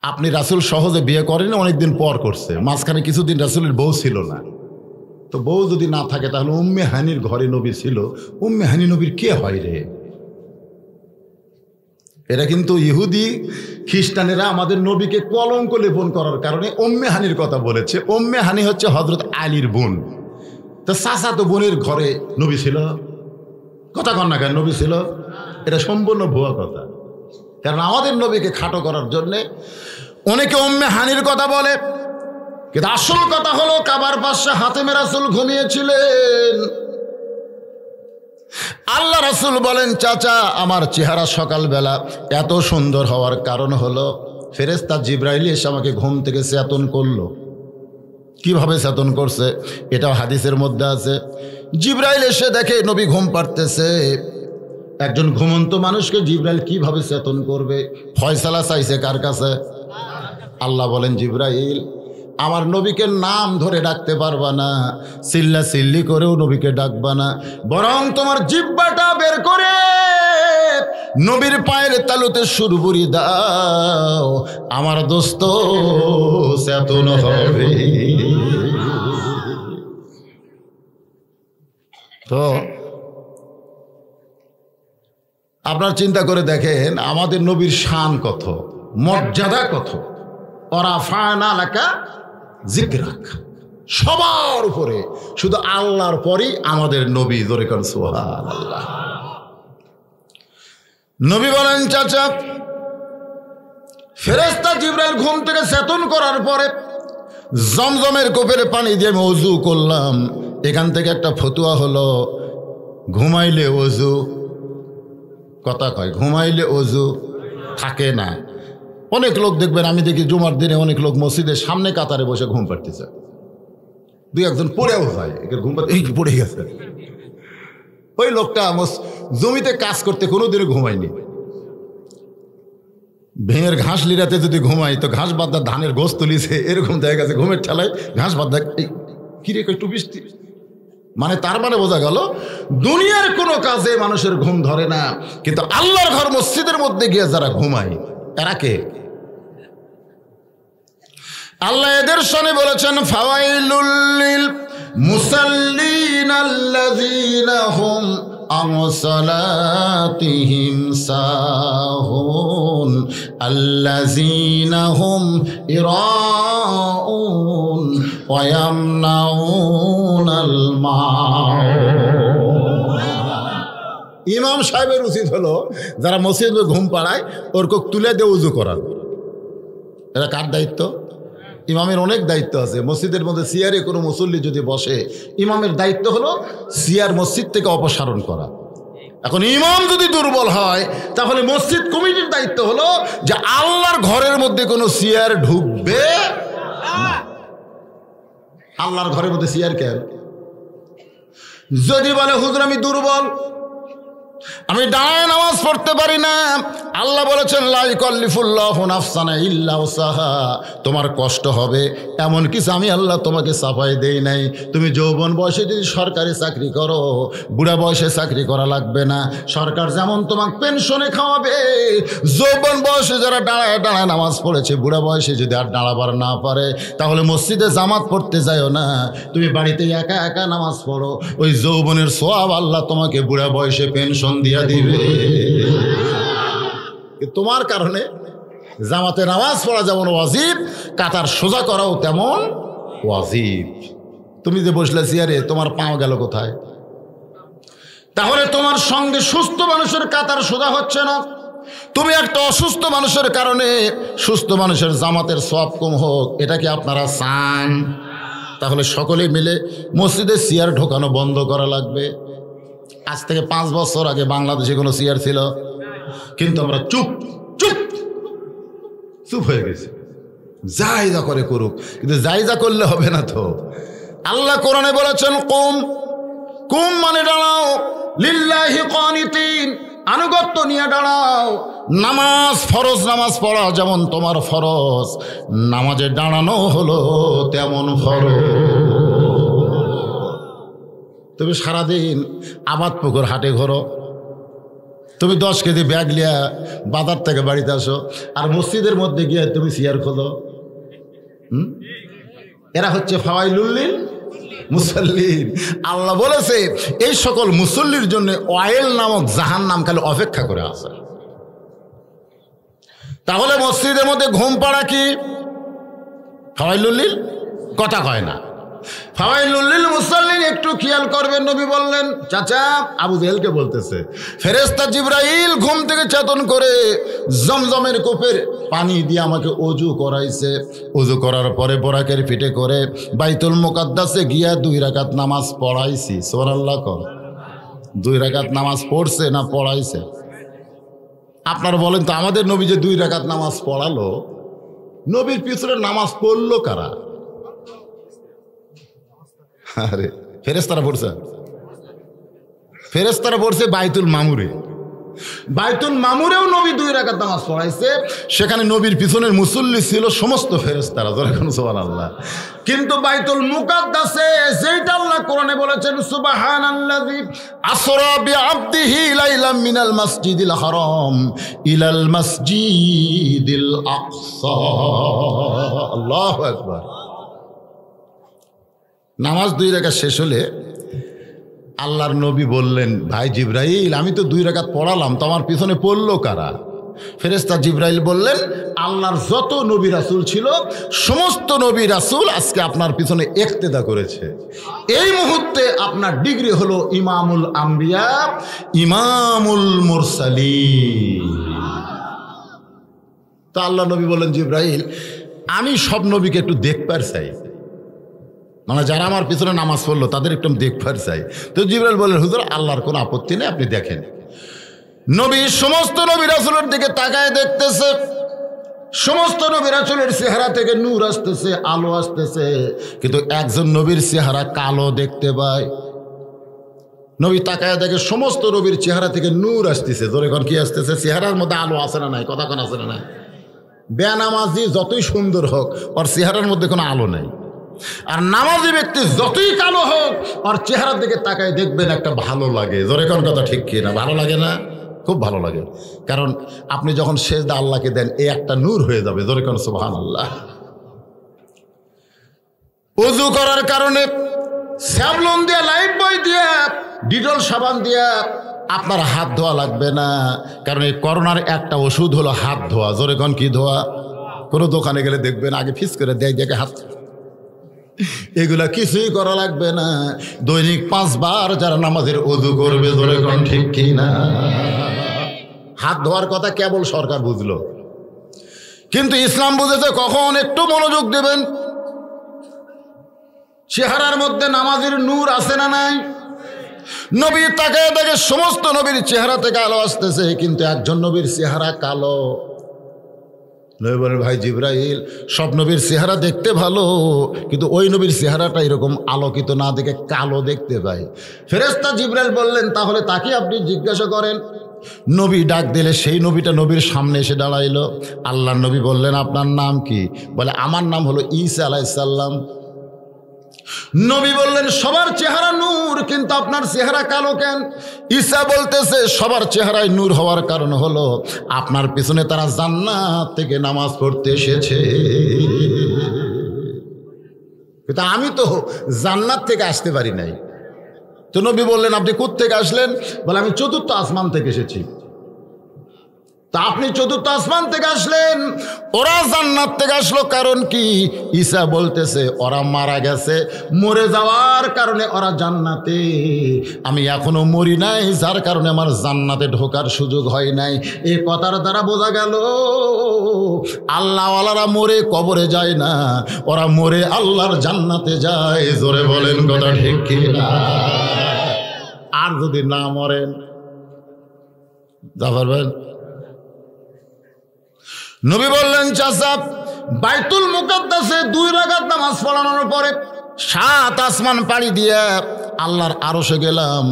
আপনি রাসূল সহজে বিয়ে করেন, অনেকদিন পর করছে, মাঝখানে কিছুদিন রাসূলের বউ ছিল না। তো বউ যদি না থাকে তাহলে উম্মে হানির ঘরে নবী ছিল, উম্মে হানি নবীর কে হয় রে? এরা কিন্তু ইহুদি খ্রিস্টানেরা আমাদের নবীকে কলঙ্ক লেপন করার কারণে উম্মে হানির কথা বলেছে। উম্মে হানি হচ্ছে হযরত আলীর বোন। তো চাচাতো বোনের ঘরে নবী ছিল, কথা কন না কেন? নবী ছিল। এটা সম্পূর্ণ ভুয়া কথা। কারণ আমাদের নবীকে খাটো করার জন্যে অনেকে উম্মে হানির কথা বলে, কিন্তু আসল কথা হলো কাবার পাশে হাতেমে রাসূল ঘুমিয়েছিলেন। আল্লাহ রাসূল বলেন, চাচা আমার চেহারা সকালবেলা এত সুন্দর হওয়ার কারণ হলো ফেরেশতা জিবরাইল এসে আমাকে ঘুম থেকে চেতন করলো। কিভাবে চেতন করছে এটাও হাদিসের মধ্যে আছে। জিবরাইল এসে দেখে নবী ঘুম পাড়তেছে। একজন ঘুমন্ত মানুষকে জিবরাইল কিভাবে চেতন করবে? ফয়সালা চাইছে কার কাছে? আল্লাহ বলেন, জিবরাইল আমার নবীকে নাম ধরে ডাকতে পারবা না, চিল্লা চিল্লি করেও নবীকে ডাকবা না, বরং তোমার জিহ্বাটা বের করে নবীর পায়ের তালুতে সুরবুরি দাও, আমার দোস্ত চেতন হবে। তো আপনার চিন্তা করে দেখেন আমাদের নবীর শান কত, মর্যাদা কত। ওরাফানা লাকা যিকরাক, সবার উপরে শুধু আল্লাহর পরই আমাদের নবী। জোরে কর সুবহানাল্লাহ। নবী বলেন, চাচা ফেরেশতা জিবরাইল ঘুম থেকে চেতন করার পরে জমজমের কোপের পানি দিয়ে আমি ওযু করলাম। এখান থেকে একটা ফতুয়া হলো, ঘুমাইলে ওযু, কথা কয় ঘুমাইলে ওযু থাকে না। অনেক লোক দেখবেন, আমি দেখি জুমার দিনে অনেক লোক মসজিদের সামনে কাতারে বসে ঘুম পাড়তেছে, দুই একজন পড়েও যায়, ঘুম পাড়তে পড়ে গেছে। ওই লোকটা জমিতে কাজ করতে কোনোদিনও ঘুমায়নি। ভেঙের ঘাস লিরাতে যদি ঘুমাই তো ঘাস বাদ্দা ধানের গোস তুলিছে, এরকম দেখা গেছে ঘুমের ঠেলায় ঘাস বাদ্দা কিরে একটু বৃষ্টি। মানে তার মানে বোঝা গেল দুনিয়ার কোনো কাজে মানুষের ঘুম ধরে না, কিন্তু আল্লাহর ঘর মসজিদের মধ্যে গিয়ে যারা ঘুমায় এরা কে? আল্লাহ এদের শানে বলেছেন, ফাওয়াইলুল লিল মুসাল্লিন আল্লাযীনা হুম আন সালাতিহিম সাহুন আল্লাযীনা হুম ইরাউন ওয়া ইয়ামনাউনাল মাউন। ইমাম সাহেবের উচিত হলো যারা মসজিদে ঘুম পাড়ায় ওরকে তুলে দিয়ে উজু করার। এটা কার দায়িত্ব? ইমামের অনেক দায়িত্ব আছে। মসজিদের মধ্যে চেয়ারে কোনো মুসল্লি যদি বসে, ইমামের দায়িত্ব হলো চেয়ার মসজিদ থেকে অপসারণ করা। এখন ইমাম যদি দুর্বল হয় তাহলে মসজিদ কমিটির দায়িত্ব হলো যে আল্লাহর ঘরের মধ্যে কোনো চেয়ার ঢুকবে না। আল্লাহর ঘরের মধ্যে চেয়ার কেন? যদি বলে হুজুর আমি দুর্বল, আমি দাঁড়ায় নামাজ পড়তে পারি না, আল্লাহ বলেছেন লা ইউকাল্লিফুল্লাহু নাফসান ইল্লা উসাহা, তোমার কষ্ট হবে এমন কিছু আমি আল্লাহ তোমাকে চাপাই দেই নাই। তুমি যৌবন বয়সে যদি সরকারি চাকরি করো, বুড়া বয়সে চাকরি করা লাগবে না। সরকার যেমন তোমাকে পেনশনে খাওয়াবে, যৌবন বয়সে যারা দাঁড়ায় দাঁড়ায় নামাজ পড়েছে, বুড়া বয়সে যদি আর দাঁড়াবার না পারে তাহলে মসজিদে জামাত পড়তে যাও না, তুমি বাড়িতে একা একা নামাজ পড়ো, ওই যৌবনের সওয়াব আল্লাহ তোমাকে বুড়া বয়সে পেনশন দিয়া দিবে। তোমার কারণে জামাতে নামাজ পড়া যেমন ওয়াজিব, কাতার সোজা করাও তেমন ওয়াজিব। তুমি যে বসলে চেয়ারে, তোমার পাও গেল কোথায়? তাহলে তোমার সঙ্গে সুস্থ মানুষের কাতার সোজা হচ্ছে না। তুমি একটা অসুস্থ মানুষের কারণে সুস্থ মানুষের জামাতের সওয়াব কম হোক, এটা কি আপনারা চান? তাহলে সকলে মিলে মসজিদে চেয়ার ঢোকানো বন্ধ করা লাগবে। আজ থেকে 5 বছর আগে বাংলাদেশে কোনো চেয়ার ছিল, কিন্তু আমরা চুপ চুপ চুপ হয়ে গেছি। যাই যা করে করুক, কিন্তু যাই যা করলে হবে না তো। আল্লাহ কোরআনে বলেছেন কুম, কুম মানে দাঁড়াও, লিল্লাহি কানিতিন, আনুগত্য নিয়ে দাঁড়াও। নামাজ ফরজ, নামাজ পড়া যেমন তোমার ফরজ, নামাজে দাঁড়ানো হলো তেমন ফরজ। তুমি সারাদিন আবাদ পুকুর হাটে ঘোরো, তুমি 10 কেজি ব্যাগ লিয়া বাজার থেকে বাড়িতে আসো, আর মসজিদের মধ্যে গিয়ে তুমি চেয়ার খোলো। এরা হচ্ছে ফাওয়াইলুল মুসাল্লিন। আল্লাহ বলেছে এই সকল মুসল্লির জন্য ওয়াইল নামক জাহান্নাম খালি অপেক্ষা করে আছে। তাহলে মসজিদের মধ্যে ঘুম পাড়া কি ফাওয়াইলুল? কথা কয় না। ফাওয়াইলুল মুসাল্লিন একটু খেয়াল করবেন। নবী বললেন, চাচা আবু জেহেলকে বলতেছে, ফেরেশতা জিবরাইল ঘুম থেকে চেতন করে জমজমের কূপের পানি দিয়ে আমাকে ওযু করাইছে। ওযু করার পরে বরাকের পিঠে করে বাইতুল মুকাদ্দাসে গিয়া 2 রাকাত নামাজ পড়াইছি। সুবহানাল্লাহ কর। 2 রাকাত নামাজ পড়ছে না পড়াইছে? আপনারা বলেন তো, আমাদের নবী যে 2 রাকাত নামাজ পড়ালো, নবীর পিছনে নামাজ পড়লো কারা? আরে ফেরেশতারা পড়ছে, ফেরেশতারা পড়ছে বাইতুল মামুরে। বাইতুল মামুরেও নবী 2 রাকাত নামাজ পড়াইছে। সেখানে নবীর পিছনের মুসল্লি ছিল সমস্ত ফেরেশতারা, যখন সুবহানাল্লাহ। কিন্তু বাইতুল মুকাদ্দাসে যেটা আল্লাহ কোরআনে বলেছেন, সুবহানাল্লাযী আসরা বিআবদিহি লাইলাম মিনাল মাসজিদিল হারাম ইলাল মাসজিদিল আকসা। আল্লাহু আকবার। নামাজ 2 রাকাত শেষ হলে আল্লাহর নবী বললেন, ভাই জিবরাইল, আমি তো 2 রাকাত পড়ালাম, তো আমার পিছনে পড়লো কারা? ফেরেশতা জিবরাইল বললেন, আল্লাহর যত নবী রাসূল ছিল সমস্ত নবী রাসূল আজকে আপনার পিছনে ইক্তেদা করেছে। এই মুহূর্তে আপনার ডিগ্রি হলো ইমামুল আম্বিয়া, ইমামুল মুরসালিন। তো আল্লাহ নবী বললেন, জিবরাইল, আমি সব নবীকে একটু দেখবার চাই, মানে যারা আমার পিছনে নামাজ পড়লো তাদের একটু দেখবার চাই। তো জিবরাইল বললেন, হুজুর আল্লাহর কোনো আপত্তি নেই, আপনি দেখেন। নবী সমস্ত নবী রাসূলের দিকে তাকায় দেখতেছে। সমস্ত নবী রাসূলের চেহারা থেকে নূর আসতেছে, আলো আসতেছে, কিন্তু একজন নবীর চেহারা কালো দেখতে পায়। নবী তাকায় দেখে সমস্ত নবীর চেহারা থেকে নূর আসতেছে। ধরে কোন কি আসতেছে? চেহারার মধ্যে আলো আছে না নাই? কথা কোন আছে না নাই? বেনামাজি যতই সুন্দর হোক, ওর চেহারার মধ্যে কোনো আলো নাই। আর নামাজি ব্যক্তি যতই কালো হোক, ওর চেহারার দিকে তাকায় দেখবেন একটা ভালো লাগে। জোরে কোন কথা ঠিক কি না? ভালো লাগে না? খুব ভালো লাগে। কারণ আপনি যখন সেজদা আল্লাহকে দেন, এই একটা নূর হয়ে যাবে। জোরে কোন সুবহানাল্লাহ। ওযু করার কারণে স্যাভলন দিয়ে, লাইফ বয় দিয়ে, ডিটল সাবান দিয়ে আপনার হাত ধোয়া লাগবে না। কারণ এই করোনার একটা ওষুধ হলো হাত ধোয়া। জোরে কোন কি ধোয়া? কোনো দোকানে গেলে দেখবেন আগে ফিস করে দেয়, দেখে হাত। এগুলা কিছুই করা লাগবে না। দৈনিক 5 বার যারা নামাজের ওযু করবে, জোরে কোন ঠিক কি না? হাত ধোয়ার কথা কেবল সরকার বুঝলো, কিন্তু ইসলাম বুঝেছে কখন। একটু মনোযোগ দেবেন। চেহারার মধ্যে নামাজের নূর আছে না নাই? নবী তাকায় দেখে সমস্ত নবীর চেহারা থেকে আলো আসতেছে, কিন্তু একজন নবীর চেহারা কালো। নবী বলেন, ভাই জিবরাইল, সব নবীর চেহারা দেখতে ভালো, কিন্তু ওই নবীর চেহারাটা এরকম আলোকিত না দেখে কালো দেখতে পাই। ফেরেশতা জিবরাইল বললেন, তাহলে তাকে আপনি জিজ্ঞাসা করেন। নবী ডাক দিলে সেই নবীটা নবীর সামনে এসে দাঁড়াইলো। আল্লাহর নবী বললেন, আপনার নাম কি? বলে, আমার নাম হলো ঈসা আলাইহিস সালাম। নবী বললেন, সবার চেহারা নূর, কিন্তু আপনার চেহারা কালো কেন? ঈসা বলতেছে, সবার চেহারায় নূর হওয়ার কারণ হলো আপনার পিছনে তারা জান্নাত থেকে নামাজ পড়তে এসেছে, কিন্তু আমি তো জান্নাত থেকে আসতে পারি নাই। তো নবী বললেন, আপনি কোত্থেকে আসলেন? বলে, আমি 4র্থ আসমান থেকে এসেছি। তা আপনি 4র্থ আসমান থেকে আসলেন, ওরা জান্নাত থেকে আসলো, কারণ কি? ঈসা বলতেছে, ওরা মারা গেছে, মরে যাওয়ার কারণে ওরা জান্নাতে, আমি এখনো মরি নাই, যার কারণে আমার জান্নাতে ঢোকার সুযোগ হয় নাই। এই কথার দ্বারা বোঝা গেল আল্লাহওয়ালারা মরে কবরে যায় না, ওরা মরে আল্লাহর জান্নাতে যায়। জোরে বলেন কথা ঠিক কি না? আর যদি না মরেন, যা পারবেন। নবী বললেন, চাচা, বাইতুল মুকাদ্দাসে 2 রাকাত নামাজ পড়ানোর পরে 7 আসমান পাড়ি দিয়ে আল্লাহর আরশে গেলাম।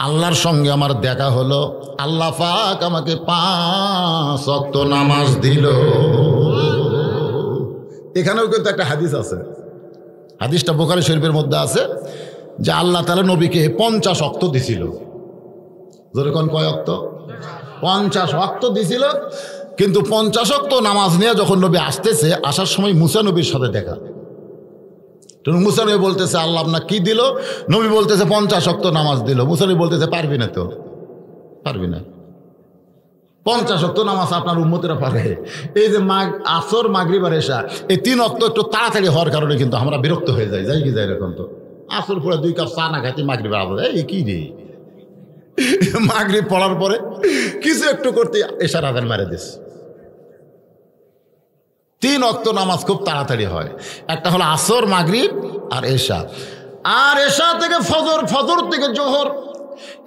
আল্লাহর সঙ্গে আমার দেখা হলো। আল্লাহ পাক আমাকে 5 ওয়াক্ত নামাজ দিল। এখানেও কিন্তু একটা হাদিস আছে, হাদিসটা বুখারী শরীফের মধ্যে আছে, যে আল্লাহ তাআলা নবীকে 50 ওয়াক্ত দিছিল। যেরকম কয় ওয়াক্ত? 50 ওয়াক্ত দিছিল, কিন্তু 50 ওয়াক্ত নামাজ নিয়ে যখন নবী আসতেছে, আসার সময় মুসা নবীর সাথে দেখা। মুসা নবী বলতেছে আল্লাহ আপনার কি দিল? নবী বলতেছে 50 ওয়াক্ত নামাজ দিল। মুসা নবী বলতেছে পারবি না, তো পারবি না, 50 ওয়াক্ত নামাজ আপনার উম্মতেরা পারে। এই যে আসর, মাগরিব আর এশা, এই 3 ওয়াক্ত একটু তাড়াতাড়ি হওয়ার কারণে কিন্তু আমরা বিরক্ত হয়ে যাই। যাই কি যাই এরকম, তো আসর পড়ে 2 কাপ চা না খাইতে মাগরিব আলাদা, এই কি রে, মাগরিব পড়ার পরে কিছু একটু করতে এশার আজান মারে দিস। 3 ওয়াক্ত নামাজ খুব তাড়াতাড়ি হয়, একটা হলো আসর, মাগরিব আর এশা। আর এশা থেকে ফজর, ফজর থেকে জোহর,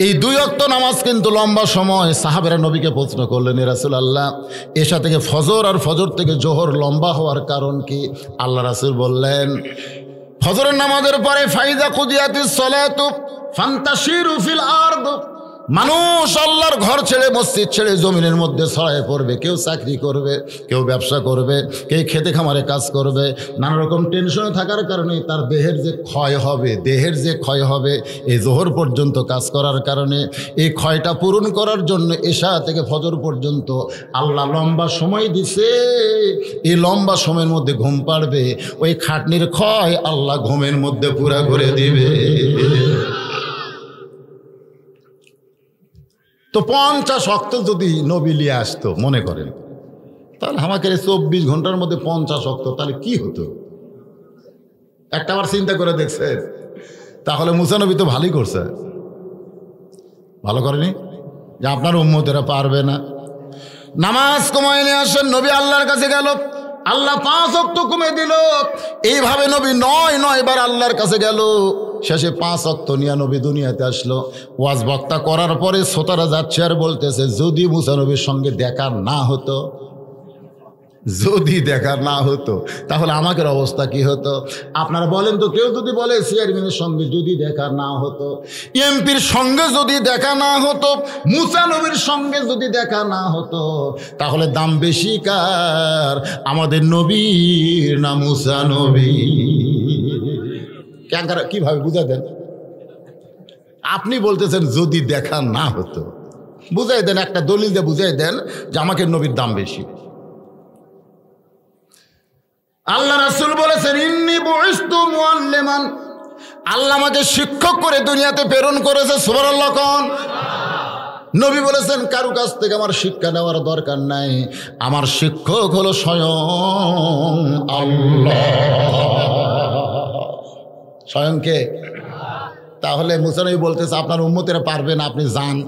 এই 2 ওয়াক্ত নামাজ কিন্তু লম্বা সময়। সাহাবেরা নবীকে প্রশ্ন করলেন, ইয়া রাসূলুল্লাহ, এশা থেকে ফজর আর ফজর থেকে জোহর লম্বা হওয়ার কারণ কি? আল্লাহ রাসূল বললেন, ফজরের নামাজের পরে ফাইদা কুদিয়াতিস সালাতু ফান্তাশিরু ফিল আরদ, মানুষ আল্লাহর ঘর ছেড়ে, মসজিদ ছেড়ে জমিনের মধ্যে ছড়ায় পড়বে। কেউ চাকরি করবে, কেউ ব্যবসা করবে, কেউ খেতে খামারে কাজ করবে। নানা রকম টেনশনে থাকার কারণে তার দেহের যে ক্ষয় হবে, এই জোহর পর্যন্ত কাজ করার কারণে, এই ক্ষয়টা পূরণ করার জন্য এশা থেকে ফজর পর্যন্ত আল্লাহ লম্বা সময় দিছে। এই লম্বা সময়ের মধ্যে ঘুম পাড়বে, ওই খাটনির ক্ষয় আল্লাহ ঘুমের মধ্যে পুরা করে দিবে। তো 50 ওয়াক্ত যদি নবী নিয়ে আসতো, মনে করেন, তাহলে আমাকে 24 ঘন্টার মধ্যে 50 ওয়াক্ত, তাহলে কি হতো? একটাবার চিন্তা করে দেখছেন? তাহলে মুসা নবী তো ভালোই করছে, ভালো করেনি যে আপনার উম্মতেরা পারবে না। নামাজ কমায় নিয়ে আসেন, নবী আল্লাহর কাছে গেল, আল্লাহ 5 ওয়াক্ত কমে দিল। এইভাবে নবী 9 বার আল্লাহর কাছে গেল। শেষে 5 ওয়াক্ত নিয়ে নবী দুনিয়াতে আসলো। ওয়াজ বক্তা করার পরে শ্রোতারা যাচ্ছে আর বলতেছে, যদি মুসা নবীর সঙ্গে দেখা না হতো, যদি দেখা না হতো তাহলে আমাদের অবস্থা কি হতো? আপনারা বলেন তো, কেউ যদি বলে চেয়ারম্যানের সঙ্গে যদি দেখা না হতো, এমপির সঙ্গে যদি দেখা না হতো, মুসা নবীর সঙ্গে যদি দেখা না হতো, তাহলে দাম বেশি কার, আমাদের নবীর না মুসা নবী? কিভাবে বুঝা দেন? আপনি বলতেছেন যদি দেখা না হতো, বুঝাই দেন, একটা দলিল দিয়ে বুঝাই দেন যে আমাকে নবীর দাম বেশি। আল্লাহ রাসূল বলেছেন, ইন্নী বুইসতু মুআল্লিমান, আল্লাহ আমাকে শিক্ষক করে দুনিয়াতে প্রেরণ করেছে। সুবহানাল্লাহ কোন? নবী বলেছেন, কারো কাছ থেকে আমার শিক্ষা নেওয়ার দরকার নাই, আমার শিক্ষক হলো স্বয়ং আল্লাহ। স্বয়ং কে? তাহলে মুসা নবী বলতেছে আপনার উম্মতেরা পারবে না, আপনি যান।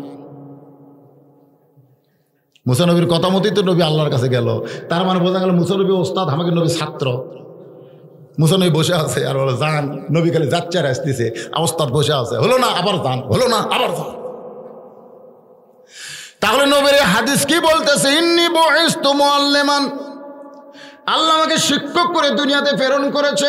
মুসা নবীর কথা মতোই তো নবী আল্লাহর কাছে গেল। তার মানে বোঝা গেল মুসা নবী ওস্তাদ, আমাকে নবী ছাত্র। মুসা নবী বসে আছে আর বলে যান, নবী খালি যাচ্ছে আর আসতেছে, ওস্তাদ বসে আছে, হলো না আবার যান, হলো না আবার যান। তাহলে নবীর হাদিস কি বলতেছে? ইন্নী বুইসতু মুআল্লিমান, আল্লাহ আমাকে শিক্ষক করে দুনিয়াতে প্রেরণ করেছে।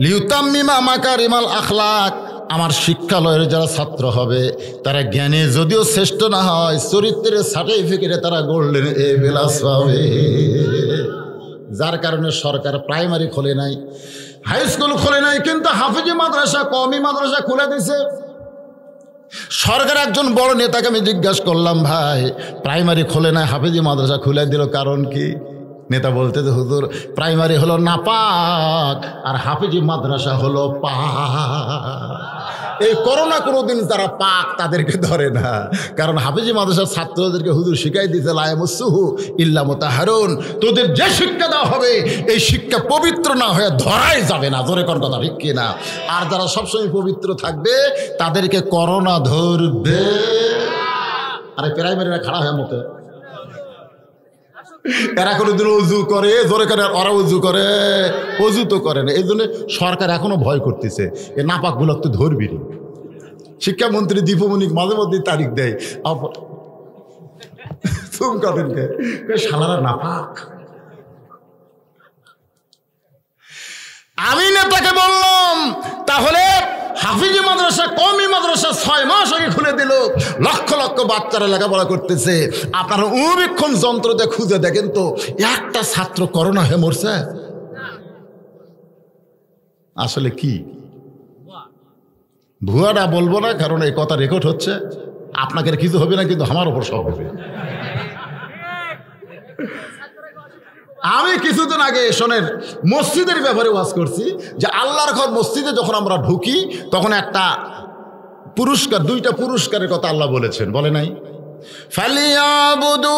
লিউতাম্মিমা মাকারিমাল আখলাক, আমার শিক্ষালয়ের যারা ছাত্র হবে তারা জ্ঞানে যদিও শ্রেষ্ঠ না হয়, চরিত্রের সার্টিফিকেটে তারা গোল্ডেন এ প্লাস পাবে। যার কারণে সরকার প্রাইমারি খোলে নাই, হাই স্কুল খোলে নাই, কিন্তু হাফিজি মাদ্রাসা, কওমি মাদ্রাসা খুলে দিছে। সরকার একজন বড় নেতাকে আমি জিজ্ঞাসা করলাম, ভাই প্রাইমারি খোলে নাই, হাফিজি মাদ্রাসা খুলে দিল, কারণ কি? নেতা বলতে, হুজুর প্রাইমারি হলো নাপাক আর হাফিজি মাদ্রাসা হলো পাক। এই করোনা কোনোদিন তারা পাক তাদেরকে ধরে না, কারণ হাফিজি মাদ্রাসার ছাত্রদেরকে হুজুর শিখাই দিতে লায়ামুসুহু ইল্লা মুতাহহারুন, তোদের যে শিক্ষা দেওয়া হবে এই শিক্ষা পবিত্র না হয়ে ধরাই যাবে না। জোরে কোন কথা ঠিক কিনা? আর যারা সবসময় পবিত্র থাকবে তাদেরকে করোনা ধরবে। আরে প্রাইমারিরা খাড়া হয়ে মতো, এরা কোনোদিন অজু করে? জোরে করে ওরা অজু করে? অজু তো করে না। এই জন্য সরকার এখনো ভয় করতেছে, এ নাপাক গুলো তো ধরবি। শিক্ষামন্ত্রী দীপমণিক মাঝে মধ্যে তারিখ দেয়, শালারা নাপাক। আমি নেতাকে বললাম, তাহলে হাফিজি মাদ্রাসা, কওমি মাদ্রাসা 6 মাস আগে খুলে দিল, লক্ষ লক্ষ বাচ্চারা লেখাপড়া করতেছে। আপনারা অনুবীক্ষণ যন্ত্র দিয়ে খুঁজে দেখেন তো, একটা ছাত্র করোনা হয়ে মরছে? আসলে কি ভুয়াটা বলবো না, কারণ এই কথা রেকর্ড হচ্ছে। আপনাকে কিছু হবে না, কিন্তু আমার ওপর সব হবে। আমি কিছুদিন আগে শোনেন মসজিদের ব্যাপারে ওয়াজ করছি যে আল্লাহর ঘর মসজিদে যখন আমরা ঢুকি তখন একটা পুরস্কার, দুইটা পুরস্কারের কথা আল্লাহ বলেছেন, বলে নাই? ফালিয়াবুদু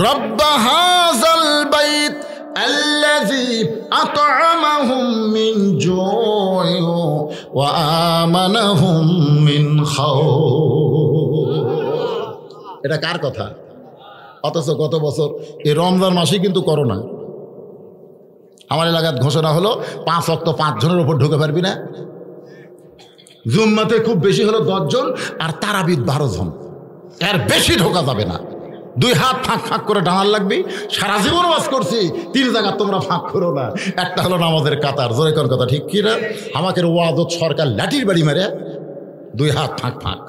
রব্ব হাযাল বাইত আল্লাযী আত'আমাহুম মিন জু'ইন ওয়া আমানাহুম মিন খাউফ। এটা কার কথা? অথচ গত বছর এই রমজান মাসে কিন্তু করোনা। আমার এলাকার ঘোষণা হলো 5 ওয়াক্ত 5 জনের উপর ঢুকে পারবি না, জুম্মাতে খুব বেশি হলো 10 জন, আর তারাবিদ 12 জন, এর বেশি ঢোকা যাবে না। 2 হাত ফাঁক ফাঁক করে ডানার লাগবি। সারা জীবন ওয়াজ করছি 3 জায়গা তোমরা ফাঁক করো না, একটা হলো নামাজের কাতার। জোরে কোন কথা ঠিক কি না? আমাকে ওয়াজত সরকার লাঠির বাড়ি মেরে 2 হাত ফাঁক ফাঁক।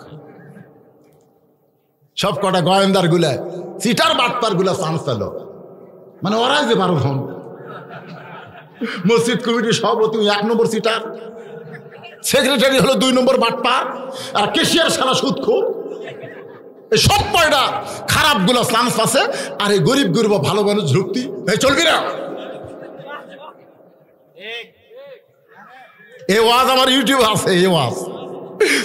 সব কটা গোয়েন্দার গুলা সিটার বাটপার গুলা চান্স পেল, মানে ওরাই যে 12 জন। মসজিদ কমিটির সভাপতি 1 নম্বর সিটার, সেক্রেটারি হলো 2 নম্বর বাটপার, আর কেশিয়ার সারা সুদখোর। এই সব কয়টা খারাপ গুলা চান্স আছে, আর এই গরিব গরিব ভালো মানুষ ঢুকতি চলবি না। এই ওয়াজ আমার ইউটিউবে আছে, এই ওয়াজ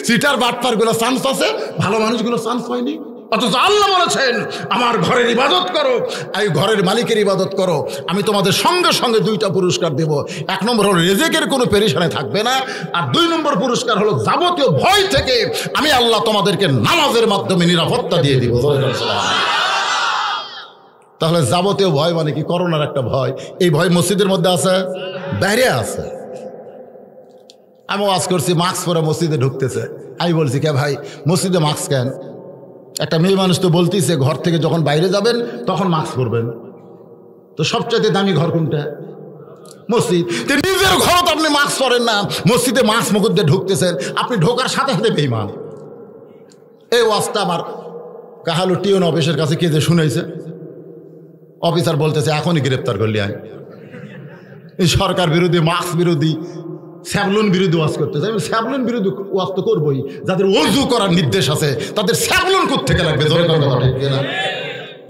সিটার বাটপার গুলা চান্স আছে, ভালো মানুষগুলো চান্স পায়নি। অথচ আল্লাহ বলেছেন আমার ঘরের ইবাদত করো, এই ঘরের মালিকের ইবাদত করো, আমি তোমাদের সঙ্গে সঙ্গে 2টা পুরস্কার দেব। 1 নম্বর হলো রিজিকের কোনো পেরেশানি থাকবে না, আর 2 নম্বর পুরস্কার হলো যাবতীয় ভয় থেকে আমি আল্লাহ তোমাদেরকে নামাজের মাধ্যমে নিরাপত্তা দিয়ে দিব। তাহলে যাবতীয় ভয় মানে কি? করোনার একটা ভয়, এই ভয় মসজিদের মধ্যে আছে, বাইরে আছে। আমি ওয়াজ করছি, মাস্ক পরে মসজিদে ঢুকতেছে। আমি বলছি কে ভাই মসজিদে মাস্ক কেন? একটা মেয়ে মানুষ তো বলতেছে ঘর থেকে যখন বাইরে যাবেন তখন মাস্ক পরবেন। তো সবচেয়ে দামি ঘর কোনটা? মসজিদ। নিজের ঘর তো আপনি মাস্ক পরেন না, মসজিদে মাস্ক মুকুট দিয়ে ঢুকতেছেন, আপনি ঢোকার সাথে সাথে বেঈমান। এই ওয়াজটা আমার কাহালু টিউন অফিসের কাছে কে যে শুনেছে, অফিসার বলতেছে এখনই গ্রেপ্তার করলি। আমি এই সরকার বিরোধী, মাস্ক বিরোধী, স্যাবলুন বিরোধী ওয়াজ করতেছে। আমি স্যাবলুন বিরোধী ওয়াজ তো করবোই, যাদের ওযু করার নির্দেশ আছে তাদের স্যাবলুন কোত্থেকে লাগবে?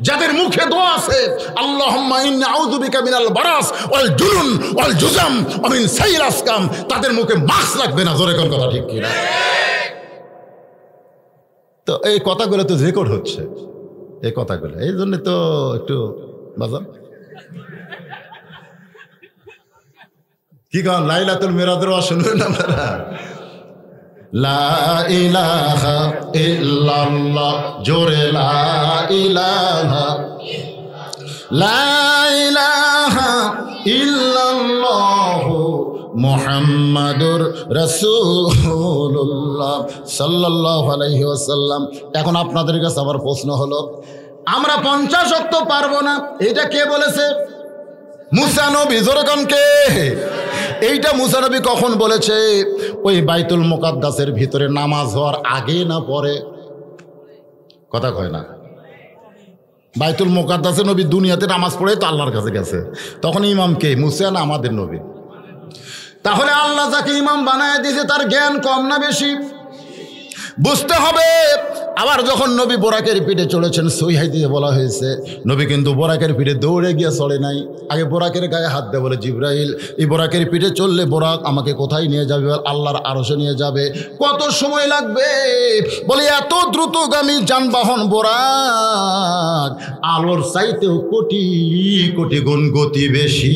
যাদের মুখে দোয়া আছে আল্লাহুম্মা ইন্নী আউযু বিকা মিনাল বারাস ওয়াল জুনুন ওয়াল জুজাম ওয়া মিন সাইয়িল আসকাম, তাদের মুখে মাস্ক লাগবে না। জোরে কোন কথা ঠিক কি না? তো এই কথাগুলো তো রেকর্ড হচ্ছে, এই কথাগুলো, এই জন্য তো একটু বাজান কি কারণ লাইলাতুল মিরাজের ওয়াজ শুনবেন আপনারা? লা ইলাহা ইল্লাল্লাহ, জোরে লা ইলাহা, লা ইলাহা ইল্লাল্লাহু মুহাম্মাদুর রাসূলুল্লাহ সাল্লাল্লাহু আলাইহি ওয়াসাল্লাম। এখন আপনাদের কাছে আমার প্রশ্ন হলো, আমরা 50 ওয়াক্ত পারবো না, এটা কে বলেছে? মুসা নবী। জোরে কোন কে? এইটা মুসা নবী কখন বলেছে? ওই বাইতুল মুকাদ্দাসের ভিতরে নামাজ হওয়ার আগে না পরে? কথা কয় না। বাইতুল মুকাদ্দাসে নবী দুনিয়াতে নামাজ পড়ে তো আল্লাহর কাছে গেছে, তখন ইমাম কে? মুসা না আমাদের নবী? তাহলে আল্লাহ যাকে ইমাম বানায় দিয়েছে তার জ্ঞান কম না বেশি? বুঝতে হবে। আবার যখন নবী বোরাকের পিঠে চলেছেন, সহিহ হাদিসে বলা হয়েছে নবী কিন্তু বোরাকের পিঠে দৌড়ে গিয়ে চলে নাই, আগে বোরাকের গায়ে হাত দেয়, বলে জিবরাইল এই বোরাকের পিঠে চললে বোরাক আমাকে কোথায় নিয়ে যাবে? আল্লাহর আরশে নিয়ে যাবে। কত সময় লাগবে? বলে এত দ্রুতগামী যানবাহন বোরাক, আলোর চাইতেও কোটি কোটি গুণ গতি বেশি।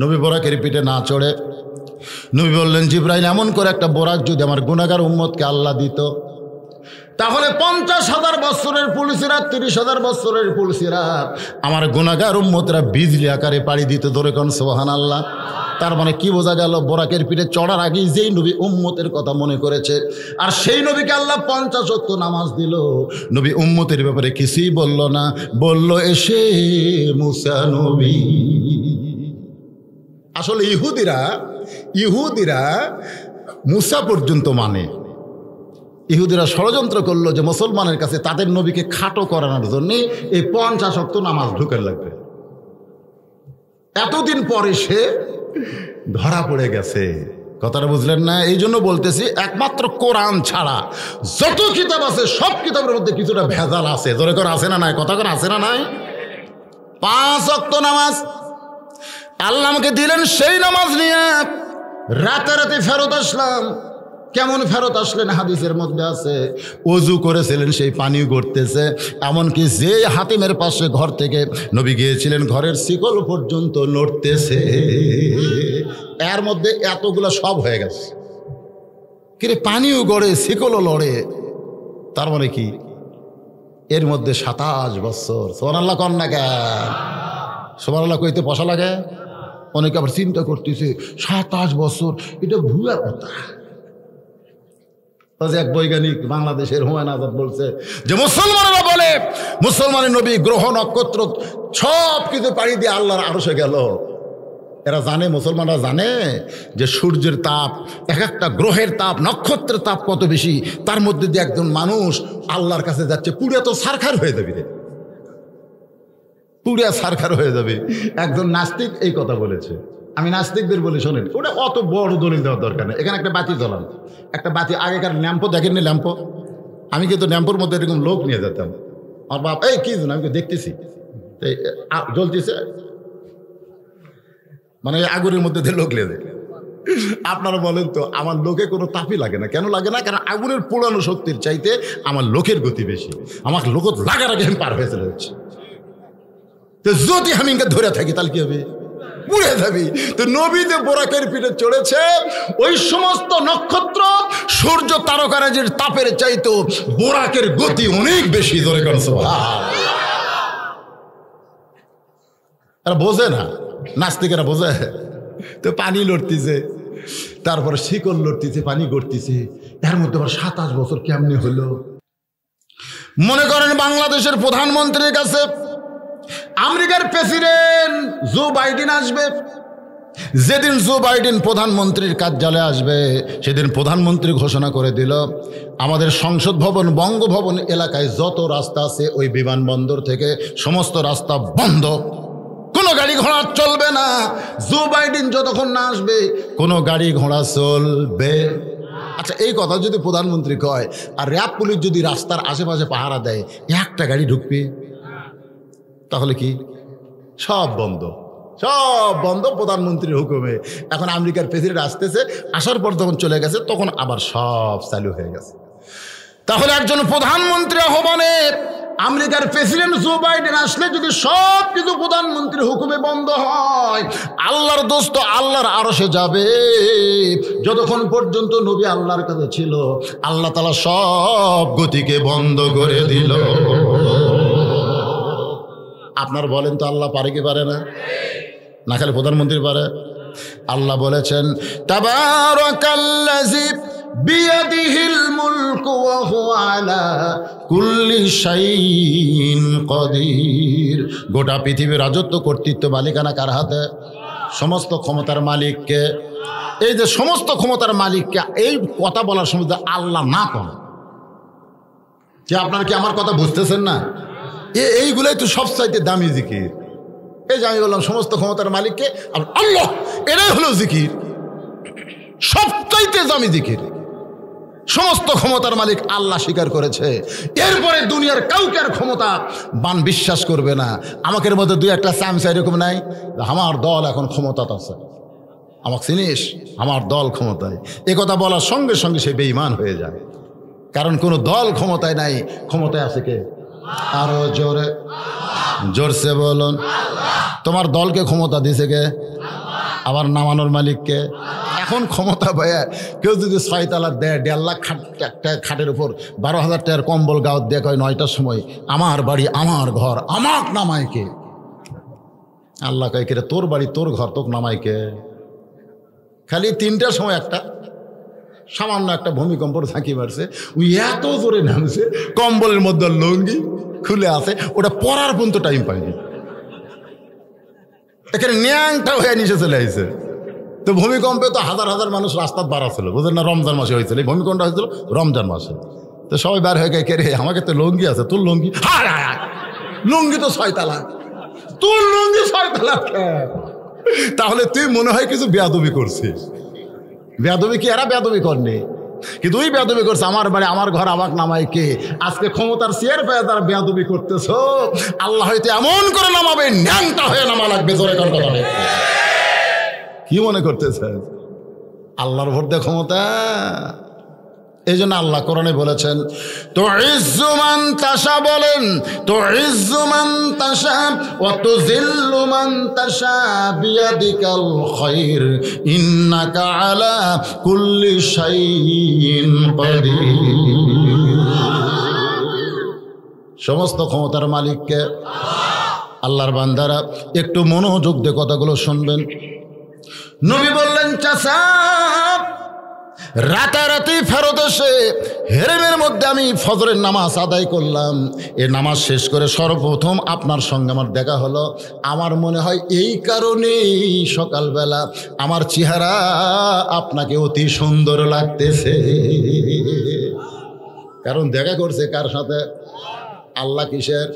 নবী বোরাকের পিঠে না চড়ে নবী বললেন জিবরাইল এমন করে একটা বোরাক যদি আমার গুনাহগার উম্মতকে আল্লাহ দিত, তাহলে 50,000 বছরের পুলিশেরা, 30,000 বছরের পুলিশেরা আমার গুনাহগার উম্মতরা বিজলি আকারে পাড়ি দিত। ধরে কোন সুবহানাল্লাহ। তার মানে কি বোঝা গেল? বোরাকের পিঠে চড়ার আগেই যেই নবী উম্মতের কথা মনে করেছে, আর সেই নবীকে আল্লাহ 50 ওয়াক্ত নামাজ দিল, নবী উম্মতের ব্যাপারে কিছুই বলল না, বলল এসে মুসা নবী। আসলে ইহুদিরা মুসা পর্যন্ত মানে, ইহুদিরা ষড়যন্ত্র করলো যে মুসলমানের কাছে তাদের নবীকে খাটো করানোর জন্য এই 50 ওয়াক্ত নামাজ ঢুকে লাগবে। এতদিন পরে সে ধরা পড়ে গেছে। কথাটা বুঝলেন না? এই জন্য বলতেছি, একমাত্র কোরআন ছাড়া যত কিতাব আছে সব কিতাবের মধ্যে কিছুটা ভেজাল আছে। ধরে করে আছে না নাই? কথা করে আছে না নাই? 5 ওয়াক্ত নামাজ আল্লাহ আমাকে দিলেন, সেই নামাজ নিয়ে রাতারাতি ফেরত আসলাম। কেমন ফেরত আসলেন? হাদিসের মধ্যে আছে ওযু করেছিলেন, সেই পানি গড়তেছে, এমনকি যে হাতিমের পাশে ঘর থেকে নবী গিয়েছিলেন ঘরের শিকল পর্যন্ত নড়তেছে। এর মধ্যে এতগুলো সব হয়ে গেছে। কিরে, পানিও গড়ে শিকলও লড়ে, তার মানে কি? এর মধ্যে 27 বছর। সুবহানাল্লাহ কন না কেন? সুবহানাল্লাহ কইতে পয়সা লাগে। অনেকে আবার চিন্তা করতেছে 27 বছর, এটা ভুয়া কথা। এক বৈজ্ঞানিক বাংলাদেশের হুমায়ুন আজাদ বলছে যে মুসলমানেরা বলে মুসলমানের নবী গ্রহ নক্ষত্র সব কিছু পাড়ি দিয়ে আল্লাহর আরশে গেল। এরা জানে, মুসলমানরা জানে যে সূর্যের তাপ, এক একটা গ্রহের তাপ, নক্ষত্রের তাপ কত বেশি। তার মধ্যে দিয়ে একজন মানুষ আল্লাহর কাছে যাচ্ছে, পুড়িয়া তো সারখার হয়ে যাবে রে, পুড়িয়া সারখার হয়ে যাবে। একজন নাস্তিক এই কথা বলেছে। আমি নাস্তিকদের বলি, শোনেন, ওটা অত বড় দলিল দেওয়ার দরকার নেই। এখানে একটা বাতি জ্বলান, একটা বাতি, আগেকার ল্যাম্পো দেখেননি? ল্যাম্পো, আমি কিন্তু ল্যাম্পোর মধ্যে এরকম লোক নিয়ে যেতাম। আমার বাপ, এই কি আমি দেখতেছি জ্বলতেছে, মানে আগুনের মধ্যে দিয়ে লোক লেগে। আপনারা বলেন তো, আমার লোকে কোনো তাপই লাগে না। কেন লাগে না? কারণ আগুনের পোড়ানো শক্তির চাইতে আমার লোকের গতি বেশি। আমার লোক লাগার আগে আমি পার হয়ে চলে যাচ্ছি। তো যদি আমি ধরে থাকি তাহলে কি হবে? পুড়ে যাবি। তো নবী যে বোরাকের পিঠে চড়েছে, ওই সমস্ত নক্ষত্র সূর্য তারকারাজির তাপের চাইতো বোরাকের গতি অনেক বেশি। ধরে কেন? আর বোঝে না, নাস্তিকেরা বোঝে। তো পানি লড়তিছে, তারপরে শিকল লড়তিছে, পানি গড়তিছে, এর মধ্যে আবার 27 বছর কেমনে হলো? মনে করেন বাংলাদেশের প্রধানমন্ত্রীর কাছে আমেরিকার প্রেসিডেন্ট জো বাইডেন আসবে। যেদিন জো বাইডেন প্রধানমন্ত্রীর কার্যালয়ে আসবে, সেদিন প্রধানমন্ত্রী ঘোষণা করে দিল, আমাদের সংসদ ভবন, বঙ্গভবন এলাকায় যত রাস্তা আছে ওই বিমানবন্দর থেকে সমস্ত রাস্তা বন্ধ, কোনো গাড়ি ঘোড়া চলবে না। জো বাইডেন যতক্ষণ না আসবে কোনো গাড়ি ঘোড়া চলবে। আচ্ছা, এই কথা যদি প্রধানমন্ত্রী কয়, আর র্যাব পুলিশ যদি রাস্তার আশেপাশে পাহারা দেয়, একটা গাড়ি ঢুকবে? তাহলে কি? সব বন্ধ, সব বন্ধ প্রধানমন্ত্রীর হুকুমে। এখন আমেরিকার প্রেসিডেন্ট আসতেছে, আসার পর যখন চলে গেছে তখন আবার সব চালু হয়ে গেছে। তাহলে একজন প্রধানমন্ত্রী আহ্বানে আমেরিকার প্রেসিডেন্ট জো বাইডেন আসলে যদি সব কিছু প্রধানমন্ত্রীর হুকুমে বন্ধ হয়, আল্লাহর দোস্ত আল্লাহর আরশে যাবে। যতক্ষণ পর্যন্ত নবী আল্লাহর কাছে ছিল, আল্লাহ তাআলা সব গতিকে বন্ধ করে দিল। আপনার বলেন তো, আল্লাহ পারে কি পারে না? না খালি প্রধানমন্ত্রী পারে। আল্লাহ বলেছেন, তাবারাকাল্লাযী বিয়াদিহিল মুলকু ওয়া হুয়া আলা কুল্লি শাইইন কাদির। গোটা পৃথিবীর রাজত্ব, কর্তৃত্ব, মালিকানা কার হাতে? সমস্ত ক্ষমতার মালিককে। এই যে সমস্ত ক্ষমতার মালিককে, এই কথা বলার সময় আল্লাহ না করেন যে, আপনারা কি আমার কথা বুঝতেছেন না? এইগুলাই তো সবচাইতে দামি জিকির। এই যে আমি বললাম সমস্ত ক্ষমতার মালিককে আল্লাহ, এটাই হলো জিকির, সবচাইতে দামি জিকির। সমস্ত ক্ষমতার মালিক আল্লাহ স্বীকার করেছে। এরপরে দুনিয়ার কাউকে আর ক্ষমতা বান বিশ্বাস করবে না। আমাদের মধ্যে দুই একটা চামচা এরকম নাই, আমার দল এখন ক্ষমতাতে আছে, আমাকে চিনিস, আমার দল ক্ষমতায়। এ কথা বলার সঙ্গে সঙ্গে সে বেঈমান হয়ে যায়। কারণ কোনো দল ক্ষমতায় নাই, ক্ষমতায় আছে কে? আরো জোরে, জোরসে বলুন। তোমার দলকে ক্ষমতা দিছে কে? আবার নামানোর মালিককে। এখন ক্ষমতা পায় কেউ যদি 6 তালা দেয়, 1.5 লাখ খাটের উপর 12,000 টাকার কম্বল গাঁত দিয়ে কয় 9টার সময় আমার বাড়ি, আমার ঘর, আমাক নামায় কে? আল্লাহ কয়, কে তোর বাড়ি, তোর ঘর, তোকে নামায় কে? খালি 3টার সময় একটা সামান্য একটা ভূমিকম্পর ঝাঁকি মারছে, ওই এত জোরে নামছে, কম্বলের মধ্যে লুঙ্গি খুলে আছে, ওটা পরার পর্যন্ত টাইম পায়নি, এখানে ন্যাংটা হয়ে নিচে চলে আসছে। তো ভূমিকম্পে তো হাজার হাজার মানুষ রাস্তায় বার ছিল, বুঝলেন না? রমজান মাসে হয়েছিল, এই ভূমিকম্পটা হয়েছিল রমজান মাসে। তো সবাই বার হয়ে গেছে, কে রে আমাকে তো লুঙ্গি আছে, তোর লুঙ্গি? লুঙ্গি তো 6 তালা, তোর লুঙ্গি 6 তালা। তাহলে তুই মনে হয় কিছু বেয়াদবি করছিস, বেয়াদবি কি এরা বেয়াদবি করনি, কিন্তু ওই বেয়াদবি করছে আমার বাড়ি আমার ঘর আমাকে নামায় কে। আজকে ক্ষমতার চেয়ার পেয়ে তারা বেয়াদবি করতেছ, আল্লাহ হয়তো এমন করে নামাবে ন্যাংটা হয়ে নামা লাগবে। জোরে কোন কথা নেই, কি মনে করতেছে আল্লাহর ভোট দিয়ে ক্ষমতা? এই জন্য আল্লাহ কোরআনে বলেছেন তো ইজ্জুমান তাশা, বলেন তো ইজ্জুমান তাশা ওয়া তুযিল্লু মান তাশা বিয়াদিকাল খায়র ইন্নাকা আলা কুল্লি শাইইন কাদির। সমস্ত ক্ষমতার মালিককে আল্লাহর বান্দারা একটু মনোযোগ দিয়ে কথাগুলো শুনবেন। নবী বললেন চাচা রাতারাতি ফেরত এসে হেরেমের মধ্যে আমি ফজরের নামাজ আদায় করলাম। এ নামাজ শেষ করে সর্বপ্রথম আপনার সঙ্গে আমার দেখা হলো। আমার মনে হয় এই কারণেই সকালবেলা আমার চেহারা আপনাকে অতি সুন্দর লাগতেছে। কারণ দেখা করছে কার সাথে? আল্লাহ কিসের,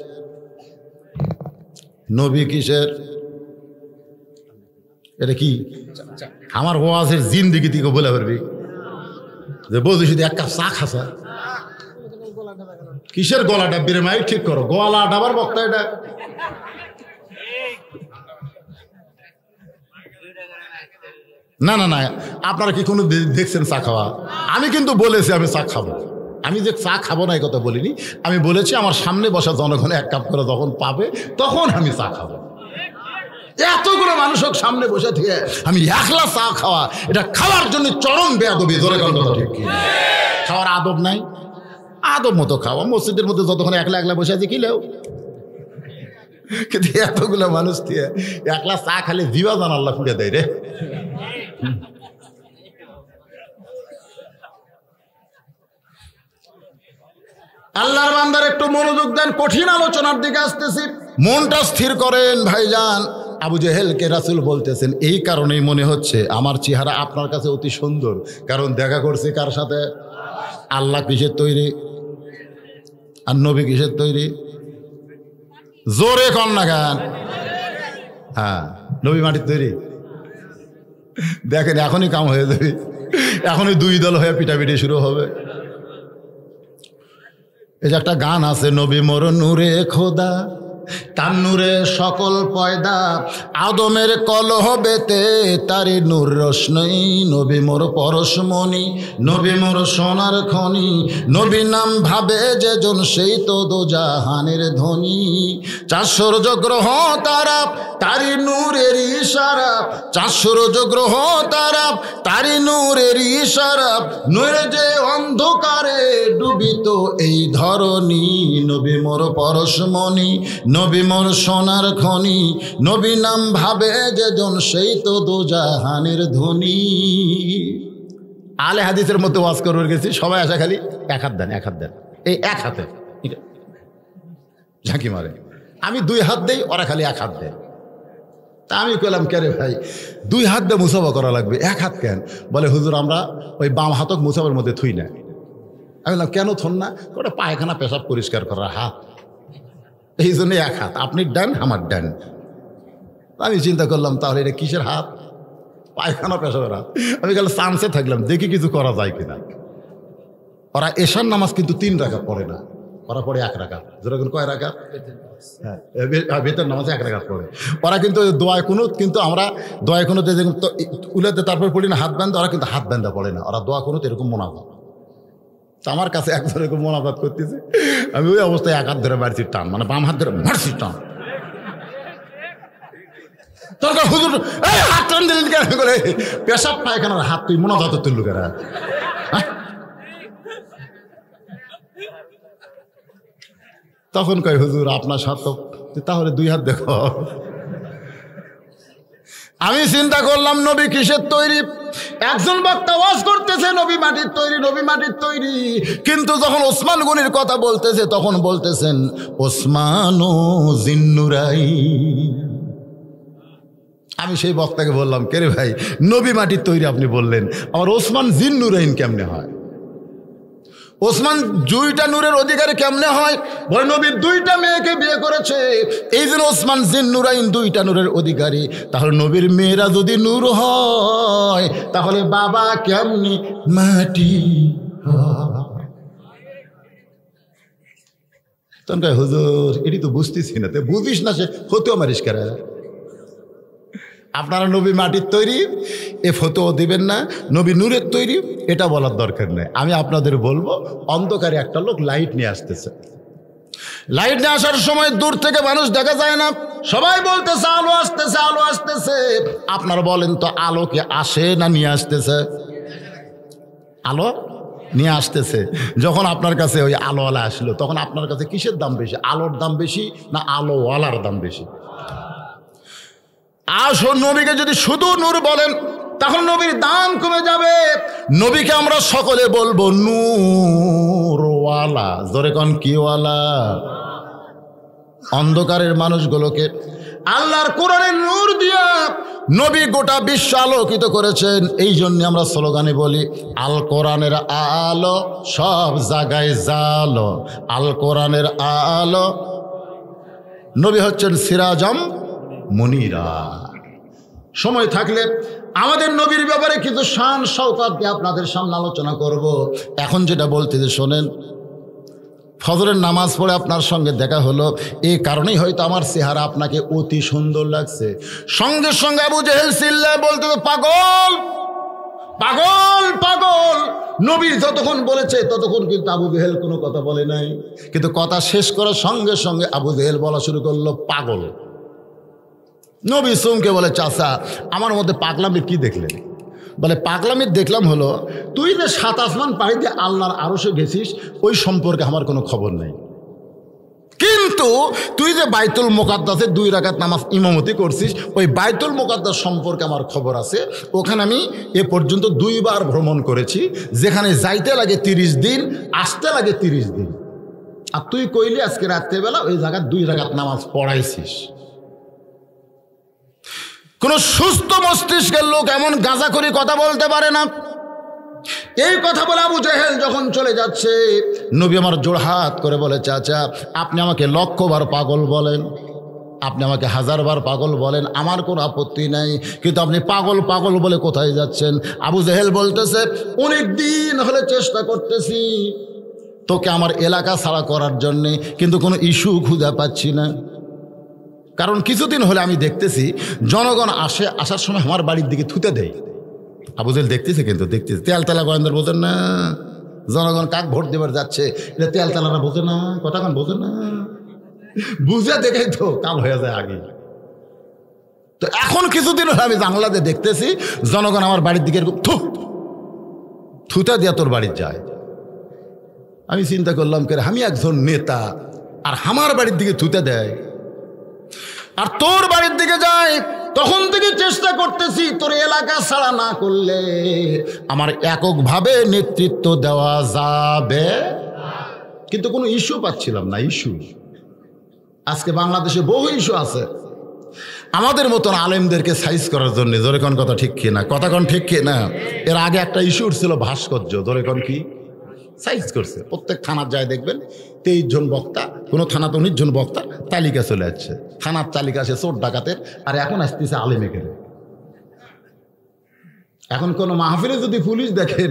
নবী কিসের? এটা কি আমার ওয়াজের জিন্দিগি থেকে বলে পারবি যে বলছি শুধু এক কাপ চা খাসা? কিসের গলা ডাব্বিরে মাই ঠিক করো, গলা ডাবার বক্তা এটা। না না না, আপনারা কি কোনো দেখছেন চা খাওয়া? আমি কিন্তু বলেছি আমি চা খাবো। আমি যে চা খাবো না এই কথা বলিনি, আমি বলেছি আমার সামনে বসা জনগণ এক কাপ করে যখন পাবে তখন আমি চা খাবো। এতগুলো মানুষক সামনে বসে থেকে আমি একলা চা খাওয়া, এটা খাওয়ার জন্য চরম বেয়াদবি। জোরে কথা ঠিক কি? খাওয়ার আদব নাই, আদব মতো খাওয়া। মসজিদের মধ্যে যতক্ষণ একলা একলা বসে আছে কিলেও, কিন্তু এতগুলো মানুষ দিয়ে একলা চা খালি জিবা জান আল্লাহ ফুটে দেয় রে। আল্লাহর বান্দার একটু মনোযোগ দেন, কঠিন আলোচনার দিকে আসতেছি, মনটা স্থির করেন ভাইজান। আবু জেহেলকে রাসূল বলতেছেন এই কারণেই মনে হচ্ছে আমার চেহারা আপনার কাছে অতি সুন্দর, কারণ দেখা করছে কার সাথে? আল্লাহ কিসের তৈরি আর নবী কিসের তৈরি? জোরে কন না গান। হ্যাঁ, নবী মাটির তৈরি। দেখেন এখনই কাম হয়ে যাবে, এখনই দুই দল হয়ে পিটাপিটি শুরু হবে। এই যে একটা গান আছে, নবী মোর নূরে খোদা তার নূরে সকল পয়দা, আদমের কলহ বেতে তারি নূর রোশনই, নবী মোর পরশমণি, নবী মোর সোনার খনি, নবী নাম ভাবে যে জন সেই তো দোজাহানের ধনী। চার সূর্য গ্রহ তারা তারি নূরের ইশারা, চার সূর্য গ্রহ তারা তারি নূরের ইশারা, নূরে যে অন্ধকারে ডুবিত এই ধরনী, নবী মোর পরশমণি, নবী মোর সোনার খনি, নবী নাম ভাবে যে জন সেই তো দোজাহানের ধনী। আলে হাদিসের মধ্যে ওয়াজ করবার গেছি, সবাই আসা খালি এক হাত দেন, এক হাত দেন, এই এক হাতে ঝাঁকি মারে। আমি দুই হাত দেই, ওরা খালি এক হাত দেয়। তা আমি কইলাম কে রে ভাই, দুই হাত দিয়ে মুসাফা করা লাগবে, এক হাত কেন? বলে হুজুর আমরা ওই বাম হাতক মুসাফার মধ্যে থুই না। আমি বললাম কেন থন না? ওটা পায়খানা পেশাব পরিষ্কার করার হাত, এই জন্য এক হাত, আপনি ডান আমার ডান। আমি চিন্তা করলাম তাহলে এটা কিসের হাত? পায়খানা পেশাবের হাত। আমি গেলে চান্সে থাকলাম দেখি কিছু করা যায় কিনা। ওরা এশার নামাজ কিন্তু 3 রাকাত পড়ে না, ওরা পড়ে 1 রাকাত। যেরকম কয় রাকাত? হ্যাঁ, বেতের নামাজে 1 রাকাত পড়ে। ওরা কিন্তু দোয়া কুনুত, কিন্তু আমরা দোয়া কুনুতে উলাতে তারপর পড়ি না হাত বান্ধা, ওরা কিন্তু হাত বান্ধা পড়ে না, ওরা দোয়া কুনুত এরকম মোনাজাত। আমার কাছে একজন এরকম মোনাজাত করতেছে, আমি ওই অবস্থায় এক হাত ধরে মারছি টান, মানে বাম হাত ধরে মারছি টান। তোর হুজুর এই হাত টান দিলেন কেন? করে পেশাব পায়খানার হাত তুই মোনাজাত তুললু কেন? তখন কয় হুজুর আপনার সাথে, তাহলে 2 হাত দেখো। আমি চিন্তা করলাম নবী কিসের তৈরি? একজন বক্তা ওয়াজ করতেছে নবী মাটির তৈরি, নবী মাটির তৈরি, কিন্তু যখন ওসমান গনির কথা বলতেছে তখন বলতেছেন ওসমানো জিন্নুরাই। আমি সেই বক্তাকে বললাম কে রে ভাই, নবী মাটির তৈরি আপনি বললেন, আমার ওসমান জিন্নুরাইন কেমনে হয়? ওসমান দুইটা নূরের অধিকারী কেমনে হয়? বলে নবী দুইটা মেয়েকে বিয়ে করেছে, এই জন্য ওসমান জিন্নুরাইন দুইটা নূরের অধিকারী। তাহলে নবীর মেয়েরা যদি নূর হয় তাহলে বাবা কেমনি মাটি তখন হুজুর এটি তো বুঝতেছি না। বুঝিস না সে হতেও মারিস কারা? আপনারা নবী মাটির তৈরি এ ফতোয়া দিবেন না, নবী নূরের তৈরি এটা বলার দরকার নেই। আমি আপনাদের বলবো, অন্ধকারে একটা লোক লাইট নিয়ে আসতেছে, লাইট নিয়ে আসার সময় দূর থেকে মানুষ দেখা যায় না, সবাই বলতেছে আলো আসতেছে, আলো আসতেছে। আপনারা বলেন তো আলো কি আসে না নিয়ে আসতেছে? আলো নিয়ে আসতেছে। যখন আপনার কাছে ওই আলোওয়ালা আসলো তখন আপনার কাছে কিসের দাম বেশি, আলোর দাম বেশি না আলোওয়ালার দাম বেশি? আসল নবীকে যদি শুধু নূর বলেন তখন নবীর দাম কমে যাবে। নবীকে আমরা সকলে বলবো নূরওয়ালা। জোরে কোন কিওয়ালা? অন্ধকারের মানুষগুলোকে আল্লাহর কোরআনের নূর দিয়া নবী গোটা বিশ্ব আলোকিত করেছেন। এই জন্য আমরা স্লোগানে বলি আল কোরআনের আলো সব জায়গায় জালো, আল কোরআনের আলো। নবী হচ্ছেন সিরাজম মুনিরা। সময় থাকলে আমাদের নবীর ব্যাপারে কিছু শান শওকত দিয়ে আপনাদের সামনে আলোচনা করব। এখন যেটা বলতেছে শোনেন। ফজরের নামাজ পড়ে আপনার সঙ্গে দেখা হলো, এই কারণেই হয়তো আমার চেহারা আপনাকে অতি সুন্দর লাগছে। সঙ্গে সঙ্গে আবু জেহেল চিল্লায় বলতে, পাগল পাগল পাগল। নবী যতক্ষণ বলেছে ততক্ষণ কিন্তু আবু জেহেল কোনো কথা বলে নাই, কিন্তু কথা শেষ করার সঙ্গে সঙ্গে আবু জেহেল বলা শুরু করলো পাগল। নবী চমকে বলে, চাচা আমার মধ্যে পাগলামির কি দেখলেন? বলে পাগলামির দেখলাম হলো তুই যে 7 আসমান পাড়ি দিয়ে আল্লাহর আরশে গেছিস ওই সম্পর্কে আমার কোনো খবর নেই, কিন্তু তুই যে বাইতুল মুকাদ্দাসে 2 রাকাত নামাজ ইমামতি করছিস ওই বাইতুল মুকাদ্দাস সম্পর্কে আমার খবর আছে। ওখানে আমি এ পর্যন্ত 2 বার ভ্রমণ করেছি, যেখানে যাইতে লাগে 30 দিন, আসতে লাগে 30 দিন। আর তুই কইলি আজকে রাত্রেবেলা ওই জায়গায় 2 রাকাত নামাজ পড়াইছিস। কোন সুস্থ মস্তিষ্কের লোক এমন গাঁজা করে কথা বলতে পারে না। এই কথা বলে আবু জেহেল যখন চলে যাচ্ছে, নবী আমার জোড়হাত করে বলে, চাচা আপনি আমাকে 1,00,000 বার পাগল বলেন, আপনি আমাকে 1000 বার পাগল বলেন, আমার কোনো আপত্তি নাই, কিন্তু আপনি পাগল পাগল বলে কোথায় যাচ্ছেন? আবু জেহেল বলতেছে, অনেক দিন হলে চেষ্টা করতেছি তোকে আমার এলাকা ছাড়া করার জন্যে, কিন্তু কোনো ইস্যু খুঁজে পাচ্ছি না। কারণ কিছুদিন হলে আমি দেখতেছি জনগণ আসার সময় আমার বাড়ির দিকে থুতে দেয়। আবু জেহেল দেখতেছে, কিন্তু দেখতেছে তেলতেলা গোয়েন্দার বোঝেন না, জনগণ কাক ভোট দেবার যাচ্ছে এটা তেলতেলারা বোঝে না, কথাক্ষণ বোঝে না, বুঝে দেখেই তো কাল হয়ে যায় আগে। তো এখন কিছুদিন হলে আমি জানলাতে দেখতেছি জনগণ আমার বাড়ির দিকে এরকম থুতা দিয়া তোর বাড়ির যায়। আমি চিন্তা করলাম কে আমি একজন নেতা আর আমার বাড়ির দিকে থুতে দেয় আর তোর বাড়ির দিকে যায়। তখন থেকে চেষ্টা করতেছি তোর এলাকা ছাড়া না করলে আমার এককভাবে নেতৃত্ব দেওয়া যাবে, কিন্তু কোনো ইস্যু পাচ্ছিলাম না। ইস্যু আজকে বাংলাদেশে বহু ইস্যু আছে আমাদের মতন আলেমদেরকে সাইজ করার জন্য। জোরে কোন কথা ঠিক কি না? কথা কোন ঠিক কি না? এর আগে একটা ইস্যু ছিল ভাস্কর্য, জোরে কোন কি সাইজ করছে। প্রত্যেক থানার যায় দেখবেন 23 জন বক্তা, কোনো থানাতে 19 জন বক্তা তালিকা চলে যাচ্ছে, থানার তালিকা আসে চোর ডাকাতের, আর এখন আসতেছে আলেমেকের। এখন কোনো মাহফিলে যদি পুলিশ দেখেন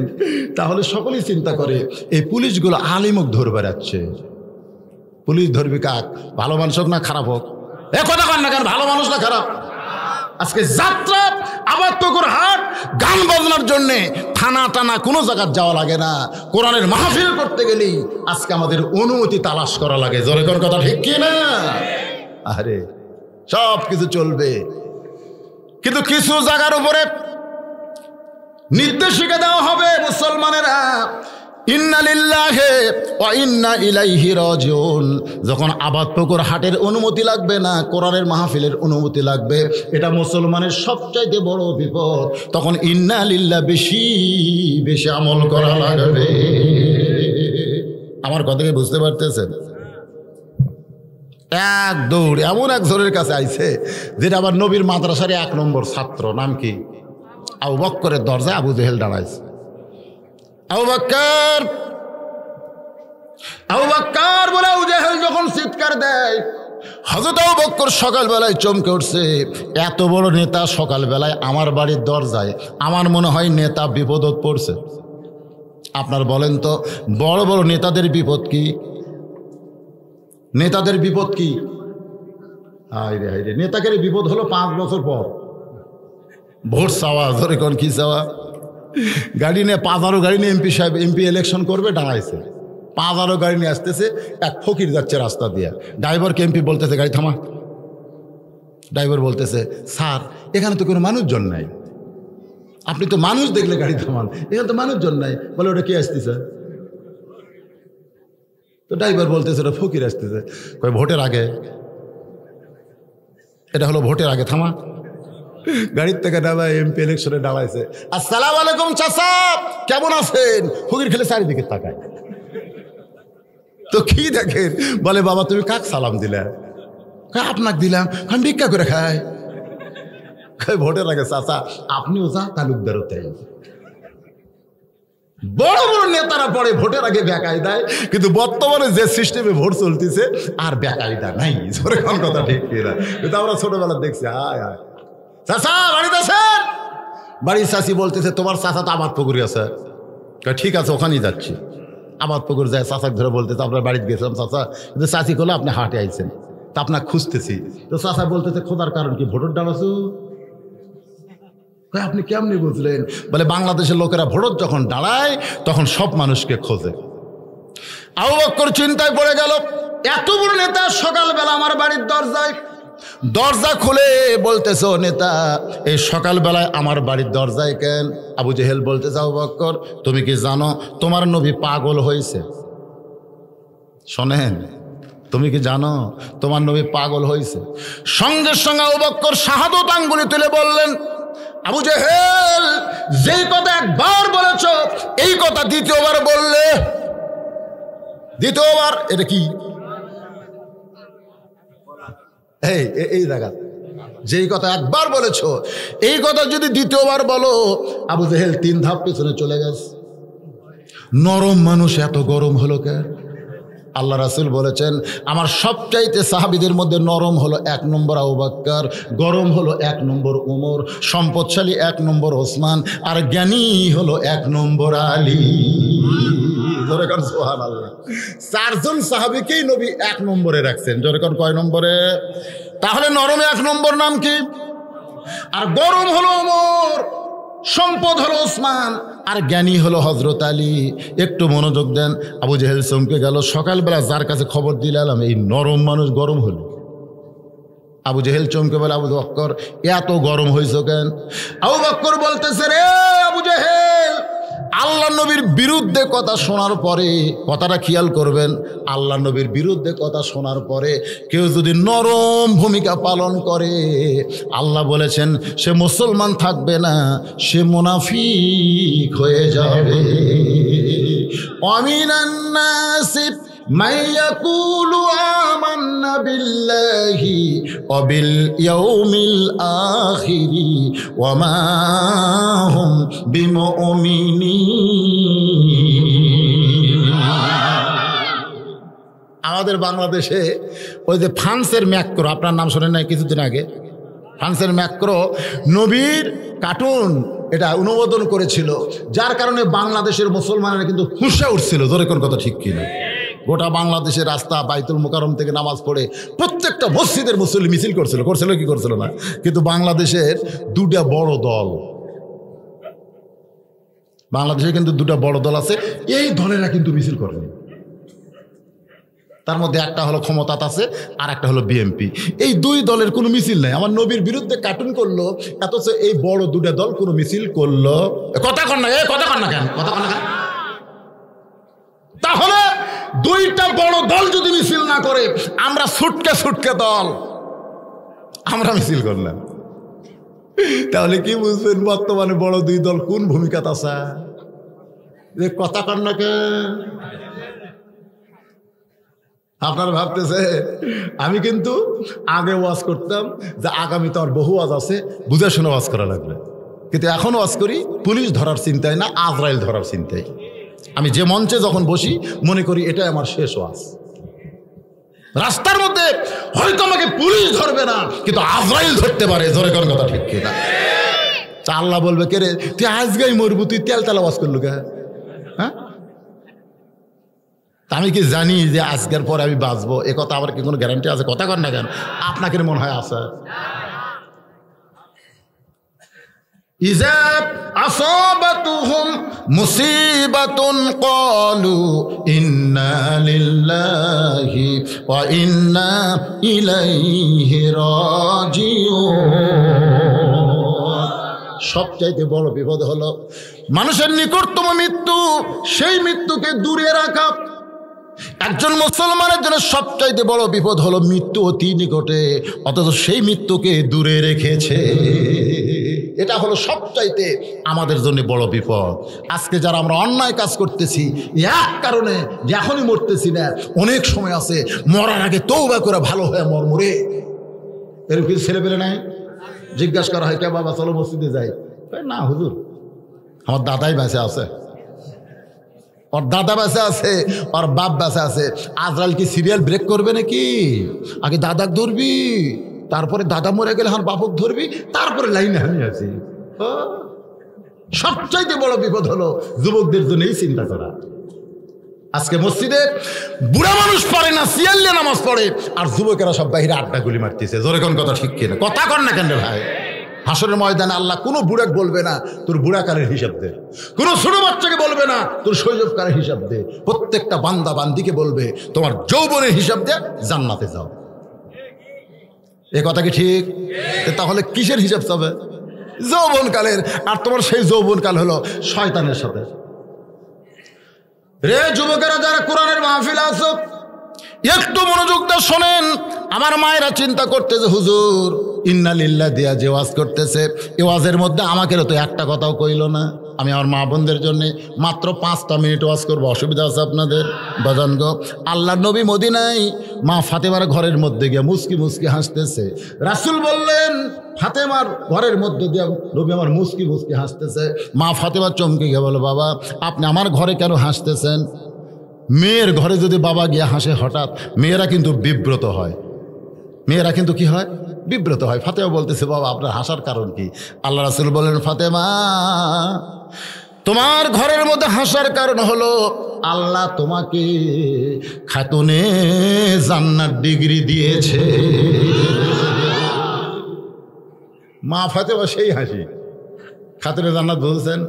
তাহলে সকলেই চিন্তা করে এই পুলিশগুলো আলেমক ধরে বেড়াচ্ছে। পুলিশ ধরবি কাক? ভালো মানুষ হোক না খারাপ হোক? এ কথা কন না কেন, ভালো মানুষ না খারাপ? আজকে যাত্রা আবাদপুকুর হাট গান বাজনার জন্যে থানা টানা কোনো জায়গায় যাওয়া লাগে না। কোরআনের মাহফিল করতে গেলেই আজকে আমাদের অনুমতি তালাশ করা লাগে। জোরে কোন কথা ঠিক কি না? আরে সব কিছু চলবে, কিন্তু কিছু জায়গার উপরে নির্দেশিকা দেওয়া হবে মুসলমানেরা, ইন্না লিল্লাহি ওয়া ইন্না ইলাইহি রাজিউন। যখন আবাদপুকুর হাটের অনুমতি লাগবে না, কোরআনের মাহফিলের অনুমতি লাগবে, এটা মুসলমানের সবচাইতে বড় বিপদ। তখন ইন্না লিল্লাহ বেশি বেশি আমল করা লাগবে। আমার কথাকে বুঝতে পারতেছেন? এক দৌড় এমন এক জোরের কাছে আইছে যেটা আবার নবীর মাদ্রাসার 1 নম্বর ছাত্র, নাম কি? আবু বকরের দরজায় আবু জেহেল দাঁড়াইছে। আবু বকর আবু বকর বলে আবু জেহেল যখন চিৎকার দেয়, হযরত আবু বকর সকালবেলায় চমকে উঠছে। এত বড় নেতা সকালবেলায় আমার বাড়ির দরজায়, আমার মনে হয় নেতা বিপদত পড়ছে। আপনার বলেন তো, বড় বড় নেতাদের বিপদ কি? নেতাদের বিপদ কি? হায়রে হায়রে, নেতাদের বিপদ হলো 5 বছর পর ভোট চাওয়া। ধরে কোন কি চাওয়া? গাড়ি নিয়ে 5 গাড়ি নিয়ে এমপি ইলেকশন করবে, দাঁড়াইছে 5 গাড়ি নিয়ে আসতেছে। এক ফকির যাচ্ছে রাস্তা দিয়ে, ড্রাইভারকে এমপি বলতেছে গাড়ি থামা। ড্রাইভার বলতেছে, স্যার এখানে তো কোনো মানুষজন নাই, আপনি তো মানুষ দেখলে গাড়ি থামান, এখানে তো মানুষজন নাই। বলে ওটা কে আসতেছে? তো ড্রাইভার বলতেছে ওটা ফকির আসতেছে। কয় ভোটের আগে, এটা হলো ভোটের আগে, থামা। গাড়ির থেকে নামায় এমপি ইলেকশনে নামাইছে। আসসালামু আলাইকুম চাচা, কেমন আছেন? ফকির খেলে চারিদিকে তাকায়। তো কি দেখেন? বলে বাবা তুমি কাক সালাম দিলে? আপনাকে দিলাম, আমি ভিক্ষা করে খাই। ভোটের আগে চাচা আপনিও যা, তালুকদারও তাই। বড় বড় নেতারা পরে ভোটের আগে বেকায়দায়, কিন্তু বর্তমানে যে সিস্টেমে ভোট চলতেছে আর বেকায়দা নাই। কোন কথা ঠিক কিনা? কিন্তু আমরা ছোটবেলা দেখছি, আয় আয় চাচা বাড়িতে আছেন? বাড়ির চাচি বলতেছে তোমার চাচা তো আবাদ পুকুরে আছে। ঠিক আছে ওখানেই যাচ্ছি। আবাদ পুকুর যায়, চাচাকে ধরে বলতেছে আপনার বাড়িতে গেছিলাম চাচা, কিন্তু চাচি করলো আপনি হাটে আইছেন, তা আপনাকে খুঁজতেছি। তো চাচা বলতেছে খোঁজার কারণ কি? ভোটের ডালাছো? আপনি কেমনি বুঝলেন? বলে বাংলাদেশের লোকেরা ভোট যখন দাঁড়ায় তখন সব মানুষকে খোঁজে। আবু বকর চিন্তায় পড়ে গেল, এত বড় নেতা সকালবেলা আমার বাড়ির দরজায়, দরজা খুলে বলতেছে ও নেতা এই সকালবেলায় আমার বাড়ির দরজায় কেন? আবু জেহেল বলতেছে আবু বকর তুমি কি জানো তোমার নবী পাগল হয়েছে? শোনেন, তুমি কি জানো তোমার নবী পাগল হয়েছে? সঙ্গে সঙ্গে আবু বকর শাহাদত আঙ্গুলি তুলে বললেন, আবু জেহেল যেই কথা একবার বলেছ এই কথা দ্বিতীয়বার বললে। দ্বিতীয়বার এটা কি? এই জায়গা যেই কথা একবার বলেছ এই কথা যদি দ্বিতীয়বার বলো। আবু জেহেল 3 ধাপ পেছনে চলে গেছে। নরম মানুষ এত গরম হলো কেন? আল্লাহ রাসূল বলেছেন আমার সবচাইতে সাহাবীদের মধ্যে নরম হলো 1 নম্বর আবু বকর, গরম হলো 1 নম্বর উমর, সম্পদশালী 1 নম্বর ওসমান, আর জ্ঞানী হলো 1 নম্বর আলী। জোরে কর সুবহানাল্লাহ। 4 জন সাহাবীকেই নবী 1 নম্বরে রাখছেন। জোরে কর কয় নম্বরে? তাহলে নরমে 1 নম্বর নাম কি? আর গরম হলো ওমর, সম্পদ হলো ওসমান, আর জ্ঞানী হলো হযরত আলী। একটু মনোযোগ দেন। আবু জেহেল চমকে গেল। সকালবেলা যার কাছে খবর দিলাম এই নরম মানুষ গরম হলো। আবু জেহেল চমকে বলে আবু বকর এত গরম হয়েছ কেন? আবু বকর বলতেছে রে আবু জেহেল, আল্লাহ নবীর বিরুদ্ধে কথা শোনার পরে, কথাটা খেয়াল করবেন, আল্লাহ নবীর বিরুদ্ধে কথা শোনার পরে কেউ যদি নরম ভূমিকা পালন করে আল্লাহ বলেছেন সে মুসলমান থাকবে না, সে মুনাফিক হয়ে যাবে। আমিনান নাসি মান ইয়াকুলু আমান্না বিল্লাহি ওয়া বিল ইয়াউমিল আখিরি ওয়া মা হুম বিমুমিনিন। আমাদের বাংলাদেশে ওই যে ফ্রান্সের ম্যাক্রো, আপনার নাম শোনেন নাই কিছুদিন আগে? ফ্রান্সের ম্যাক্রো নবীর কার্টুন এটা অনুমোদন করেছিল, যার কারণে বাংলাদেশের মুসলমানেরা কিন্তু হুঁশে উঠছিল। জোরে কোন কথা ঠিক কিনা? গোটা বাংলাদেশের রাস্তা বাইতুল মুকাররম থেকে নামাজ পড়ে প্রত্যেকটা মসজিদের মুসল্লি মিছিল করছিল কি করছিল না? কিন্তু বাংলাদেশের 2টা বড় দল, বাংলাদেশে কিন্তু 2টা বড় দল আছে, এই দলেরা কিন্তু মিছিল করেনি। তার মধ্যে একটা হলো ক্ষমতাত আছে আর একটা হলো বিএনপি। এই 2 দলের কোনো মিছিল নাই। আমার নবীর বিরুদ্ধে কার্টুন করলো, অথচ এই বড় 2টা দল কোনো মিছিল করলো? কথা কন না, কথা কন না কেন? কথা কন না কেন? তাহলে 2টা বড় দল যদি মিছিল না করে, আমরা ছুটকে দল আমরা মিছিল করলাম, তাহলে কি বুঝবেন বর্তমানে বড় 2 দল কোন ভূমিকাতে আছে? যে কথা কন না কেন? আপনারা ভাবতেছে আমি কিন্তু আগে ওয়াজ করতাম যে আগামী তো আর বহু ওয়াজ আছে, বুঝে শুনে ওয়াজ করা লাগবে, কিন্তু এখন ওয়াজ করি পুলিশ ধরার চিন্তায় না, আজরাইল ধরার চিন্তায়। আমি যে মঞ্চে যখন বসি মনে করি এটাই আমার শেষ ওয়াজ। রাস্তার মধ্যে হয়তো আমাকে পুলিশ ধরবে না, কিন্তু আজরাইল ধরতে পারে। জোরে কোন কথা ঠিক কিনা? তা আল্লাহ বলবে, কে রে তুই আজকেই মরবু, তুই তেল তেল আওয়াজ করলু কে? হ্যাঁ, আমি কি জানি যে আজকের পরে আমি বাঁচবো? এ কথা আবার কি কোনো গ্যারান্টি আছে? কথা কর না কেন? আপনাকে মনে হয় আছে? ইযা আসাবাতুহুম মুসিবাতুন ক্বালু ইন্না লিল্লাহি ওয়া ইন্না ইলাইহি রাজিউন। সবচাইতে বড় বিপদ হলো মানুষের নিকটতম মৃত্যু, সেই মৃত্যুকে দূরে রাখা। একজন মুসলমানের জন্য সবচাইতে বড় বিপদ হলো মৃত্যু অতি নিকটে, অথচ সেই মৃত্যুকে দূরে রেখেছে। এটা হলো সবচাইতে আমাদের জন্য বড় বিপদ। আজকে যারা আমরা অন্যায় কাজ করতেছি এক কারণে যে এখনই মরতেছি না, অনেক সময় আছে মরার আগে তওবা করে ভালো হয়ে মরে। এরকম কিছু ছেলে পেলে নাই? জিজ্ঞাসা করা হয়, কে বাবা চলো মসজিদে যাই? না হুজুর, আমার দাদাই বেঁচে আছে, ওর দাদা বেঁচে আছে, ওর বাপ বেঁচে আছে। আজরাইল কি সিরিয়াল ব্রেক করবে নাকি? আগে দাদাক ধরবি, তারপরে দাদা মরে গেলে আমার বাপক ধরবি, তারপরে লাইনে আমি আছি। সবচাইতে বড় বিপদ হলো যুবকদের জন্য এই চিন্তা করা। আজকে মসজিদে বুড়া মানুষ পড়ে না, সিয়াল্লে নামাজ পড়ে, আর যুবকেরা সব বাইরে আড্ডা গুলি মারতেছে। জোরে কোন কথা ঠিক কিনা? কথা কর না কেন ভাই? হাসরের ময়দানে আল্লাহ কোনো বুড়াক বলবে না তোর বুড়াকালের হিসাব দে, কোনো ছোট বাচ্চাকে বলবে না তোর শৈশবকালের হিসাব দে। প্রত্যেকটা বান্দা বান্দিকে বলবে তোমার যৌবনের হিসাব দে, জান্নাতে যাও। এ কথা কি ঠিক? তাহলে কিসের হিসাব চাবে? যৌবনকালের। আর তোমার সেই যৌবনকাল হলো শয়তানের সাথে। রে যুবকেরা যারা কোরআনের মাহফিল আছো, একটু মনোযোগ দিয়ে শোনেন। আমার মায়েরা চিন্তা করতেছে, হুজুর ইন্না লিল্লাহ দিয়া যে ওয়াজ করতেছে, এই ওয়াজের মধ্যে আমাকেও তো একটা কথাও কইল না। আমি আমার মা বোনদের জন্য মাত্র 5টা মিনিট ওয়াজ করবো, অসুবিধা আছে আপনাদের? বাজান গো, আল্লাহ নবী মদিনায় মা ফাতেমার ঘরের মধ্যে গিয়ে মুস্কি মুস্কি হাসতেছে। রাসূল বললেন ফাতেমার ঘরের মধ্যে দিয়ে নবী আমার মুস্কি মুস্কি হাসতেছে। মা ফাতেমা চমকে গিয়ে বলো, বাবা আপনি আমার ঘরে কেন হাসতেছেন? মেয়ের ঘরে যদি বাবা গিয়ে হাসে হঠাৎ, মেয়েরা কিন্তু বিব্রত হয়। মেয়েরা কিন্তু কি হয়? বিব্রত হয়। ফাতেমা বলতেছে, বাবা আপনার হাসার কারণ কি? আল্লাহ রাসূল বলেন, ফাতেমা তোমার ঘরের মধ্যে হাসার কারণ হলো আল্লাহ তোমাকে খাতুনে জান্নাত ডিগ্রি দিয়েছে। মা ফাতেমা সেই হাসি। খাতুনে জান্নাত বলছেন,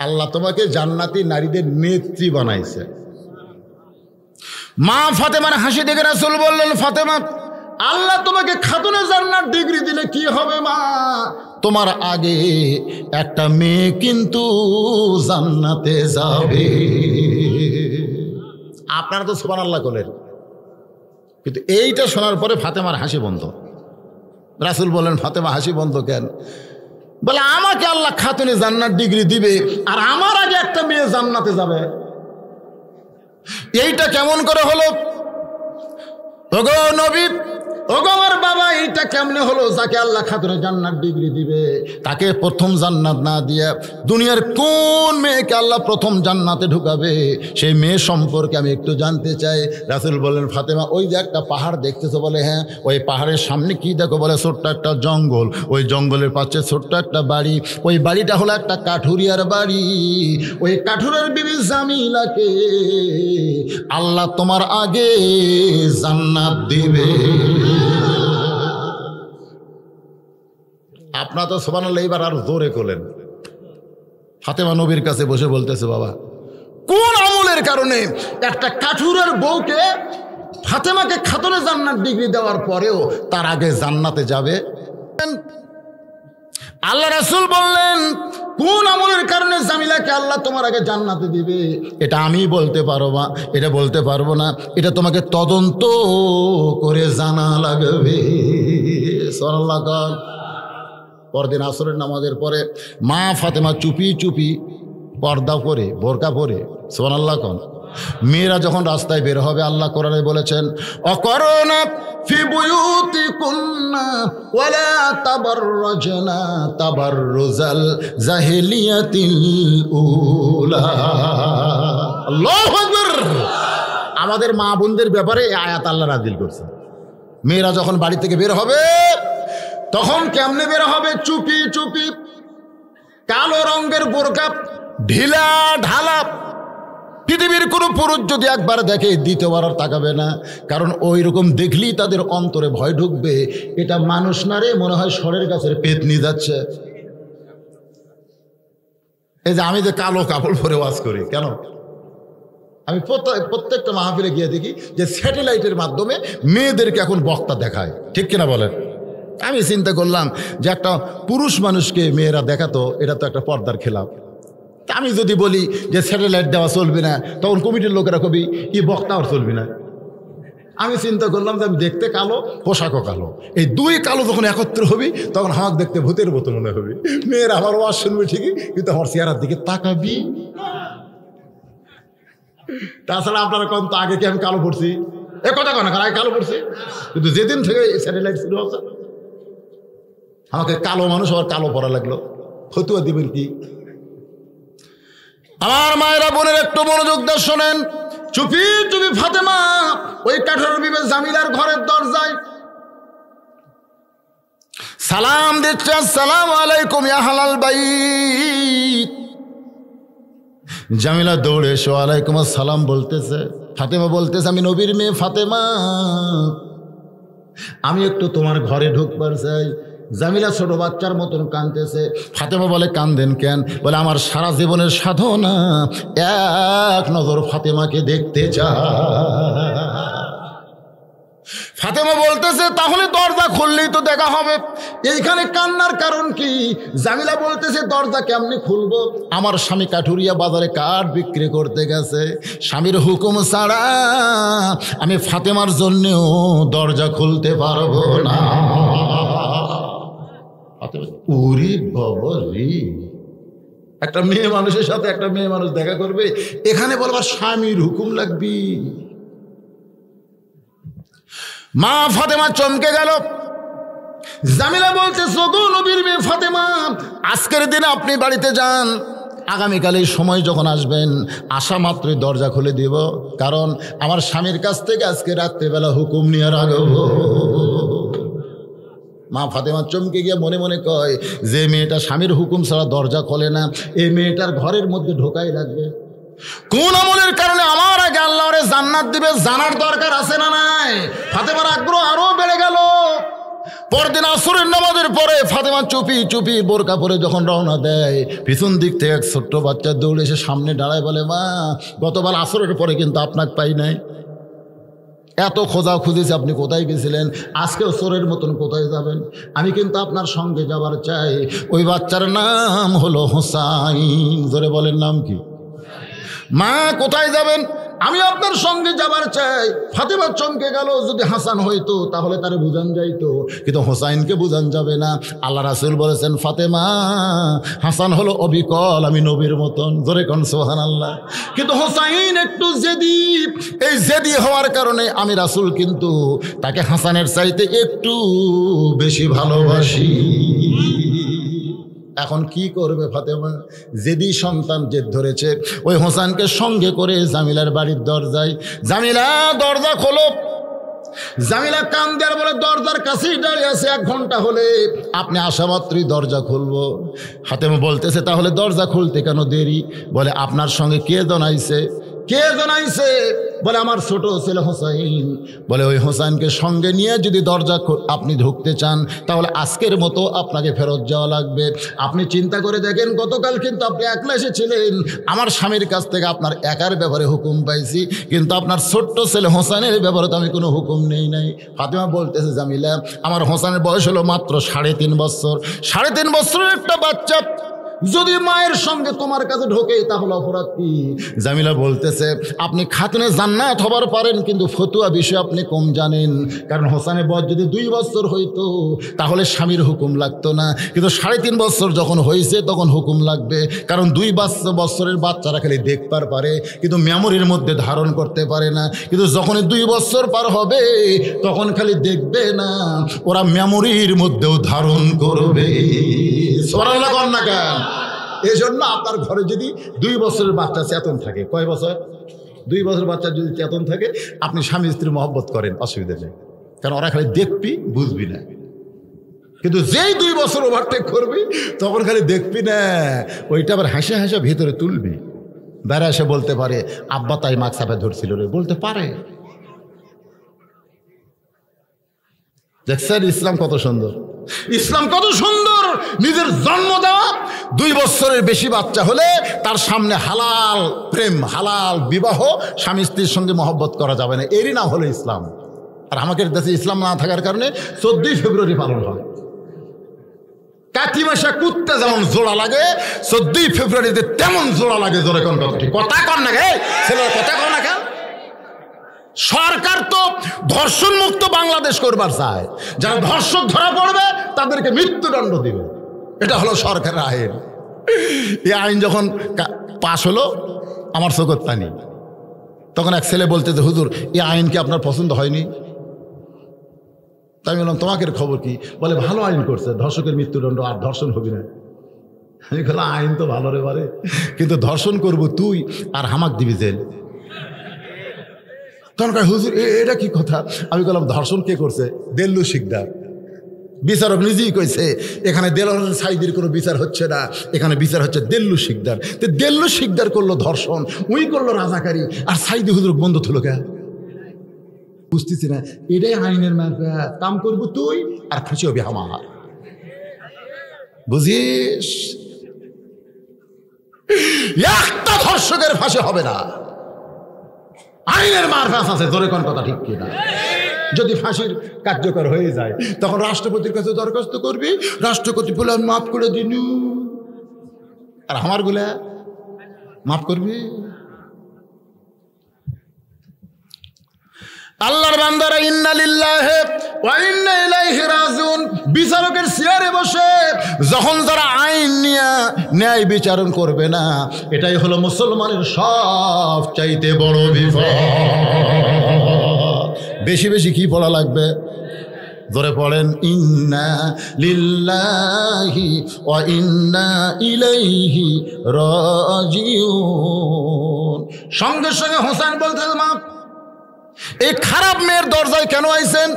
আল্লাহ তোমাকে জান্নাতি নারীদের নেত্রী বানাইছে। মা ফাতেমার হাসি দেখে রাসূল বললেন, ফাতেমা আল্লাহ তোমাকে খাতুনে জান্নাত ডিগ্রি দিলে কি হবে মা? তোমার আগে একটা মেয়ে কিন্তু জান্নাতে যাবে। আপনারা তো সুবহানাল্লাহ বলেন, কিন্তু এইটা শোনার পরে ফাতেমার হাসি বন্ধ। রাসূল বলেন, ফাতেমা হাসি বন্ধ কেন? বলে আমাকে আল্লাহ খাতুনে জান্নাত ডিগ্রি দিবে আর আমার আগে একটা মেয়ে জান্নাতে যাবে, এইটা কেমন করে হলো? ওগো নবী, ওগো আমার বাবা, এইটা কেমনে হলো? যাকে আল্লাহ খাতুনে জান্নাত ডিগ্রি দিবে তাকে প্রথম জান্নাত না দিয়ে দুনিয়ার কোন মেয়েকে আল্লাহ প্রথম জান্নাতে ঢুকাবে, সেই মেয়ে সম্পর্কে আমি একটু জানতে চাই। রাসূল বললেন, ফাতেমা ওই যে একটা পাহাড় দেখতেছো? বলে হ্যাঁ। ওই পাহাড়ের সামনে কি দেখো? বলে ছোট্ট একটা জঙ্গল, ওই জঙ্গলের পাশে ছোট্ট একটা বাড়ি, ওই বাড়িটা হলো একটা কাঠুরিয়ার বাড়ি। ওই কাঠুরিয়ার বিবি জামিলাকে আল্লাহ তোমার আগে জান্নাত দিবে। আপনার তো সুবহানাল্লাহ এবার আর জোরে করলেন। ফাতেমা নবীর কাছে বসে বলতেছে, বাবা কোন আমলের কারণে একটা কাঠুরের বউকে ফাতেমাকে খাতুনে জান্নাত ডিগ্রি দেওয়ার পরেও তার আগে জান্নাতে যাবে? আল্লাহ রাসূল বললেন, কোন আমলের কারণে জামিলাকে আল্লাহ তোমার আগে জান্নাতে দিবে এটা আমি বলতে পারবো না, এটা বলতে পারবো না, এটা তোমাকে তদন্ত করে জানা লাগবে। সুবহানাল্লাহ। পরদিন আসরের নামাজের পরে মা ফাতেমা চুপি চুপি পর্দা পরে বোরকা পরে, সুবহানাল্লাহ কোন, মেয়েরা যখন রাস্তায় বের হবে, আল্লাহ কোরআনে বলেছেন, অকরনা ফি বুয়ুতিকুন্না ওয়ালা তাবাররাজনা তাবাররুজাল জাহিলিয়াতিল উলা। আল্লাহু আকবার। আমাদের মা বোনদের ব্যাপারে এই আয়াত আল্লাহ নাযিল করছেন। মেয়েরা যখন বাড়ি থেকে বের হবে তখন কেমনে বের হবে? চুপি চুপি, কালো রঙের বোরকা, ঢিলা ঢালা। পৃথিবীর কোনো পুরুষ যদি একবার দেখে দ্বিতীয়বার আর তাকাবে না, কারণ ওই রকম দেখলেই তাদের অন্তরে ভয় ঢুকবে, এটা মানুষ না রে, মনে হয় সরের গাছের পেতনি যাচ্ছে। এই যে আমি যে কালো কাপড় পরে ওয়াজ করি, কেন? আমি প্রত্যেকটা মাহফিলে গিয়ে দেখি যে স্যাটেলাইটের মাধ্যমে মেয়েদেরকে এখন বক্তা দেখায়, ঠিক কিনা বলেন? আমি চিন্তা করলাম যে একটা পুরুষ মানুষকে মেয়েরা দেখাতো, এটা তো একটা পর্দার খেলাপ। আমি যদি বলি যে স্যাটেলাইট দেওয়া চলবে না, তখন কমিটির লোকেরা কবি কি বক্তা আর চলবে না। আমি চিন্তা করলাম যে আমি দেখতে কালো, পোশাকও কালো, এই দুই কালো যখন একত্র হবি তখন আমাকে দেখতে ভূতের মতো মনে হবে। মেয়েরা আমার ওয়াজ শুনবে ঠিকই, কিন্তু আমার চেহারার দিকে তাকাবি। তাছাড়া আপনারা কোন তো আগে কি আমি কালো পড়ছি? এ কথা কেন, আগে কালো পড়ছি, কিন্তু যেদিন থেকে স্যাটেলাইট শুরু হচ্ছে আমাকে কালো মানুষ আবার কালো পড়া লাগলো। ফতুয়া দিবেন কি? আমার মায়েরা বোনের একটু মনোযোগ দিয়ে শোনেন। চুপি চুপি ফাতেমা ওই 18 বিবি জামিলার ঘরের দরজায় সালাম দিচ্ছে, আসসালামু আলাইকুম ইয়া হালাল বাইত। জামিলা দৌড়ে এসে ওয়ালাইকুম আসসালাম বলতেছে। ফাতেমা বলতেছে, আমি নবীর মেয়ে ফাতেমা, আমি একটু তোমার ঘরে ঢুকবার চাই। জামিলা ছোট বাচ্চার মতন কাঁদতেছে। ফাতেমা বলে, কান্দেন কেন? বলে, আমার সারা জীবনের সাধনা এক নজর ফাতেমাকে দেখতে চাই। ফাতেমা বলতেছে, তাহলে দরজা খুললেই তো দেখা হবে। এইখানে কান্নার কারণ কি? জামিলা বলতেছে, দরজা কেমনি খুলবো? আমার স্বামী কাঠুরিয়া বাজারে কাঠ বিক্রি করতে গেছে, স্বামীর হুকুম ছাড়া আমি ফাতেমার জন্যও দরজা খুলতে পারবো না। ওরে বাবা রে, একটা মেয়ে মানুষের সাথে একটা মেয়ে মানুষ দেখা করবে, এখানে বলবার স্বামীর হুকুম লাগবে। মা ফাতেমা চমকে গেল। জামিলা বলছে, গো নবীর মেয়ে ফাতেমা, আজকের দিনে আপনি বাড়িতে যান, আগামীকাল এই সময় যখন আসবেন আসা মাত্রই দরজা খুলে দিব, কারণ আমার স্বামীর কাছ থেকে আজকে রাত্রেবেলা হুকুম নিয়ে রাখবো। মা ফাতেমা চমকে গিয়ে মনে মনে কয়, যে মেয়েটা স্বামীর হুকুম ছাড়া দরজা খোলে না, এই মেয়েটার ঘরের মধ্যে ঢোকাই লাগবে। কোন আমলের কারণে আমার আগে আল্লাহ ওরে জান্নাত দিবে জানার দরকার আছে না নাই? ফাতেমার আগ্রহ আরো বেড়ে গেল। পরদিন আসরের নামাজের পরে ফাতেমা চুপি চুপি বোরকা পরে যখন রওনা দেয়, পিছন দিক থেকে এক ছোট্ট বাচ্চা দৌড়ে এসে সামনে দাঁড়ায়, বলে, মা, গতবার আসরের পরে কিন্তু আপনাকে পাই নাই, এত খোঁজা খুঁজেছি, আপনি কোথায় গেছিলেন? আজকেও চোরের মতন কোথায় যাবেন? আমি কিন্তু আপনার সঙ্গে যাবার চাই। ওই বাচ্চার নাম হলো হোসাইন। জোরে বলেন, নাম কি? মা, কোথায় যাবেন? আমি আপনার সঙ্গে যাবার চাই। ফাতেমা চমকে গেল। যদি হাসান হইতো তাহলে তারে বুঝান যাইতো, কিন্তু হোসাইনকে বুঝান যাবে না। আল্লাহ রাসূল বলেছেন, ফাতেমা, হাসান হলো অবিকল, আমি নবীর মতন। জোরে কোন সুবহানাল্লাহ। কিন্তু হোসাইন একটু জেদি। এই জেদি হওয়ার কারণে আমি রাসূল কিন্তু তাকে হাসানের চাইতে একটু বেশি ভালোবাসি। এখন কি করবে ফাতেমা? জেদি সন্তান জেদ ধরেছে। ওই হোসেনকে সঙ্গে করে জামিলার বাড়ির দরজায়, জামিলা দরজা খোলো। জামিলা কান দেয়ার বলে, দরজার কাছেই দাঁড়িয়ে আছে, 1 ঘন্টা হলে আপনি আসা মাত্রই দরজা খুলবো। ফাতেমা বলতেছে, তাহলে দরজা খুলতে কেন দেরি? বলে, আপনার সঙ্গে কে জানাইছে? কে জানাইছে? বলে, আমার ছোট ছেলে হোসাইন। বলে, ওই হোসাইনকে সঙ্গে নিয়ে যদি দরজা আপনি ঢুকতে চান তাহলে আজকের মতো আপনাকে ফেরত যাওয়া লাগবে। আপনি চিন্তা করে দেখেন, গতকাল কিন্তু আপনি একলা এসেছিলেন, আমার স্বামীর কাছ থেকে আপনার একার ব্যাপারে হুকুম পাইছি, কিন্তু আপনার ছোট্ট ছেলে হোসাইনের ব্যাপারে তো আমি কোনো হুকুম নেই নাই। ফাতেমা বলতেছে, জামিলা, আমার হোসাইনের বয়স হলো মাত্র 3.5 বছর। 3.5 বছরের একটা বাচ্চা যদি মায়ের সঙ্গে তোমার কাছে ঢোকে তাহলে অপরাধ কি? জামিলা বলতেছে, আপনি খাতুনে জান্নাত হবার পারেন, কিন্তু ফতুয়া বিষয়ে আপনি কম জানেন। কারণ হোসেনের বয়স যদি 2 বছর হইতো তাহলে স্বামীর হুকুম লাগতো না, কিন্তু 3.5 বছর যখন হয়েছে তখন হুকুম লাগবে। কারণ 2 বছরের বাচ্চারা খালি দেখবার পারে, কিন্তু মেমোরির মধ্যে ধারণ করতে পারে না। কিন্তু যখন 2 বছর পার হবে তখন খালি দেখবে না, ওরা মেমোরির মধ্যেও ধারণ করবে। সুবহানাল্লাহ কর না কেন? এই জন্য আপনার ঘরে যদি 2 বছরের বাচ্চা চেতন থাকে, কয় বছর? 2 বছর বাচ্চা যদি চেতন থাকে, আপনি স্বামী স্ত্রী মহব্বত করেন, অসুবিধা নেই। কারণ ওরা খালি দেখবি, বুঝবি না। কিন্তু যেই 2 বছর ওভারটেক করবি তখন খালি দেখবি না, ওইটা আবার হাসে হাসে ভিতরে তুলবি। বেড়া এসে বলতে পারে, আব্বা তাই মাছ চাপে ধরছিল রে, বলতে পারে। দেখছেন ইসলাম কত সুন্দর? ইসলাম কত সুন্দর! নিজের জন্ম দেওয়া 2 বছরের বেশি বাচ্চা হলে তার সামনে হালাল প্রেম, হালাল বিবাহ, স্বামী স্ত্রীর সঙ্গে মহব্বত করা যাবে না, এরই নাম হলো ইসলাম। আর আমাদের দেশে ইসলাম না থাকার কারণে 14 ফেব্রুয়ারি পালন হয়। কাতি মাসে কুত্তে যেমন জোড়া লাগে, 14 ফেব্রুয়ারিতে তেমন জোড়া লাগে। জোরে কোন কথা? ঠিক কথা কন না গে ছেলেরা, কথা কন না কেন? সরকার তো ধর্ষণ মুক্ত বাংলাদেশ করবার চায়। যারা ধর্ষক ধরা পড়বে তাদেরকে মৃত্যুদণ্ড দিবে, এটা হলো সরকারের আইন। এই আইন যখন পাশ হলো আমার চোখের পানি। তখন এক ছেলে বলতে যে, হুজুর এই আইন কি আপনার পছন্দ হয়নি? তাই বললাম, তোমাকে খবর কি? বলে, ভালো আইন করছে, ধর্ষকের মৃত্যুদণ্ড, আর ধর্ষণ হবি না। আমি বললাম, আইন তো ভালো রে বারে, কিন্তু ধর্ষণ করবো তুই আর হামাক দিবি জেল। তখন হুজুর এটা কি কথা? আমি বললাম, ধর্ষণ কে করছে? দেল্লু শিকদার। বিচারক নিজেই কইছে, এখানে দেলোয়ার সাইদির কোনো বিচার হচ্ছে না, এখানে বিচার হচ্ছে দেল্লু শিকদার। তো দেল্লু শিকদার করলো ধর্ষণ, উই করলো রাজাকারী, আর সাইদি হুজুর বন্ধ থলো কে? বুঝতেছি না, এটাই আইনের কাম করবো তুই আর খুশি হবি আমার। বুঝিস? একটা ধর্ষকের ফাঁসি হবে না, আইনের মার ফাঁস আছে। জোরে কোন কথা ঠিক কিনা? যদি ফাঁসির কার্যকর হয়ে যায় তখন রাষ্ট্রপতির কাছে দরখাস্ত করবি, রাষ্ট্রপতি বলে মাফ করে দিনু, আর আমার গুলা মাফ করবি। আল্লাহর বান্দারা, ইন্না লিল্লাহি ওয়া ইন্না ইলাইহি রাজিউন। বিচারকের চেয়ারে বসে যখন যারা আইন নিয়ে ন্যায় বিচারণ করবে না, এটাই হলো মুসলমানের সব চাইতে বড় বিপদ। বেশি বেশি কি পড়া লাগবে? ধরে পড়েন, ইন্না লিল্লাহি ওয়া ইন্না ইলাইহি রাজিউন। সঙ্গে সঙ্গে হোসেন বলতে, মা এই খারাপ মেয়ের দরজায় কেন আইছেন?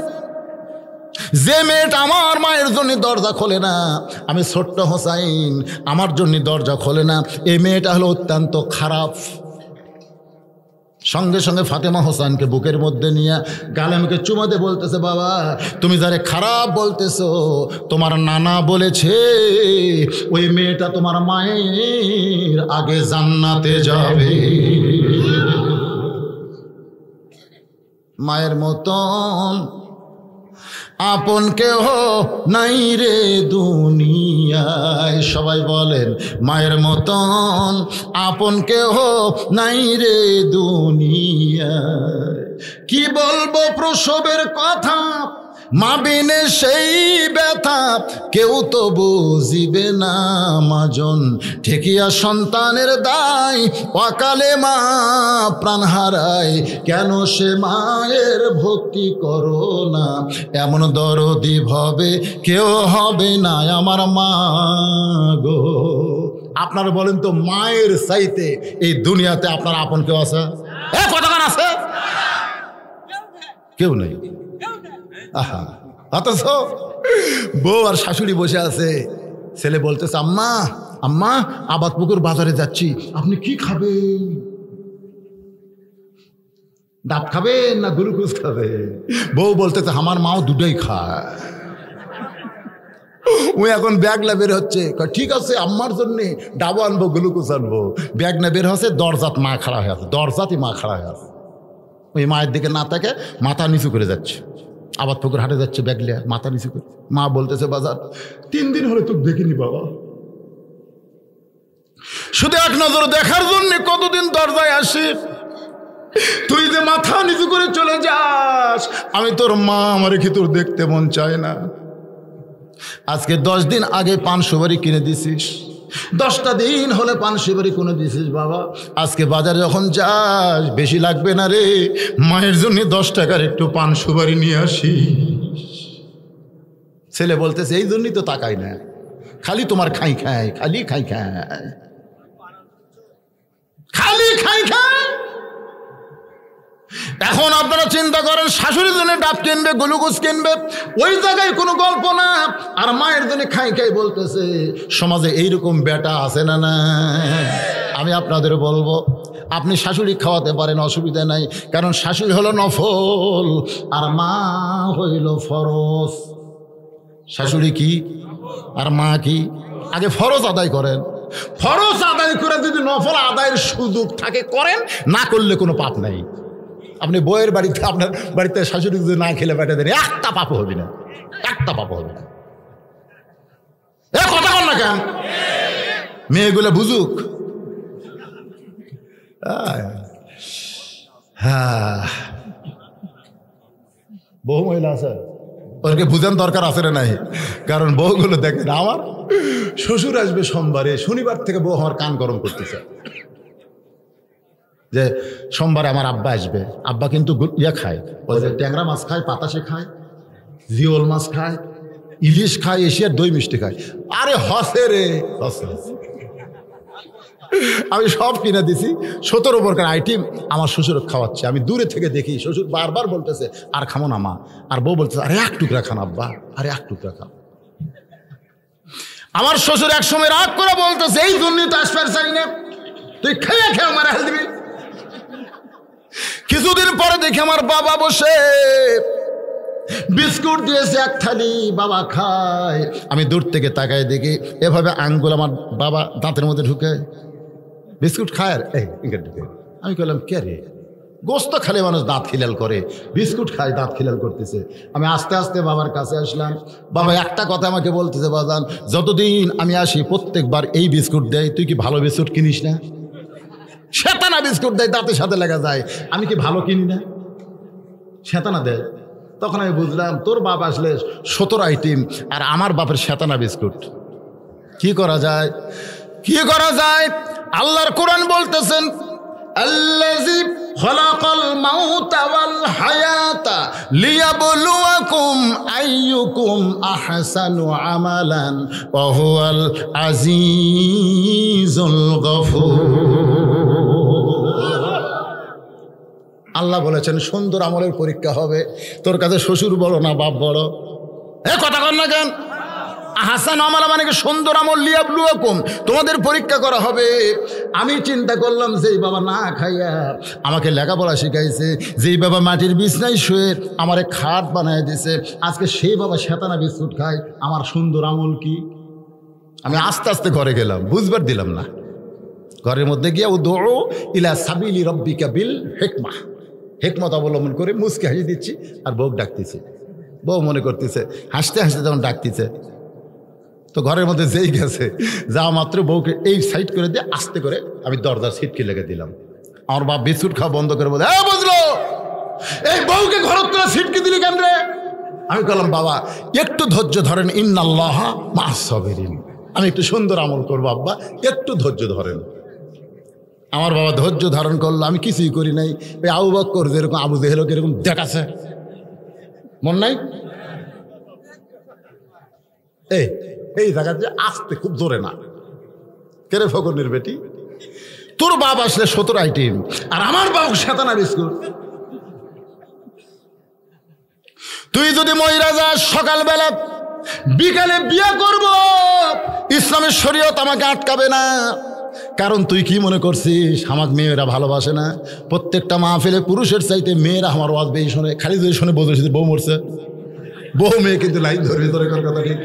যে মেয়েটা আমার মায়ের জন্য দরজা খোলে না, আমি ছোট্ট হোসাইন, আমার জন্য দরজা খোলে না, এই মেয়েটা হলো অত্যন্ত খারাপ। সঙ্গে সঙ্গে ফাতেমা হোসেনকে বুকের মধ্যে নিয়ে গালে মুখে চুমাতে বলতেছে, বাবা তুমি যারে খারাপ বলতেছো, তোমার নানা বলেছে ওই মেয়েটা তোমার মায়ের আগে জান্নাতে যাবে। মায়ের মতন আপন কেহ নাই রে দুনিয়ায়। সবাই বলেন, মায়ের মতন আপন কেহ নাই রে দুনিয়ায়। কি বলবো প্রসবের কথা, মা বিনে সেই ব্যথা কেউ তো বুঝিবে না। মাজন ঠেকিয়া সন্তানের দায়, অকালে মা প্রাণ হারায়, কেন সে মায়ের ভক্তি করো না। এমন দরদি ভবে কেউ হবে না আমার মা গো। আপনারা বলেন তো, মায়ের চাইতে এই দুনিয়াতে আপনার আপন কেউ আছে? কতক্ষণ আছে? কেউ নেই। আহা, অথচ বউ আর শাশুড়ি বসে আছে। ছেলে বলতেছে, আম্মা আম্মা আবাদপুকুর বাজারে যাচ্ছি, আপনি কি খাবেন? ডাব খাবেন না গ্লুকোজ খাবেন? বউ বলতেছে, আমার মাও দুটোই খায়। ওই এখন ব্যাগ না বের হচ্ছে, ঠিক আছে আম্মার জন্যে ডাবও আনবো গ্লুকোজ আনবো। ব্যাগ না বের হচ্ছে, দরজাত মা খাড়া হয়ে আছে, দরজাতই মা খাড়া হয়ে আছে। ওই মায়ের দিকে না তাকে মাথা নিচু করে যাচ্ছে, আবাদ পুকুর হাটে যাচ্ছে ব্যাগ লিয়ে মাথা নিচু করে। মা বলতেছে, বাজার 3 দিন হলে তো দেখিনি বাবা, শুধু এক নজর দেখার জন্য কতদিন দরজায় আসি, তুই যে মাথা নিচু করে চলে যাস, আমি তোর মা, আমার কি তোর দেখতে মন চায় না? আজকে 10 দিন আগে পান সুপারি কিনে দিছিস, 10টা দিন হলে পান সুপারি কিনে দিছিস বাবা। আজকে বাজারে যখন যাস, বেশি লাগবে না রে, মায়ের জন্য 10 টাকার একটু পান সুপারি নিয়ে আসি। ছেলে বলতেছে এই জন্যই তো তাকাই না, খালি তোমার খাই খাই, খালি খাই খাই, খালি খাই খাই। এখন আপনারা চিন্তা করেন, শাশুড়ির জন্য ডাব কিনবে, গ্লুকোজ কিনবে, ওই জায়গায় কোনো গল্প না, আর মায়ের জন্য খাই খাই বলতেছে। সমাজে এইরকম বেটা আছে না? না, আমি আপনাদের বলবো, আপনি শাশুড়ি খাওয়াতে পারেন, অসুবিধা নাই, কারণ শাশুড়ি হলো নফল আর মা হইল ফরজ। শাশুড়ি কি আর মা কি? আগে ফরজ আদায় করেন, ফরজ আদায় করে যদি নফল আদায়ের সুযোগ থাকে করেন, না করলে কোনো পাপ নাই। আপনি বইয়ের বাড়িতে, আপনার বাড়িতে শাশুড়ি যদি না খেলে বেটা দেন, একটা পাপ হবে না, একটা পাপ হবে না। এ কথা বল না কেন? মেয়েগুলো বুঝুক। হ্যাঁ, বহু মহিলা আছে, ওদেরকে বুঝান দরকার আছে না নাই? কারণ বউগুলো দেখেন, আমার শ্বশুর আসবে সোমবারে, শনিবার থেকে বউ আমার কান গরম করতেছে যে সোমবারে আমার আব্বা আসবে। আব্বা কিন্তু ইয়া খায়, ওই যে ট্যাংরা মাছ খায়, পাতাসে খায়, জিওল মাছ খায়, ইলিশ খায়, এশিয়ার দই মিষ্টি খায়। আরে হসে রে, হসে। আমি সব কিনে দিছি, 17 প্রকার আইটেম আমার শ্বশুর খাওয়াচ্ছে। আমি দূরে থেকে দেখি, শ্বশুর বারবার বলতেছে আর খামো না মা, আর বউ বলতেছে আরে 1 টুকরা খান আব্বা, আরে 1 টুকরা খান। আমার শ্বশুর এক সময় রাগ করে বলতেছে এই জন্যই তো আসবার চাই না, তুই খেয়ে খেয়ে আমার হেল দিবি। কিছুদিন পরে দেখি আমার বাবা বসে বিস্কুট দিয়েছে 1 থালি, বাবা খায়। আমি দূর থেকে তাকায় দেখি এভাবে আঙ্গুল আমার বাবা দাঁতের মধ্যে ঢুকে বিস্কুট খায়, আর ঢুকে। আমি বললাম কে রে, গোস্ত খালে মানুষ দাঁত খিলাল করে, বিস্কুট খায় দাঁত খিলাল করতেছে। আমি আস্তে আস্তে বাবার কাছে আসলাম। বাবা একটা কথা আমাকে বলতেছে, বাজান যতদিন আমি আসি প্রত্যেকবার এই বিস্কুট দেয়, তুই কি ভালো বিস্কুট কিনিস না? শেতানা বিস্কুট দেয়, দাঁতের সাথে লেগে যায়, আমি কি ভালো কিনি না? শেতানা দেয়। তখন আমি বুঝলাম তোর বাপ আসলে 17 আইটেম, আর আমার বাপের শেতানা বিস্কুট। কি করা যায়, কি করা যায়? আল্লাহর কোরআন বলতেছেন আল্লাযী খালাকাল মাউতা ওয়াল হায়াতা লিয়াবলুয়াকুম আইয়ুকুম আহসানু আমালান ওয়া হুয়াল আজিজুল গফুর। আল্লাহ বলেছেন সুন্দর আমলের পরীক্ষা হবে। তোর কাছে শ্বশুর বড় না বাপ বড়? এ কথা কর না কেন? আহসান আমল মানে কি সুন্দর আমল, লিয়াবলুয়াকুম, তোমাদের পরীক্ষা করা হবে। আমি চিন্তা করলাম যেই বাবা না খাইয়া আমাকে লেখাপড়া শিখাইছে, যেই বাবা মাটির বিছনায় শুয়ে আমারে খাট বানায় দিছে, আজকে সেই বাবা শেতানা বিস্কুট খায়, আমার সুন্দর আমল কি? আমি আস্তে আস্তে ঘরে গেলাম, বুঝবার দিলাম না। ঘরের মধ্যে গিয়ে উদউ ইলা সাবিলি রব্বিকা বিল হিকমাহ, হিকমত অবলম্বন করে মুচকে হাসি দিচ্ছি, আর বউ ডাকতেছে। বউ মনে করতেছে হাসতে হাসতে যখন ডাকতেছে, তো ঘরের মধ্যে যেই গেছে, যা মাত্র বউকে এই সাইড করে দিয়ে আস্তে করে আমি দরজার সিটকে লেগে দিলাম। আমার বাপ বিস্কুট খাওয়া বন্ধ করে বলে হ্যাঁ বুঝলো, এই বউকে ঘর করে সিটকে দিলি কেন রে? আমি বললাম বাবা একটু ধৈর্য ধরেন, ইন্নাল্লাহা মা'আস সাবিরিন, আমি একটু সুন্দর আমল করবো আব্বা, একটু ধৈর্য ধরেন। আমার বাবা ধৈর্য ধারণ করলো, আমি কিছুই করি নাই। ওই আবু বকর যেরকম আবু জেহেলকে এরকম দেখাচ্ছে, মন নাই? এই জায়গাতে আসতে খুব জোরে না, কেরে ফকরের বেটি, তোর বাপ আসলে 17 আইটেম, আর আমার বাপ শেতানা বিস্কুট। তুই যদি মহিলা যাস সকালবেলা বিকালে বিয়ে করব, ইসলামের শরীয়ত আমাকে আটকাবে না। কারণ তুই কি মনে করছিস আমার মেয়েরা ভালোবাসে না? প্রত্যেকটা মাহফিলে পুরুষের চাইতে মেয়েরা আমার ওয়াজ বেশি শোনে। খালি যদি শুনে বলছে বউ মরছে, বউ মেয়ে কিন্তু লাইন ধরবি, তোর কথা ঠিক।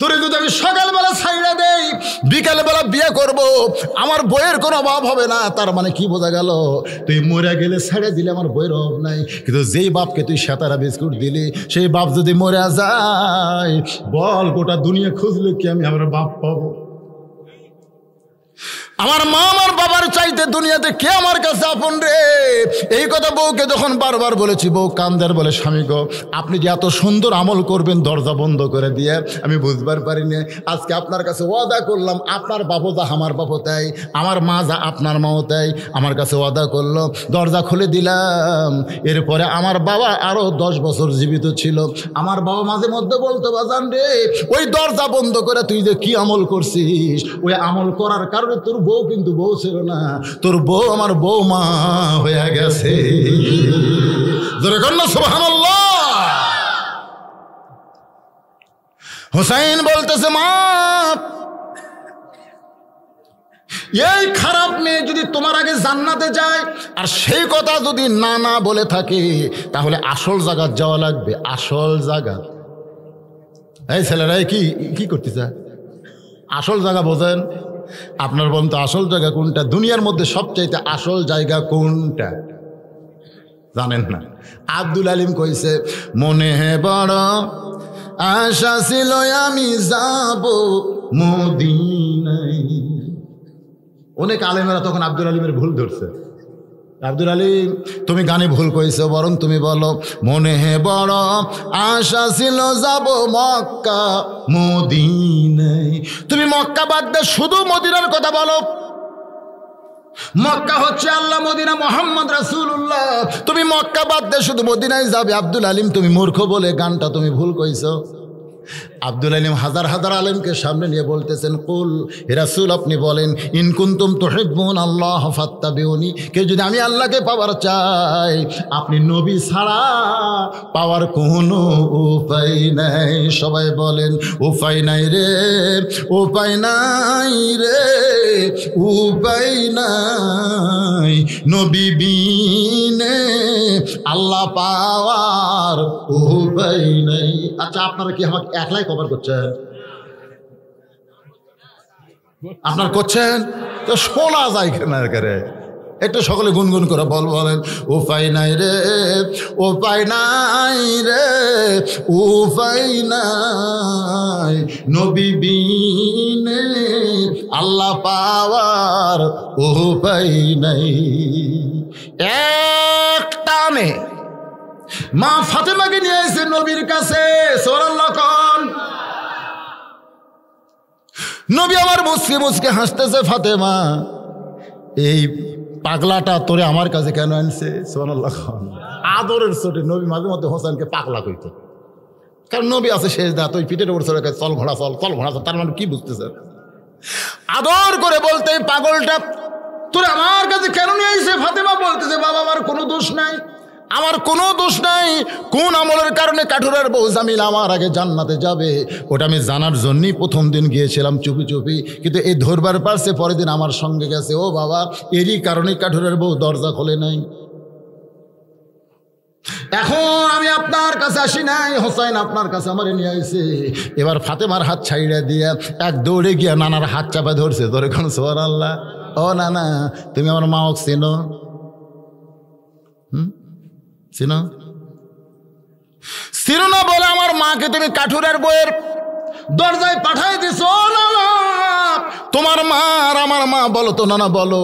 তোরে যদি আমি সকালবেলা ছাইড়া দেই, বিকালবেলা বিয়ে করব, আমার বইয়ের কোনো অভাব হবে না। তার মানে কি বোঝা গেল? তুই মরে গেলে ছেড়ে দিলে আমার বইয়ের অভাব নাই। কিন্তু যেই বাপকে তুই শেতারা বিস্কুট দিলি, সেই বাপ যদি মরে যায়, বল গোটা দুনিয়া খুঁজলে কি আমি আমার বাপ পাবো? আমার মা আমার বাবার চাইতে দুনিয়াতে কে আমার কাছে আপন রে। এই কথা বউকে যখন বারবার বলেছি, বউ কান্দার বলে, স্বামী গো, আপনি যে এত সুন্দর আমল করবেন দরজা বন্ধ করে দিয়ে আমি বুঝবার পারিনি। আজকে আপনার কাছে ওয়াদা করলাম, আপনার বাবু যা আমার বাবু তাই, আমার মা যা আপনার মাও তাই। আমার কাছে ওয়াদা করলো, দরজা খুলে দিলাম। এরপরে আমার বাবা আরো 10 বছর জীবিত ছিল। আমার বাবা মাঝে মধ্যে বলতো, বাজান রে, ওই দরজা বন্ধ করে তুই যে কি আমল করছিস, ওই আমল করার কারণে তোর বউ কিন্তু বউ ছিল না, তোর বউ আমার বৌমা হয়ে গেছে। সুবহানাল্লাহ। হুসাইন বলতেছে, মা, এই খারাপ মেয়ে যদি তোমার আগে জান্নাতে যায় আর সেই কথা যদি না না বলে থাকে, তাহলে আসল জায়গা যাওয়া লাগবে। আসল জায়গা, এই ছেলেরাই কি কি করতে চায়? আসল জায়গা বোঝেন? আপনার বলুন তো আসল জায়গা কোনটা? দুনিয়ার মধ্যে সবচাইতে আসল জায়গা কোনটা জানেন না? আব্দুল আলিম কইছে, মনে বড় আশা ছিল আমি যাব মদিনায়। অনেক আলেমেরা তখন আব্দুল আলিমের ভুল ধরছে। আব্দুল আলিম, তুমি গানে ভুল কইছো, বরং তুমি বলো, মনে বড় আশা ছিল যাব মক্কা মদিনায়। তুমি মক্কা বাদ দিয়ে শুধু মদিনার কথা বলো। মক্কা হচ্ছে আল্লাহ, মদিনা মুহাম্মদ রাসূলুল্লাহ। তুমি মক্কা বাদ দিয়ে শুধু মদিনায় যাবে। আব্দুল আলিম, তুমি মূর্খ বলে গানটা তুমি ভুল কইছো। আব্দুল আলিম হাজার হাজার আলেমকে সামনে নিয়ে বলতেছেন, কুল, হে রাসূল, আপনি বলেন, ইন কুনতুম তুহিব্বুন আল্লাহ ফাত্তাবিউনি, কেউ যদি আমি আল্লাহকে পাওয়ার চাই, আপনি নবী ছাড়া পাওয়ার কোনো উপায় নাই। সবাই বলেন, উপায় নাই রে, উপায় নাই রে, উপায় নাই, নবী বিনে আল্লাহ পাওয়ার উপায় নাই। আচ্ছা, আপনারা কি আমাকে একলাই কভার করছেন? আপনার করছেন তো শোনা যায় কেন? একটু সকলে গুনগুন করে বলেন, উপায় নাই রে, উপায় নাই রে, উপায় নাই, নবী বিনে আল্লাহ পাওয়ার উপায় নাই। এক টানে মা ফাতেমাকে নিয়ে এসে নবীর কাছে। সুবহানাল্লাহ। নবী আমার মুসকে মুসকে হাসতেছে, ফাতেমা, এই পাগলাটা তোরে আমার কাছে কেন আনছে? সুবহানাল্লাহ। আদরের ছোটে নবী মাঝে মধ্যে হোসেনকে পাগলা কইত, কারণ নবী আছে শেষ দা, তুই পিঠের উপর চলে, চল ঘোড়া চল, চল ঘোড়া চল। তার মানে কি বুঝতেছে? আদর করে বলতে, পাগলটা তোরে আমার কাছে কেন নিয়ে আইছে? ফাতেমা বলতেছে, বাবা, আমার কোনো দোষ নাই, আমার কোনো দোষ নাই। কোন আমলের কারণে কাঠুরের বউ জামিল আমার আগে জান্নাতে যাবে, ওটা আমি জানার জন্যই প্রথম দিন গিয়েছিলাম চুপি চুপি, কিন্তু এই ধরবার পারছে, পরের দিন আমার সঙ্গে গেছে। ও বাবা, এরই কারণে কাঠুরের বউ দরজা খোলে নাই। এখন আমি আপনার কাছে আসি নাই, হোসাইন আপনার কাছে আমার নিয়ে আইছে। এবার ফাতেমার হাত ছাইড়া দিয়ে এক দৌড়ে গিয়া নানার হাত চাপা ধরছে। ধরে কোন সুবহানাল্লাহ। ও নানা, তুমি আমার মা হোক চেনো? চিনো? চিনো না বলে আমার মাকে তুমি কাঠুরের বইয়ের দরজায় পাঠাই দিছো। নানা, তোমার মা আর আমার মা বলো তো নানা, বলো,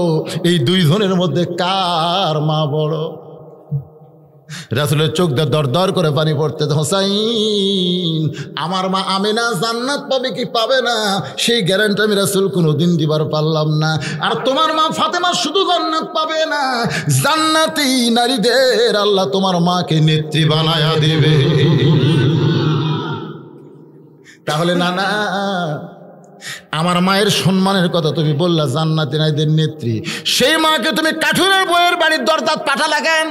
এই দুইজনের মধ্যে কার মা বড়? রাসূলের চোখ দিয়ে দর দর করে পানি পড়তে। হোসাইন, আমার মা আমিনা জান্নাত পাবে কি পাবে না সেই গ্যারান্টি আমি রাসূল কোনোদিন দিবার পারলাম না। আর তোমার মা ফাতেমা শুধু জান্নাত পাবে না, জান্নাতি নারীদের আল্লাহ তোমার মাকে নেত্রী বানায়া দেবে। তাহলে নানা, আমার মায়ের সম্মানের কথা তুমি বললা, জান্নাতি নারীদের নেত্রী, সেই মাকে তুমি কাঠুরের বউয়ের বাড়ির দরজা পাঠালা কেন?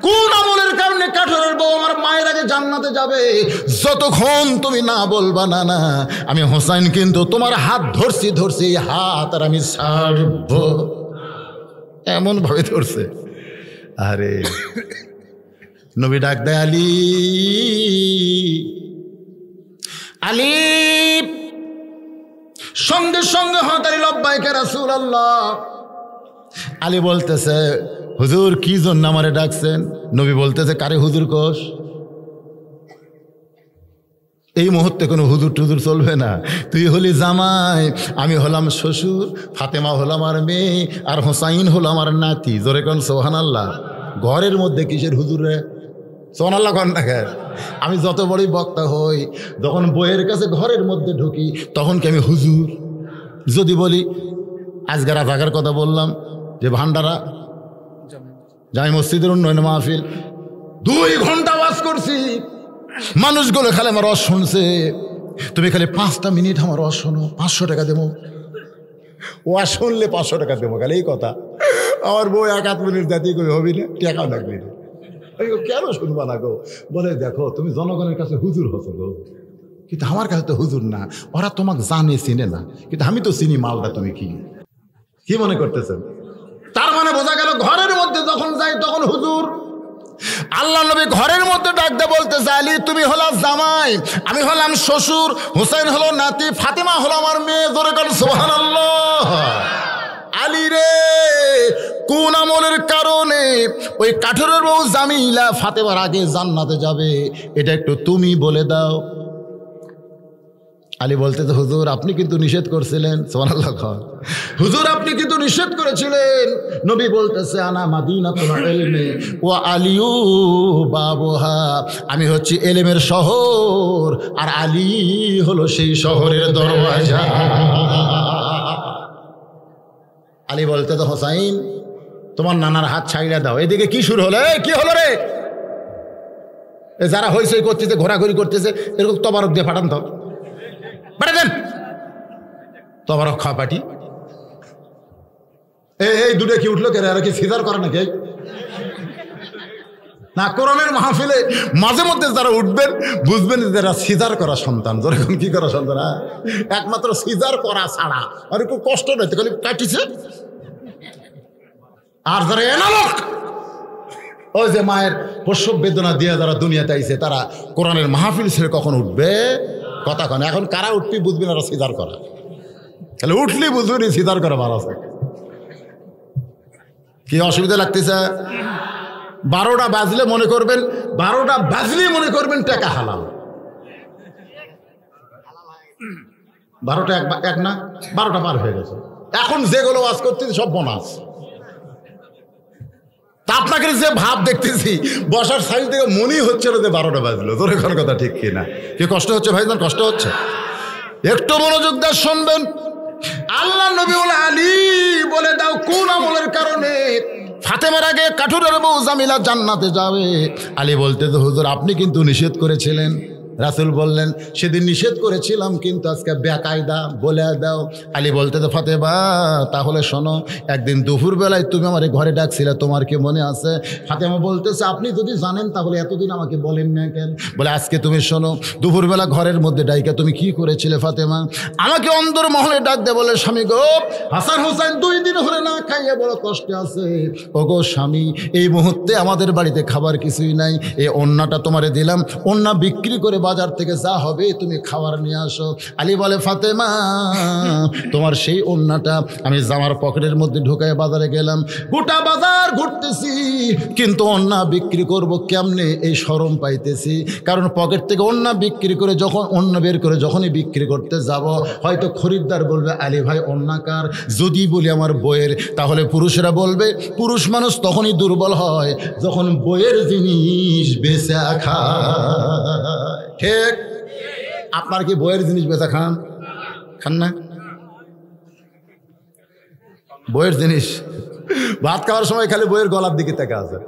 কোন আমলের কারণে কাঠুরের বউ আমার মায়ের আগে জান্নাতে যাবে? যতক্ষণ তুমি না বলবা না না, আমি হোসাইন কিন্তু তোমার হাত ধরছি ধরছি, এই হাত আর আমি ছাড়ব। এমন ভাবে ধরছে। আরে নবী ডাক দেয়, আলী, আলী। সঙ্গে সঙ্গে হাতারি লব্বাইকে রাসূলুল্লাহ। আলী বলতেছে, হুজুর কি জন্য আমারে ডাকছেন? নবী বলতেছে, কারে হুজুর কোষ? এই মুহূর্তে কোনো হুজুর টুজুর চলবে না। তুই হলি জামাই, আমি হলাম শ্বশুর, ফাতেমা হলো আমার মেয়ে, আর হোসাইন হলো আমার নাতি। জোরে কোন সুবহানাল্লাহ। ঘরের মধ্যে কিসের হুজুর রে? সুবহানাল্লাহ কোন না? আমি যত বড়ই বক্তা হই, যখন বইয়ের কাছে ঘরের মধ্যে ঢুকি তখন কি আমি হুজুর? যদি বলি আজকে রাজাকার কথা বললাম যে ভান্ডারা জামি মসজিদের উন্নয়ন মাহফিল 2 ঘন্টা ওয়াজ করছি, মানুষগুলো খালি আমার রস শুনছে, তুমি খালি 5টা মিনিট আমার রস শোনো, 500 টাকা দেবো। ওয়াজ শুনলে 500 টাকা দেবো, খালি এই কথা। আমার বউ 1 মিনিট জাতি কই হবি না, টাকা লাগবে না। কেন শুনবা না গো? বলে দেখো তুমি জনগণের কাছে হুজুর হতো গো, কিন্তু আমার কাছে তো হুজুর না। ওরা তোমাকে জানে চিনে না, কিন্তু আমি তো চিনি মালটা। তুমি কি মনে করতেছেন? তার মানে বোঝা গেল ঘরের মধ্যে যখন যাই তখন হুজুর। আল্লাহ নবী ঘরের মধ্যে ডাকতে বলতেছে, আলী তুমি হলো জামাই, আমি হলাম শ্বশুর, হুসাইন হলো নাতি, ফাতেমা হলো আমার মেয়ে। জোরে কর সুবহানাল্লাহ। আলী রে, কোন আমলের কারণে ওই কাঠুরের বউ জামিলা ফাতেমার আগে জান্নাতে যাবে, এটা একটু তুমি বলে দাও। আলী বলতেছে, হুজুর আপনি কিন্তু নিষেধ করছিলেন। সুবহানাল্লাহ। হুজুর আপনি কিন্তু নিষেধ করেছিলেন। নবী বলতেছে, আনা মাদিনাতুল ইলমি ওয়া আলিউ বাবুহা, আমি হচ্ছি এলেমের শহর, আর আলী হলো সেই শহরের দরওয়াজা। আলী বলতেছে, হোসাইন তোমার নানার হাত ছাইড়া দাও। এদিকে কি শুরু হলো? কি হলো রে? যারা হইচই করতেছে, ঘোরাঘুরি করতেছে, এরকম তবারক দিয়ে পাঠান তো, পাঠা দেন তবারক খাওয়া পাটি। এই দুটো কি উঠলো কে? আর কি সিজার করে নাকি? না, কোরআনের মাহফিলে মাঝে মধ্যে যারা উঠবেন বুঝবেন যারা সিজার করা সন্তান। যেরকম কি করা সন্তান, একমাত্র সিজার করা ছাড়া আর একটু কষ্ট নয়, খালি কাটিছে। আর যারা এনালক, ওই যে মায়ের প্রসব বেদনা দিয়ে যারা দুনিয়াতে আইছে, তারা কোরআনের মাহফিল ছেড়ে কখন উঠবে? কথা কন। এখন কারা উঠবি বুঝবেন আর সিজার করা, তাহলে উঠলি বুঝবেন সিজার করা ভালো আছে। কি অসুবিধা লাগতেছে? 12টা বাজলে মনে করবেন, 12টা বাজলে মনে করবেন টাকা হালাল। 12টা এক না, 12টা পার হয়ে গেছে। এখন যেগুলো ওয়াজ করতেছি সব বোনাস। তা আপনাকে যে ভাব দেখতেছি বসার সাইজ থেকে মনেই হচ্ছে না যে 12টা বাজলো। তোর এখন কথা ঠিক কিনা? কি কষ্ট হচ্ছে ভাইজান? কষ্ট হচ্ছে? একটু মনোযোগ দিয়ে শুনবেন। আল্লাহ নবী বলে, আলী বলে দাও কোন আমলের কারণে ফাতেমার আগে কাঠুরের বউ জামিলা জান্নাতে যাবে? আলী বলতে, তো হুজুর আপনি কিন্তু নিষেধ করেছিলেন। রাসূল বললেন, সেদিন নিষেধ করেছিলাম কিন্তু আজকে বেকায়দা বলে দাও। আলী বলতে, তো ফাতেমা তাহলে শোনো, একদিন দুপুরবেলায় তুমি আমার ঘরে ডাকছিলে, তোমার কি মনে আছে? ফাতেমা বলতেছে, আপনি যদি জানেন তাহলে এতদিন আমাকে বলেন না কেন? বলে, আজকে তুমি শোনো, দুপুরবেলা ঘরের মধ্যে ডাইকা তুমি কি করেছিলে ফাতেমা? আমাকে অন্দর মহলে ডাক দে, বলে, স্বামী গো, হাসান হোসেন 2 দিন হলে না খাইয়ে বড় কষ্টে আছে। ও গো স্বামী, এই মুহূর্তে আমাদের বাড়িতে খাবার কিছুই নাই, এই ওন্নাটা তোমারে দিলাম, ওন্না বিক্রি করে বাজার থেকে যা হবে তুমি খাবার নিয়ে আসো। আলী বলে, ফাতেমা তোমার সেই ওন্নাটা আমি জামার পকেটের মধ্যে ঢুকায় বাজারে গেলাম, গোটা বাজার ঘুরতেছি, কিন্তু ওন্না বিক্রি করব কেমনে এই শরম পাইতেছি। কারণ পকেট থেকে ওন্না বিক্রি করে যখন ওন্না বের করে যখনই বিক্রি করতে যাব, হয়তো খরিদ্দার বলবে, আলী ভাই ওন্না কার? যদি বলি আমার বইয়ের, তাহলে পুরুষেরা বলবে, পুরুষ মানুষ তখনই দুর্বল হয় যখন বইয়ের জিনিস বেচে খায়। ঠিক? আপনার কি বইয়ের জিনিস বেচা খান না? বইয়ের জিনিস ভাত খাওয়ার সময় খালি বইয়ের গলার দিকে তাকা আছে।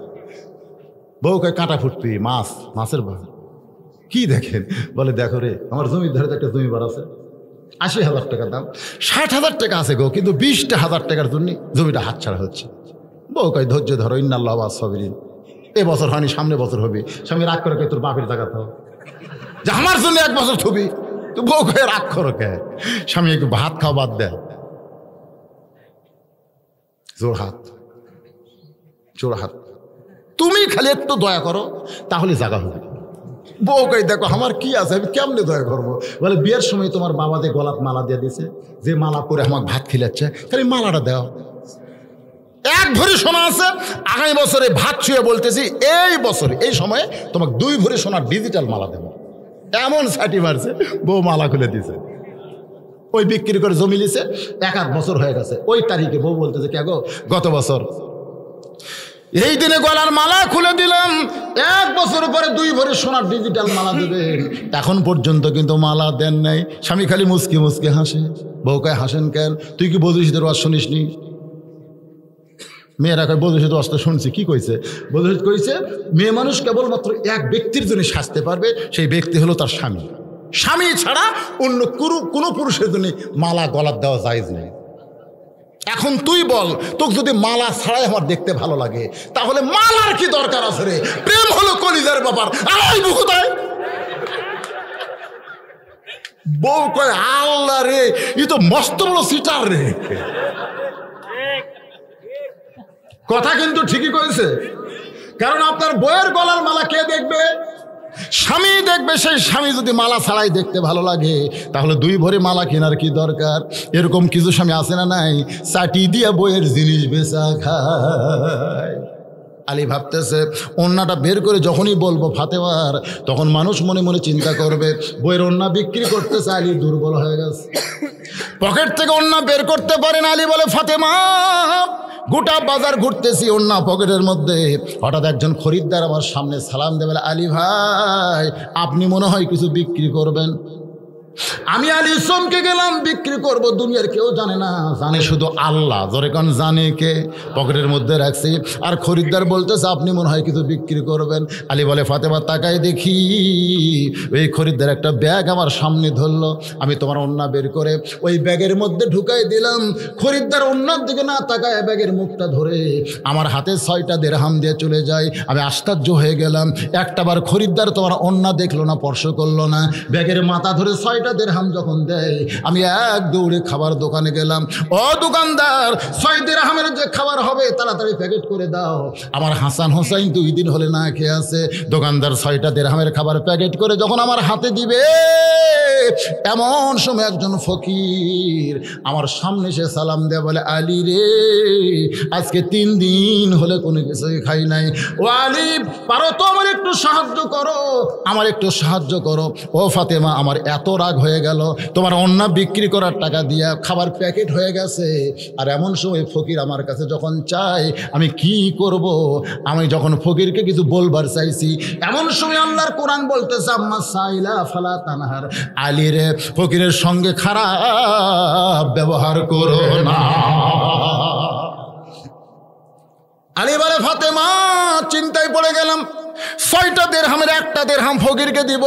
বউ কয়, কাঁটা ফুটবি, মাছের ভাত। কি দেখেন? বলে, দেখো রে, আমার জমির ধারে একটা জমিবার আছে, 80,000 টাকা দাম, 60,000 টাকা আছে গো, কিন্তু 20,000 টাকার জন্য জমিটা হাতছাড়া হচ্ছে। বউ কয়, ধৈর্য ধরো, ইন্নাল্লাহু মা'আস সাবিরিন। এ বছর হয়নি, সামনে বছর হবে। স্বামী রাগ করে, তোর বাপের টাকা দাও, যে আমার জন্য 1 বছর থুবি। তো বউ কয়ে, রাগ করো কে? স্বামী একটু ভাত খাওয়া বাদ দেয়, জোড়হাত। তুমি খালি একটু দয়া করো, তাহলে জায়গা হবে। বউ কই, দেখো আমার কি আছে, আমি কেমনে দয়া করবো? বলে, বিয়ের সময় তোমার বাবাতে গলাত মালা দিয়ে দিছে, যে মালা পরে আমাকে ভাত খিলাচ্ছে, খালি মালাটা দেও। 1 ভরি সোনা আছে, আগামী বছরে ভাত ছুঁয়ে বলতেছি, এই বছরে এই সময়ে তোমাকে 2 ভরি সোনার ডিজিটাল মালা দেবো। এমন ছাটি মারছে, বউ মালা খুলে দিছে। ওই বিক্রি করে জমি লিছে, 1-8 বছর হয়ে গেছে। ওই তারিখে বউ বলতেছে, কে গো, গত বছর এই দিনে গলার মালা খুলে দিলাম, 1 বছর পরে 2 ভরি সোনার ডিজিটাল মালা দেবেন, এখন পর্যন্ত কিন্তু মালা দেন নাই। স্বামী খালি মুসকি মুসকি হাসে। বউ কয়, হাসেন কেন? তুই কি বধূশীতের ওয়াজ শুনিস নি? মেয়েরা কয়, বধূশীতের ওয়াজ তো শুনছি। কি কইছে? বধূশীত কইছে, মেয়ে মানুষ কেবলমাত্র এক ব্যক্তির জন্য সাজতে পারবে, সেই ব্যক্তি হলো তার স্বামী। স্বামী ছাড়া অন্য কোনো পুরুষের জন্য মালা গলার দেওয়া জায়েজ নেই। এখন তুই বল, তোকে যদি মালা ছাড়াই আমার দেখতে ভালো লাগে, তাহলে মালার কি দরকার আছে রে? প্রেম হলো কলিজার ব্যাপার। বউ কয়, আল্লাহ রে, ই তো মস্ত বড় সিটার রে। কথা কিন্তু ঠিকই কইছে, কারণ আপনার বউয়ের গলার মালা কে দেখবে? স্বামী দেখবে। সেই স্বামী যদি মালা ছাড়াই দেখতে ভালো লাগে, তাহলে 2 ভরি মালা কেনার কি দরকার? এরকম কিছু স্বামী আছে না নাই, চাটি দিয়া বইয়ের জিনিস বেচা খায়। আলী ভাবতেছে, ওন্নাটা বের করে যখনই বলবো ফাতেমার, তখন মানুষ মনে মনে চিন্তা করবে বইয়ের ওন্না বিক্রি করতেছে, আলী দুর্বল হয়ে গেছে। পকেট থেকে ওন্না বের করতে পারেন। আলী বলে, ফাতেমা, গোটা বাজার ঘুরতেছি ওন্না পকেটের মধ্যে, হঠাৎ একজন খরিদ্দার আমার সামনে সালাম দেবে, আলী ভাই, আপনি মনে হয় কিছু বিক্রি করবেন। আমি আলী চমকে গেলাম, বিক্রি করব, দুনিয়ার কেউ জানে না, জানে শুধু আল্লাহ। জোরে কোন, জানে কে? পকেটের মধ্যে রাখছি। আর খরিদ্দার বলতেছে, আপনি মনে হয় কিছু বিক্রি করবেন। আলী বলে, ফাতেমা, তাকাই দেখি। ওই খরিদ্দার একটা ব্যাগ আমার সামনে ধরলো। আমি তোমার ওন্না বের করে ওই ব্যাগের মধ্যে ঢুকাই দিলাম। খরিদ্দার ওন্নার দিকে না তাকায় ব্যাগের মুখটা ধরে আমার হাতে 6টা দিরহাম দিয়ে চলে যায়। আমি আশ্চর্য হয়ে গেলাম, একটাবার খরিদ্দার তোমার ওন্না দেখলো না, স্পর্শ করলো না। ব্যাগের মাথা ধরে 6টা দিরহাম যখন দেয়, আমি এক দৌড়ে খাবার দোকানে গেলাম। ও দোকানদার, 6 দিরহামের যে খাবার হবে তাড়াতাড়ি প্যাকেট করে দাও। আমার হাসান হোসাইন 2 দিন হলে না খেয়ে আছে। দোকানদার 6টা দিরহামের খাবার প্যাকেট করে যখন আমার হাতে দিবে, এমন সময় একজন ফকির আমার সামনে সে সালাম দেয়া বলে, আলী রে, আজকে 3 দিন হলে কোনো কিছু খাই নাই। ও আলী, পারো তো আমার একটু সাহায্য করো, আমার একটু সাহায্য করো। ও ফাতেমা, আমার এত রাগ হয়ে গেল, তোমার ওন্না বিক্রি করার টাকা দিয়া খাবার প্যাকেট হয়ে গেছে। আর এমন সময় ফকির আমার কাছে যখন চাই, আমি কি করব? আমি যখন ফকিরকে কিছু বলবার চাইছি, এমন সময় আল্লাহর কোরআন বলতেছে, আম্মা সাইলা ফালা তানহার। আলী রে, ফকিরের সঙ্গে খারাপ ব্যবহার করো না। আলী বলে, ফাতেমা, চিন্তায় পড়ে গেলাম। 6টা দিরহামের 1টা দিরহাম ফকিরকে দিব,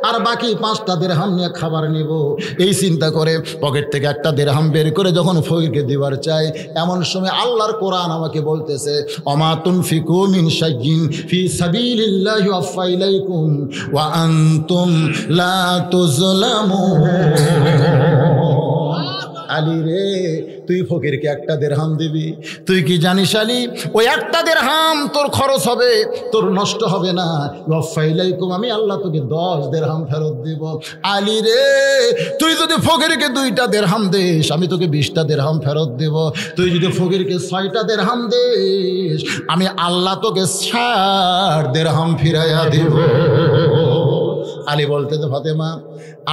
আর বাকি 5টা দিরহাম নিয়ে খাবার নিব। এই চিন্তা করে পকেট থেকে 1টা দিরহাম বের করে যখন ফকিরকে দিবার চাই, এমন সময় আল্লাহর কোরআন আমাকে বলতেছে, ওমা তুনফিকু মিন শাইইন ফি সাবিলিল্লাহি ওয়াফা ইলাইকুম ওয়া আনতুম লা তুজলামুন। আলী রে, তুই ফকিরকে 1টা দিরহাম দিবি, তুই কি জানিস আলী, ওই 1টা দিরহাম তোর খরচ হবে, তোর নষ্ট হবে না। ওয়াফাইলাইকুম, আমি আল্লাহ তোকে 10 দিরহাম ফেরত দিব। আলী রে, তুই যদি ফকিরকে 2টা দিরহাম দিস, আমি তোকে 20টা দিরহাম ফেরত দেব। তুই যদি ফকিরকে 6টা দিরহাম দিস, আমি আল্লাহ তোকে 60 দিরহাম ফিরাইয়া দিব। আলী বলতে, তো ফাতেমা,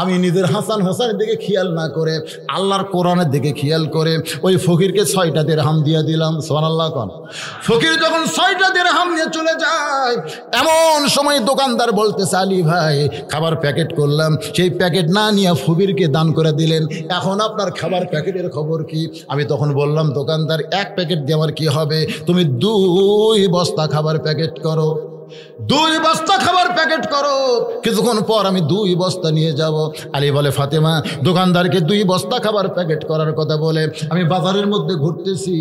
আমি নিজের হাসান হোসেনের দিকে খেয়াল না করে আল্লাহর কোরআনের দিকে খেয়াল করে ওই ফকিরকে 6টা দিরহাম দিয়ে দিলাম। সুবহানাল্লাহ কোন। ফকির যখন 6টা দিরহাম নিয়ে চলে যায়, এমন সময় দোকানদার বলতেছে, আলী ভাই, খাবার প্যাকেট করলাম, সেই প্যাকেট না নিয়ে ফকিরকে দান করে দিলেন, এখন আপনার খাবার প্যাকেটের খবর কি? আমি তখন বললাম, দোকানদার, 1 প্যাকেট দিয়ে আমার কি হবে, তুমি 2 বস্তা খাবার প্যাকেট করো, 2 বস্তা খাবার প্যাকেট করো। কিছুক্ষণ পর আমি 2 বস্তা নিয়ে যাব। আলী বলে, ফাতেমা, দোকানদারকে 2 বস্তা খাবার প্যাকেট করার কথা বলে আমি বাজারের মধ্যে ঘুরতেছি।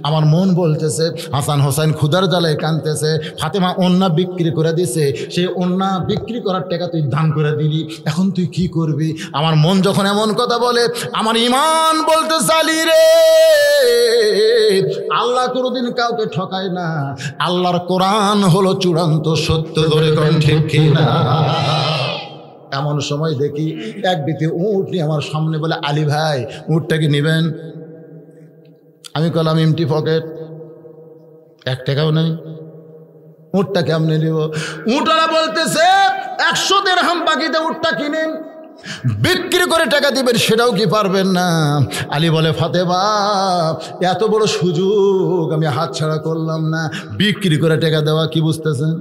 আমার মন বলতেছে, হাসান হোসেন ক্ষুধার জ্বালায় কাঁদতেছে, ফাতেমা ওন্না বিক্রি করে দিছে, সেই ওন্না বিক্রি করার টাকা তুই দান করে দিলি, এখন তুই কি করবি? আমার মন যখন এমন কথা বলে, আমার ঈমান বলতেছে, আলী রে, আল্লাহ কোনোদিন কাউকে ঠকায় না, আল্লাহর কোরআন হলো চূড়ান্ত সত্য। ধরে কোন ঠিক কিনা? এমন সময় দেখি এক ব্যক্তি উট নিয়ে আমার সামনে বলে, আলী ভাই, উটটাকে নেবেন? আমি কলাম, এমটি পকেট, 1 টাকাও নেই, উটটা কেমনে নিব? উটরা বলতেছে, 100 দিরহাম বাকিতে উটটা কিনেন, বিক্রি করে টাকা দিবেন, সেটাও কি পারবেন না? আলী বলে, ফাতেমা এত বড় সুযোগ আমি হাতছাড়া করলাম না, বিক্রি করে টাকা দেওয়া, কি বুঝতেছেন?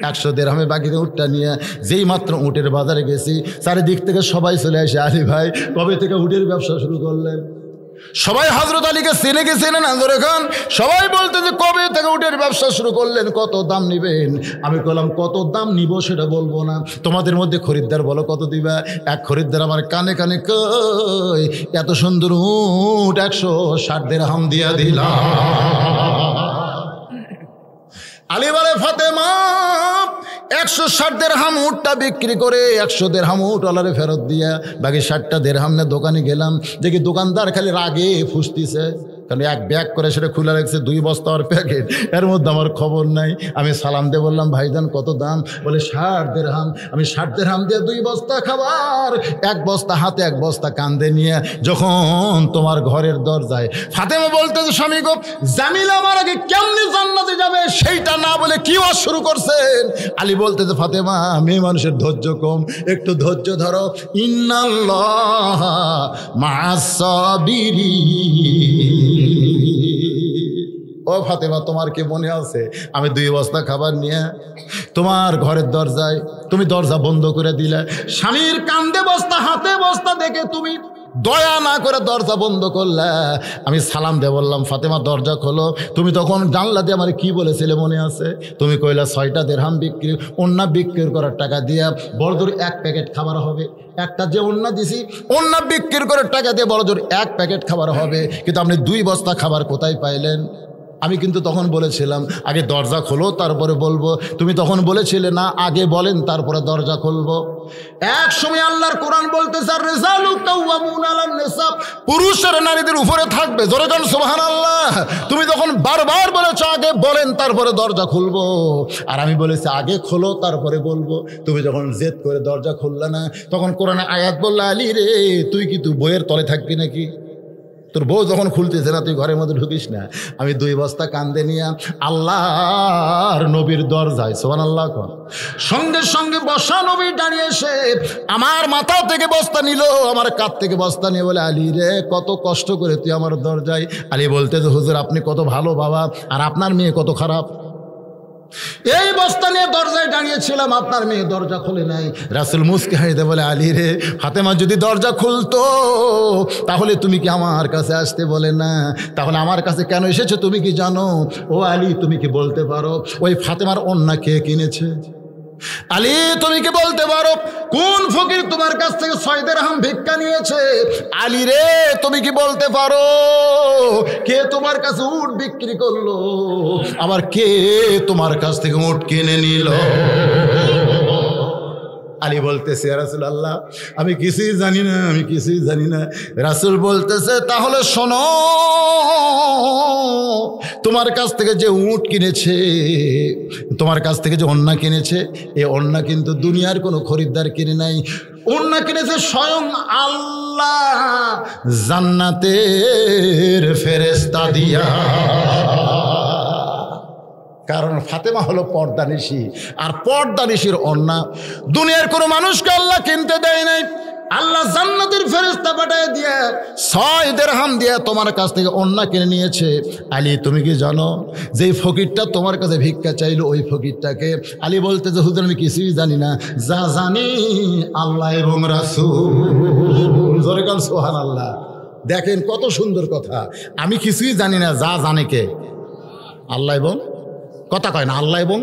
100 দিরহামে বাকিতে উটটা নিয়ে যেই মাত্র উটের বাজারে গেছি, চারিদিক থেকে সবাই চলে আসে, আলী ভাই কবে থেকে উটের ব্যবসা শুরু করলেন? সবাই হযরত আলীকে চিনে কি চেনে না? জোরে খান। সবাই বলতে যে কবে থেকে উটের ব্যবসা শুরু করলেন, কত দাম নিবেন? আমি বললাম কত দাম নিব সেটা বলবো না, তোমাদের মধ্যে খরিদ্দার বলো কত দিবা। এক খরিদ্দার আমার কানে কানে কই, এত সুন্দর উট 160 দিরহাম দিয়া দিলাম। আলী বলে, ফাতেমা 160 দিরহাম উটটা বিক্রি করে 100 দিরহাম উট ওলারে ফেরত দিয়া বাকি 60টা দিরহাম নিয়ে দোকানে গেলাম, দেখি দোকানদার খালি রাগে ফুসতিছে, কারণ এক ব্যাগ করে সেটা খুলে রাখছে 2 বস্তার প্যাকেট, এর মধ্যে আমার খবর নাই। আমি সালাম দিয়ে বললাম, ভাইজান কত দাম? বলে 60 দিরহাম। আমি 60 দিরহাম দিয়ে 2 বস্তা খাবার, 1 বস্তা হাতে 1 বস্তা কান্দে নিয়ে যখন তোমার ঘরের দরজায়, ফাতেমা বলতেছে, স্বামী গো, জামিল আমার আগে কেমনি জান্নাতে যাবে সেইটা না বলে কি ওয়াজ শুরু করছেন? আলী বলতেছে, ফাতেমা মেয়ে মানুষের ধৈর্য কম, একটু ধৈর্য ধরো, ইন্নাল্লাহ মা'আস সাবিরিন। ও ফাতেমা, তোমার কি মনে আছে আমি 2 বস্তা খাবার নিয়ে তোমার ঘরের দরজায়, তুমি দরজা বন্ধ করে দিলে, স্বামীর কান্দে বস্তা হাতে বস্তা দেখে তুমি দয়া না করে দরজা বন্ধ করলা। আমি সালাম দিয়ে বললাম, ফাতেমা দরজা খোলো। তুমি তখন জানলা দিয়ে আমার কি বলেছিলে মনে আছে? তুমি কইলা 6টা দিরহাম বিক্রি, ওন্না বিক্রি করার টাকা দিয়া বড়জোর 1 প্যাকেট খাবার হবে। একটা যে ওন্না দিছি, ওন্না বিক্রি করার টাকা দিয়ে বড়জোর 1 প্যাকেট খাবার হবে, কিন্তু আপনি 2 বস্তা খাবার কোথায় পাইলেন? আমি কিন্তু তখন বলেছিলাম আগে দরজা খোলো তারপরে বলবো, তুমি তখন বলেছিলে না আগে বলেন তারপরে দরজা খুলবো। এক সময় আল্লাহর কোরআন বলতেছে, রিজালু কাওয়ামুন আলান নিসা, পুরুষের নারীদের উপরে থাকবে। জোরে গান সুবহানাল্লাহ। তুমি তখন বারবার বলেছো আগে বলেন তারপরে দরজা খুলবো, আর আমি বলেছি আগে খোলো তারপরে বলবো। তুমি যখন জেদ করে দরজা খুললে না, তখন কোরআনে আয়াত বললে, আলী রে তুই কি তুই বইয়ের তলে থাকবি নাকি? তোর বউ যখন খুলতেছে না তুই ঘরের মধ্যে ঢুকিস না। আমি 2 বস্তা কান্দে নিয়ে আল্লাহর নবীর দরজায়, সুবহানাল্লাহ, সঙ্গে সঙ্গে বসা নবী দাঁড়িয়ে এসে আমার মাথা থেকে বস্তা নিল, আমার কাঁধ থেকে বস্তা নিয়ে বলে, আলী রে কত কষ্ট করে তুই আমার দরজায়। আলী বলতে যে, হুজুর আপনি কত ভালো বাবা, আর আপনার মেয়ে কত খারাপ। এই বস্তা নিয়ে দরজায় দাঁড়িয়েছিলাম, আপনার মেয়ে দরজা খুলে নাই। রাসূল মুস্কি হাসিতে বলে, আলী রে ফাতেমা যদি দরজা খুলতো তাহলে তুমি কি আমার কাছে আসতে বলে না? তাহলে আমার কাছে কেন এসেছো তুমি কি জানো? ও আলী তুমি কি বলতে পারো ওই ফাতেমার ওন্না কে কিনেছে? আলী তুমি কি বলতে পারো কোন ফকির তোমার কাছ থেকে 6 দিরহাম ভিক্ষা নিয়েছে? আলী রে তুমি কি বলতে পারো কে তোমার কাছে উট বিক্রি করলো? আবার কে তোমার কাছ থেকে উট কিনে নিল? আলী বলতেছে, ইয়া রাসূলুল্লাহ আমি কিছুই জানি না, আমি কিছুই জানি না। রাসূল বলতেছে, তাহলে শোনো, তোমার কাছ থেকে যে উট কিনেছে, তোমার কাছ থেকে যে ওন্না কিনেছে, এই ওন্না কিন্তু দুনিয়ার কোনো খরিদ্দার কিনে নাই। ওন্না কিনেছে স্বয়ং আল্লাহ জান্নাতের ফেরেশতা দিয়া। কারণ ফাতেমা হলো পর্দানিশী, আর পর্দানিশীর ওন্না দুনিয়ার কোনো মানুষকে আল্লাহ কিনতে দেয় নাই। আল্লাহ জান্নাতের ফেরেশতা পাঠিয়ে দিয়ে 6 দিরহাম দিয়ে তোমার কাছ থেকে ওন্না কিনে নিয়েছে। আলী তুমি কি জানো যেই ফকিরটা তোমার কাছে ভিক্ষা চাইলো ওই ফকিরটাকে? আলী বলতে যে, হুজুর আমি কিছুই জানি না, যা জানি আল্লাহ এবং রাসূল। জোরে বলেন সুবহানাল্লাহ। দেখেন কত সুন্দর কথা, আমি কিছুই জানি না, যা জানে কে? আল্লাহ এবং, কথা কয় না, আল্লাহ এবং।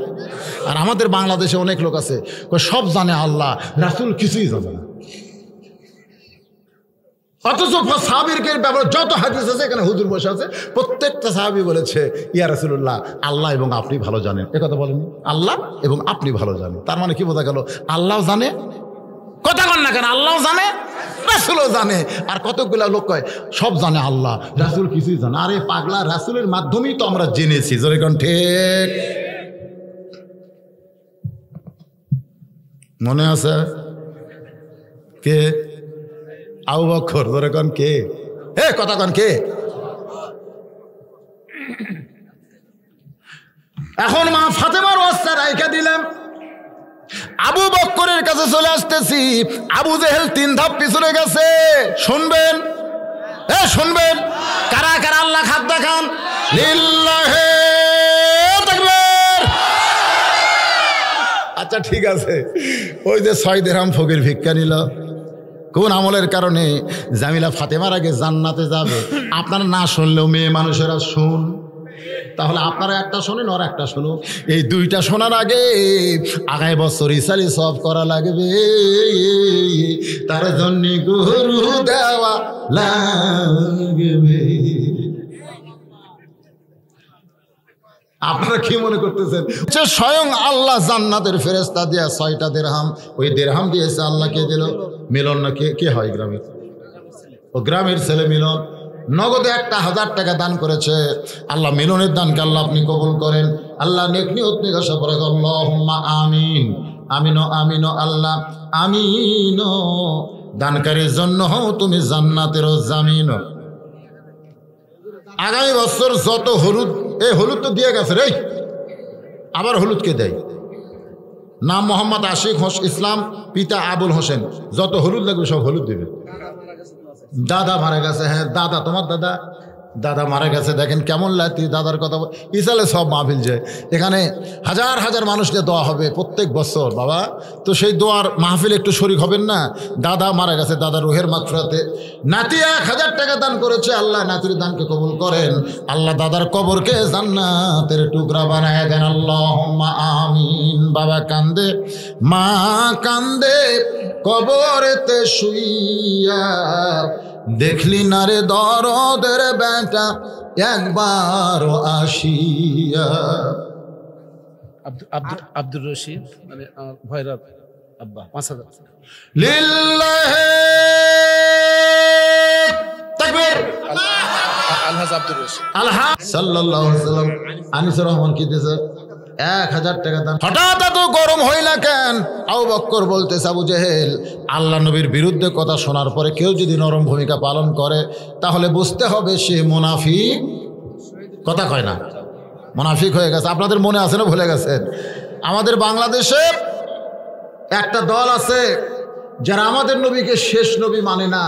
আর আমাদের বাংলাদেশে অনেক লোক আছে সব জানে আল্লাহ, রাসূল কিছুই জানে না। অথচ সাহাবীর ব্যাপারে যত হাদিস আছে, এখানে হুজুর বসে আছে, প্রত্যেকটা সাহাবী বলেছে, ইয়া রাসূলুল্লাহ আল্লাহ এবং আপনি ভালো জানেন। এ কথা বলেন, আল্লাহ এবং আপনি ভালো জানেন। তার মানে কি বোঝা গেল? আল্লাহ জানে, কথা কন না কেন, আল্লাহ জানে, রাসূলও জানে। আর কতগুলা লোক কয় সব জানে আল্লাহ, রাসূল কিছুই জানে। আরে পাগলা, রাসূলের মাধ্যমেই তো আমরা জেনেছি। জোরে কোন ঠিক? মনে আছে কে? আবু বকর। জোরে কোন কে? হে কথা কোন কে? এখন মা ফাতেমার ওয়াস্তা রাইখা দিলাম। আবু বকরের কাছে চলে আসতেছি, আবু জেহেল 3 ধাপ পিছনে গেছে। শুনবেন, শুনবেন, কারা কারা আল্লাহ হাত দেখান, লিল্লাহে তাকবীর। আচ্ছা ঠিক আছে, ওই যে 6 দিরহাম ফকির ভিক্ষা নিল, কোন আমলের কারণে জামিলা ফাতেমার আগে জান্নাতে যাবে? আপনারা না শুনলেও মেয়ে মানুষেরা শুন, তাহলে আপনারা একটা শোনেন আর একটা শুনুন। এই 2টা শোনার আগে আগামী বছর ইসালি সব করা লাগবে, তার জন্য গরু দেওয়া লাগবে। আপনারা কি মনে করতেছেন? স্বয়ং আল্লাহ জান্নাতের ফেরেশতা দিয়া 6টা দিরহাম, ওই দিরহাম দিয়েছে আল্লাহ। কে দিল? মিলন না কে হয় গ্রামের? ও গ্রামের ছেলে মিলন নগদে 1000 টাকা দান করেছে। আল্লাহ মিলনের দানকে আল্লাহ আপনি কবুল করেন। আল্লাহ নেক নিয়ত নিয়ে আশা করে আল্লাহুম্মা আমিন। আমিন আমিন আল্লাহ আমিন। দানকারীর জন্য হও তুমি জান্নাতের জামিন। আগামী বছর যত হলুদ, এই হলুদ তো দিয়ে গেছে রে, আবার হলুদকে দেয়। নাম মোহাম্মদ আশিক ইসলাম, পিতা আবুল হোসেন। যত হলুদ লাগবে সব হলুদ দেবে। দাদা মারা গেছে, হ্যাঁ দাদা, তোমার দাদা মারা গেছে। দেখেন কেমন লাগতি দাদার কথা ইসালে সব মাহফিল যায়। এখানে হাজার হাজার মানুষকে দোয়া হবে প্রত্যেক বছর। বাবা তো সেই দোয়ার মাহফিল একটু শরীক হবেন না? দাদা মারা গেছে, দাদা রুহের মাত্রাতে নাতি 1000 টাকা দান করেছে। আল্লাহ নাতির দানকে কবুল করেন। আল্লাহ দাদার কবরকে জান্নাতের টুকরা বানায় দেন। আল্লাহুম্মা আমিন। বাবা কান্দে, মা কান্দে, কবরেতে শুইয়া, দেখলি না রে দরদের বেটা একবার আসিয়া। আব্দুর রশিদ মানে ভয়রাব আব্বা 5000। লিল্লাহে তাকবীর। আলহাজ আব্দুর রশিদ আলহাজ সাল্লাল্লাহু আলাইহি ওয়াসাল্লাম আনিসুর রহমান কি দিয়েছে? 1000 টাকা দান। হঠাৎ এত গরম হইলা কেন? আবু বকর বলতেছে, আবু জেহেল আল্লাহ নবীর বিরুদ্ধে কথা শোনার পরে কেউ যদি নরম ভূমিকা পালন করে তাহলে বুঝতে হবে সে মুনাফিক। কথা কয় না, মুনাফিক হয়ে গেছে। আপনাদের মনে আছে না ভুলে গেছেন? আমাদের বাংলাদেশে একটা দল আছে যারা আমাদের নবীকে শেষ নবী মানে না।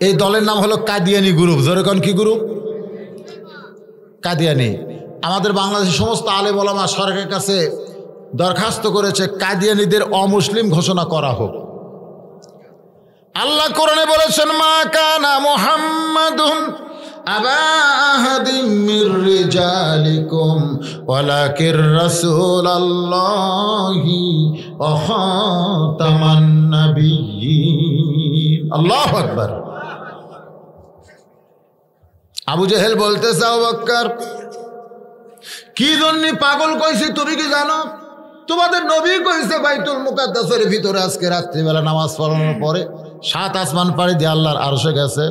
এই দলের নাম হলো কাদিয়ানি গ্রুপ। জোরে কোন কি গ্রুপ? কাদিয়ানি। আমাদের বাংলাদেশের সমস্ত আলেম ওলামা সরকারের কাছে দরখাস্ত করেছে কাদিয়ানীদের অমুসলিম ঘোষণা করা হোক। আল্লাহ কোরআনে বলেছেন, মা কানা মুহাম্মাদুন আবা আহাদিম মির রিজালিকুম ওয়ালাকির রাসূলুল্লাহি ওয়া খাতামান নাবিয়্যিন। আল্লাহু আকবার। আবু জেহেল বলতেছে, আবু বকর কি জন্য পাগল কইছি তুমি কি জানো? তোমাদের নবী কইছে বাইতুল মুকাদ্দাসের ভিতরে আজকে রাত্রিবেলা নামাজ পড়ানোর পরে 7 আসমান পাড়ি দিয়ে আল্লাহর আরশে গেছে।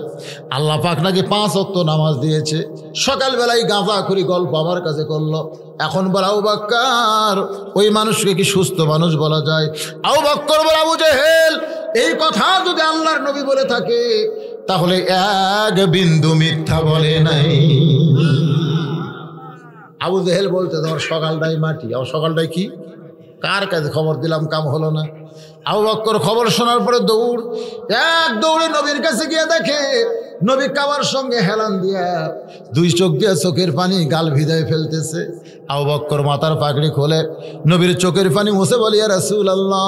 আল্লাহ পাক নাকি 5 ওয়াক্ত নামাজ দিয়েছে। সকালবেলায় গাঁজাখুরি গল্প আমার কাছে করলো। এখন বলে, আবু বকর ওই মানুষকে কি সুস্থ মানুষ বলা যায়? আবু বকর বলে, আবু জেহেল এই কথা যদি আল্লাহর নবী বলে থাকে তাহলে এক বিন্দু মিথ্যা বলে নাই। আবু জেহেল বলতে তোমার সকালটাই মাটি। আর সকালটাই কি? কার কাছে খবর দিলাম, কাম হলো না। আবু বকর খবর শোনার পরে দৌড়ে নবীর কাছে গিয়ে দেখে নবী কাবার সঙ্গে হেলান দিয়া 2 চোখ দিয়ে চোখের পানি গাল ভিজায় ফেলতেছে। আবু বকর মাথার পাগড়ি খোলে, নবীর চোখের পানি মুছে বলি, ইয়া রাসূলুল্লাহ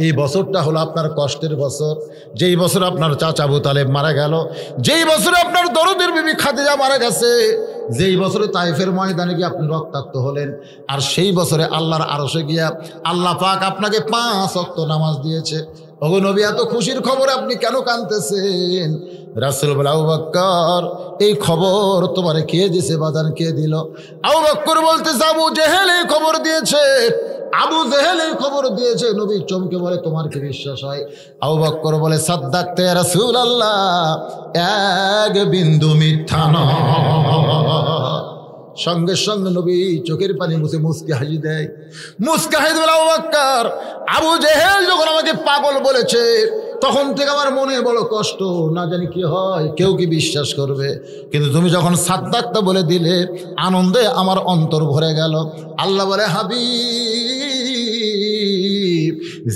এই বছরটা হলো আপনার কষ্টের বছর। যেই বছর আপনার চাচা আবু তালেব মারা গেল, যেই বছরে আপনার দরদের বিবি খাদিজা মারা গেছে, যেই বছরে তাইফের ময়দানে গিয়ে আপনি রক্তাক্ত হলেন, আর সেই বছরে আল্লাহর আরশে গিয়া আল্লাহ পাক আপনাকে 5 ওয়াক্ত নামাজ দিয়েছে। ওগো নবী এত খুশির খবর আপনি কেন কাঁদতেছেন? রাসূল বলে, আবু বকর এই খবর তোমারে কে দিয়েছে বাজান, কে দিল? আবু বকর বলতেছে, আবু জেহেল এই খবর দিয়েছে। আবু জেহেল এই খবর দিয়েছে। নবী চমকে বলে, তোমার কি বিশ্বাস হয়? আবু বকর বলে, সাদ্দাকতে ইয়া রাসূলুল্লাহ এক বিন্দু মিথ্যা নয়। সঙ্গে সঙ্গে নবী চোখের পানি মুছে মুস্কি হাসি দেয়। মুস্কি হাসি বলে, আবু বকর আবু জেহেল যখন আমাকে পাগল বলেছে তখন থেকে আমার মনে বড় কষ্ট, না জানি কি হয়, কেউ কি বিশ্বাস করবে। কিন্তু তুমি যখন সাদ্দাকতা বলে দিলে আনন্দে আমার অন্তর ভরে গেল। আল্লাহ বলে, হাবিব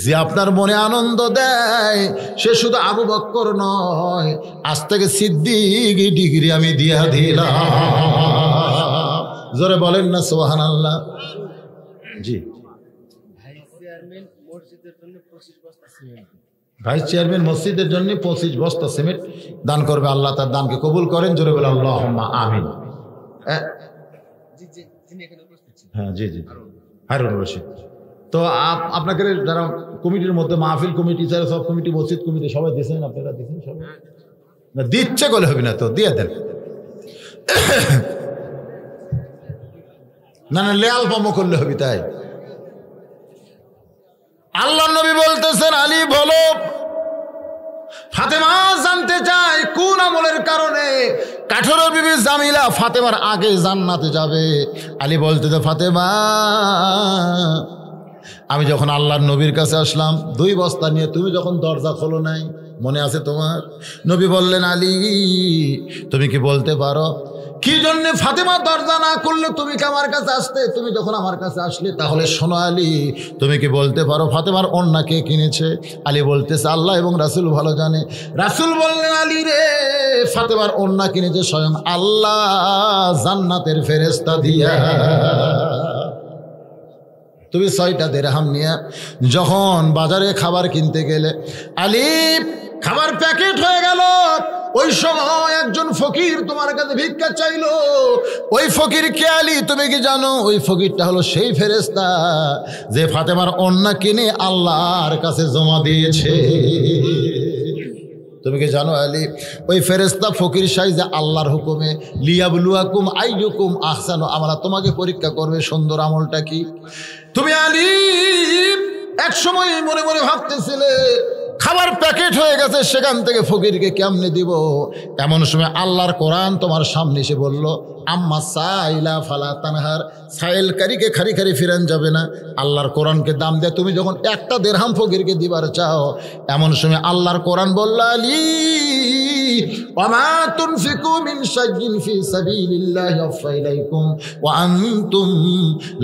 যে আপনার মনে আনন্দ দেয় সে শুধু আবু বকর নয়, আজ থেকে সিদ্দিক ডিগ্রি আমি দিয়া দিলাম। জোরে বলেন না সুবহানাল্লাহ। জি, ভাইস চেয়ারম্যান মসজিদের জন্য 25 বস্তা সিমেন্ট দান করবে। আল্লাহ তার দানকে কবুল করেন। জোরে বলে আল্লাহুম্মা আমিন। হ্যাঁ, জি জি, হারুন রশিদ। তো আপনাকে যারা কমিটির মধ্যে মাহফিল কমিটি, সব কমিটি, মসজিদ কমিটি সবাই দিয়েছেন, আপনারা দিয়েছেন সবাই? না, দিচ্ছে বলে হবে না তো, দিয়ে দেন। না না, লেয়াল পামো করলে হবে। তাই আল্লাহ নবী বলতেছেন, আলী বলো, ফাতেমা জানতে চায় কোন আমলের কারণে কাঠুরের বিবি জামিলা ফাতেমার আগে জান্নাতে যাবে। আলী বলতেছে, ফাতেমা, আমি যখন আল্লাহর নবীর কাছে আসলাম 2 বস্তা নিয়ে, তুমি যখন দরজা খোলো নাই, মনে আছে তোমার? নবী বললেন, আলী তুমি কি বলতে পারো কি জন্য ফাতেমা দরজা না করলে তুমি কি আমার কাছে আসতে? তুমি যখন আমার কাছে আসলে, তাহলে শোনো আলী, তুমি কি বলতে পারো ফাতেমার ওড়না কে কিনেছে? আলী বলতেছে, আল্লাহ এবং রাসূল ভালো জানে। রাসূল বললেন, আলী রে, ফাতেমার ওড়না কিনেছে স্বয়ং আল্লাহ জান্নাতের ফেরেশতা দিয়া। তুমি 6টা দিরহাম নিয়ে যখন বাজারে খাবার কিনতে গেলে, আলী খাবার প্যাকেট হয়ে গেল, ওই সময় একজন ফকির তোমার কাছে ভিক্ষা চাইলো। ওই ফকির কে আলী তুমি কি জানো? ওই ফকিরটা হলো সেই ফেরেশতা যে ফাতেমার ওড়না কিনে আল্লাহর কাছে জমা দিয়েছে। তুমি কি জানো আলী? ওই ফেরেশতা ফকির সাইজে আল্লাহর হুকুমে লিয়াবলুয়াকুম আইয়ুকুম আহসানু আমালা, তোমাকে পরীক্ষা করবে সুন্দর আমলটা কি। তুমি আলী এক সময় মনে মনে ভাবতেছিলে খাবার প্যাকেট হয়ে গেছে, সেখান থেকে ফকিরকে কেমনে দিব। এমন সময় আল্লাহর কোরআন তোমার সামনে এসে বলল, আম্মা সাইলা ফালা তানহার, সাইলকারীকে খারি খারি ফিরান যাবে না। আল্লাহর কোরআনকে দাম দেয়। তুমি যখন 1টা দিরহাম ফকিরকে দিবার চাও, এমন সময় আল্লাহর কোরআন বলল, আলী ওয়ামা তুনফিকু মিন শাইইন ফি সাবিলিল্লাহি ইয়াওফা ইলাইকুম ওয়া আনতুম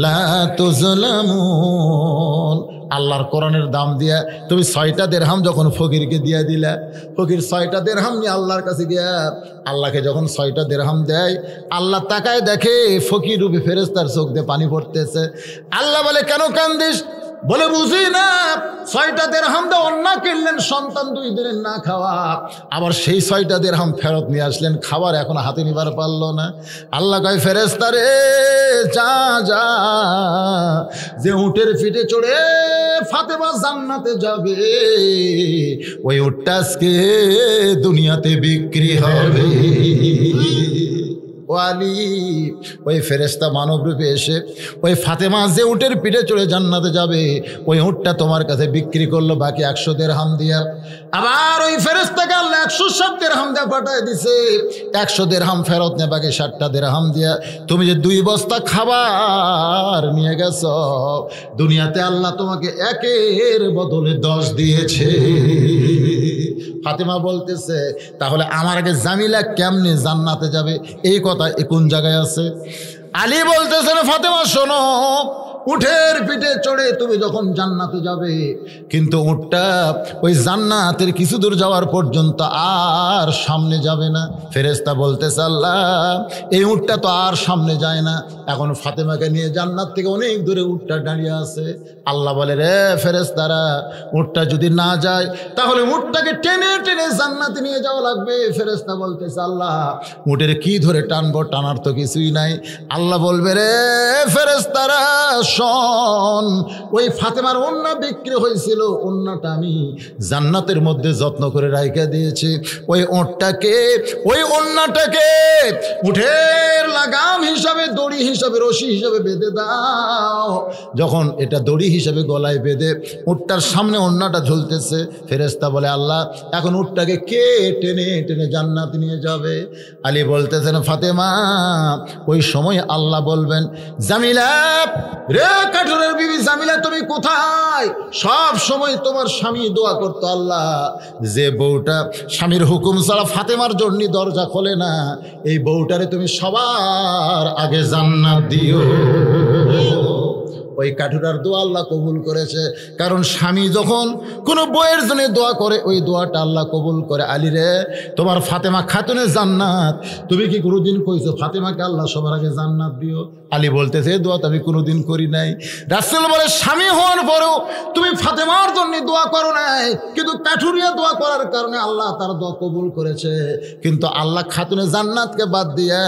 লা তুজলামুন। আল্লাহর কোরআনের দাম দিয়া তুমি 6টা দিরহাম যখন ফকিরকে দিয়া দিলা, ফকির 6টা দিরহাম নিয়ে আল্লাহর কাছে গিয়া আল্লাহকে যখন 6টা দিরহাম দেয়, আল্লাহ তাকায় দেখে ফকির রূপে ফেরেশতার চোখ দিয়ে পানি পড়তেছে। আল্লাহ বলে, কেন কান্দিস? বলে, বুঝি না, 6টা দিরহাম দিয়ে ওড়না কিনলেন, সন্তান 2 দিনের না খাওয়া, আবার সেই 6টা দিরহাম ফেরত নিয়ে আসলেন, খাবার এখন হাতে নিবার পারলো না। আল্লাহ কয়, ফেরেশতা রে, যা যা, যে উটের পিঠে চড়ে ফাতেমা জান্নাতে যাবে, ওই উটটা আজকে দুনিয়াতে বিক্রি হবে। ও আলী, ওই ফেরেশতা মানব রূপে এসে ওই ফাতেমা যে উটের পিঠে চড়ে জান্নাতে যাবে, ওই উটটা তোমার কাছে বিক্রি করলো বাকি 100 দিরহাম দিয়া। আবার ওই ফেরেশতাকে আল্লাহ 160 দিরহাম দিয়ে পাঠায় দিছে। 100 দিরহাম ফেরত নে, বাকি 60টা দিরহাম দিয়া তুমি যে 2 বস্তা খাবার নিয়ে গেছ, দুনিয়াতে আল্লাহ তোমাকে 1-এর বদলে 10 দিয়েছে। ফাতেমা বলতেছে, তাহলে আমার আগে জামিলা কেমনে জান্নাতে যাবে? এই কথা কোন জায়গায় আছে? আলী বলতেছেন, ফাতেমা শোনো, উটের পিঠে চড়ে তুমি যখন জান্নাতে যাবে, কিন্তু উটটা ওই জান্নাতের কিছু দূর যাওয়ার পর্যন্ত আর সামনে যাবে না। ফেরেশতা বলতেছে, আল্লাহ এই উটটা তো আর সামনে যায় না, এখন ফাতেমাকে নিয়ে জান্নাত থেকে অনেক দূরে উটটা দাঁড়িয়ে আছে। আল্লাহ বলে, রে ফেরেশতারা, উটটা যদি না যায় তাহলে উটটাকে টেনে টেনে জান্নাতে নিয়ে যাওয়া লাগবে। ফেরেশতা বলতেছে, আল্লাহ উটের কি ধরে টানবো? টানার তো কিছুই নাই। আল্লাহ বলবে, রে ফেরেশতারা শোন, ওই ফাতেমার ওড়না বিক্রি হয়েছিল, ওড়নাটা আমি জান্নাতের মধ্যে যত্ন করে রাইখা দিয়েছি। ওই ওটটাকে, ওই ওড়নাটাকে উঠের লাগাম হিসাবে, দড়ি হিসাবে, রশি হিসাবে বেঁধে দাও। যখন এটা দড়ি হিসাবে গলায় বেঁধে উটটার সামনে ওড়নাটা ঝুলতেছে, ফেরেশতা বলে, আল্লাহ এখন উটটাকে কে টেনে টেনে জান্নাতে নিয়ে যাবে? আলী বলতেছেন, ফাতেমা। ওই সময় আল্লাহ বলবেন, জামিলা রে, কাঠুরের বিবি জামিলা, তুমি কোথায়? সব সময় তোমার স্বামী দোয়া করতো, আল্লাহ যে বউটা স্বামীর হুকুম ছাড়া ফাতেমার জন্য দরজা খোলে না, এই বউটারে তুমি সবার আগে জান্নাত দিও। ওই কাঠুরার দোয়া আল্লাহ কবুল করেছে। কারণ স্বামী যখন কোনো বইয়ের জন্য দোয়া করে ওই দোয়াটা আল্লাহ কবুল করে। আলী রে, তোমার ফাতেমা খাতুনের জান্নাত, তুমি কি কোনোদিন কইছো ফাতেমাকে আল্লাহ সবার আগে জান্নাত দিও? আলী বলতেছে দোয়া তো আমি কোনোদিন করি নাই। রাসূল বলে স্বামী হওয়ার পরেও তুমি ফাতেমার জন্য দোয়া করো নাই, কিন্তু কাঠুরিয়া দোয়া করার কারণে আল্লাহ তার দোয়া কবুল করেছে। কিন্তু আল্লাহ খাতুনের জান্নাতকে বাদ দিয়ে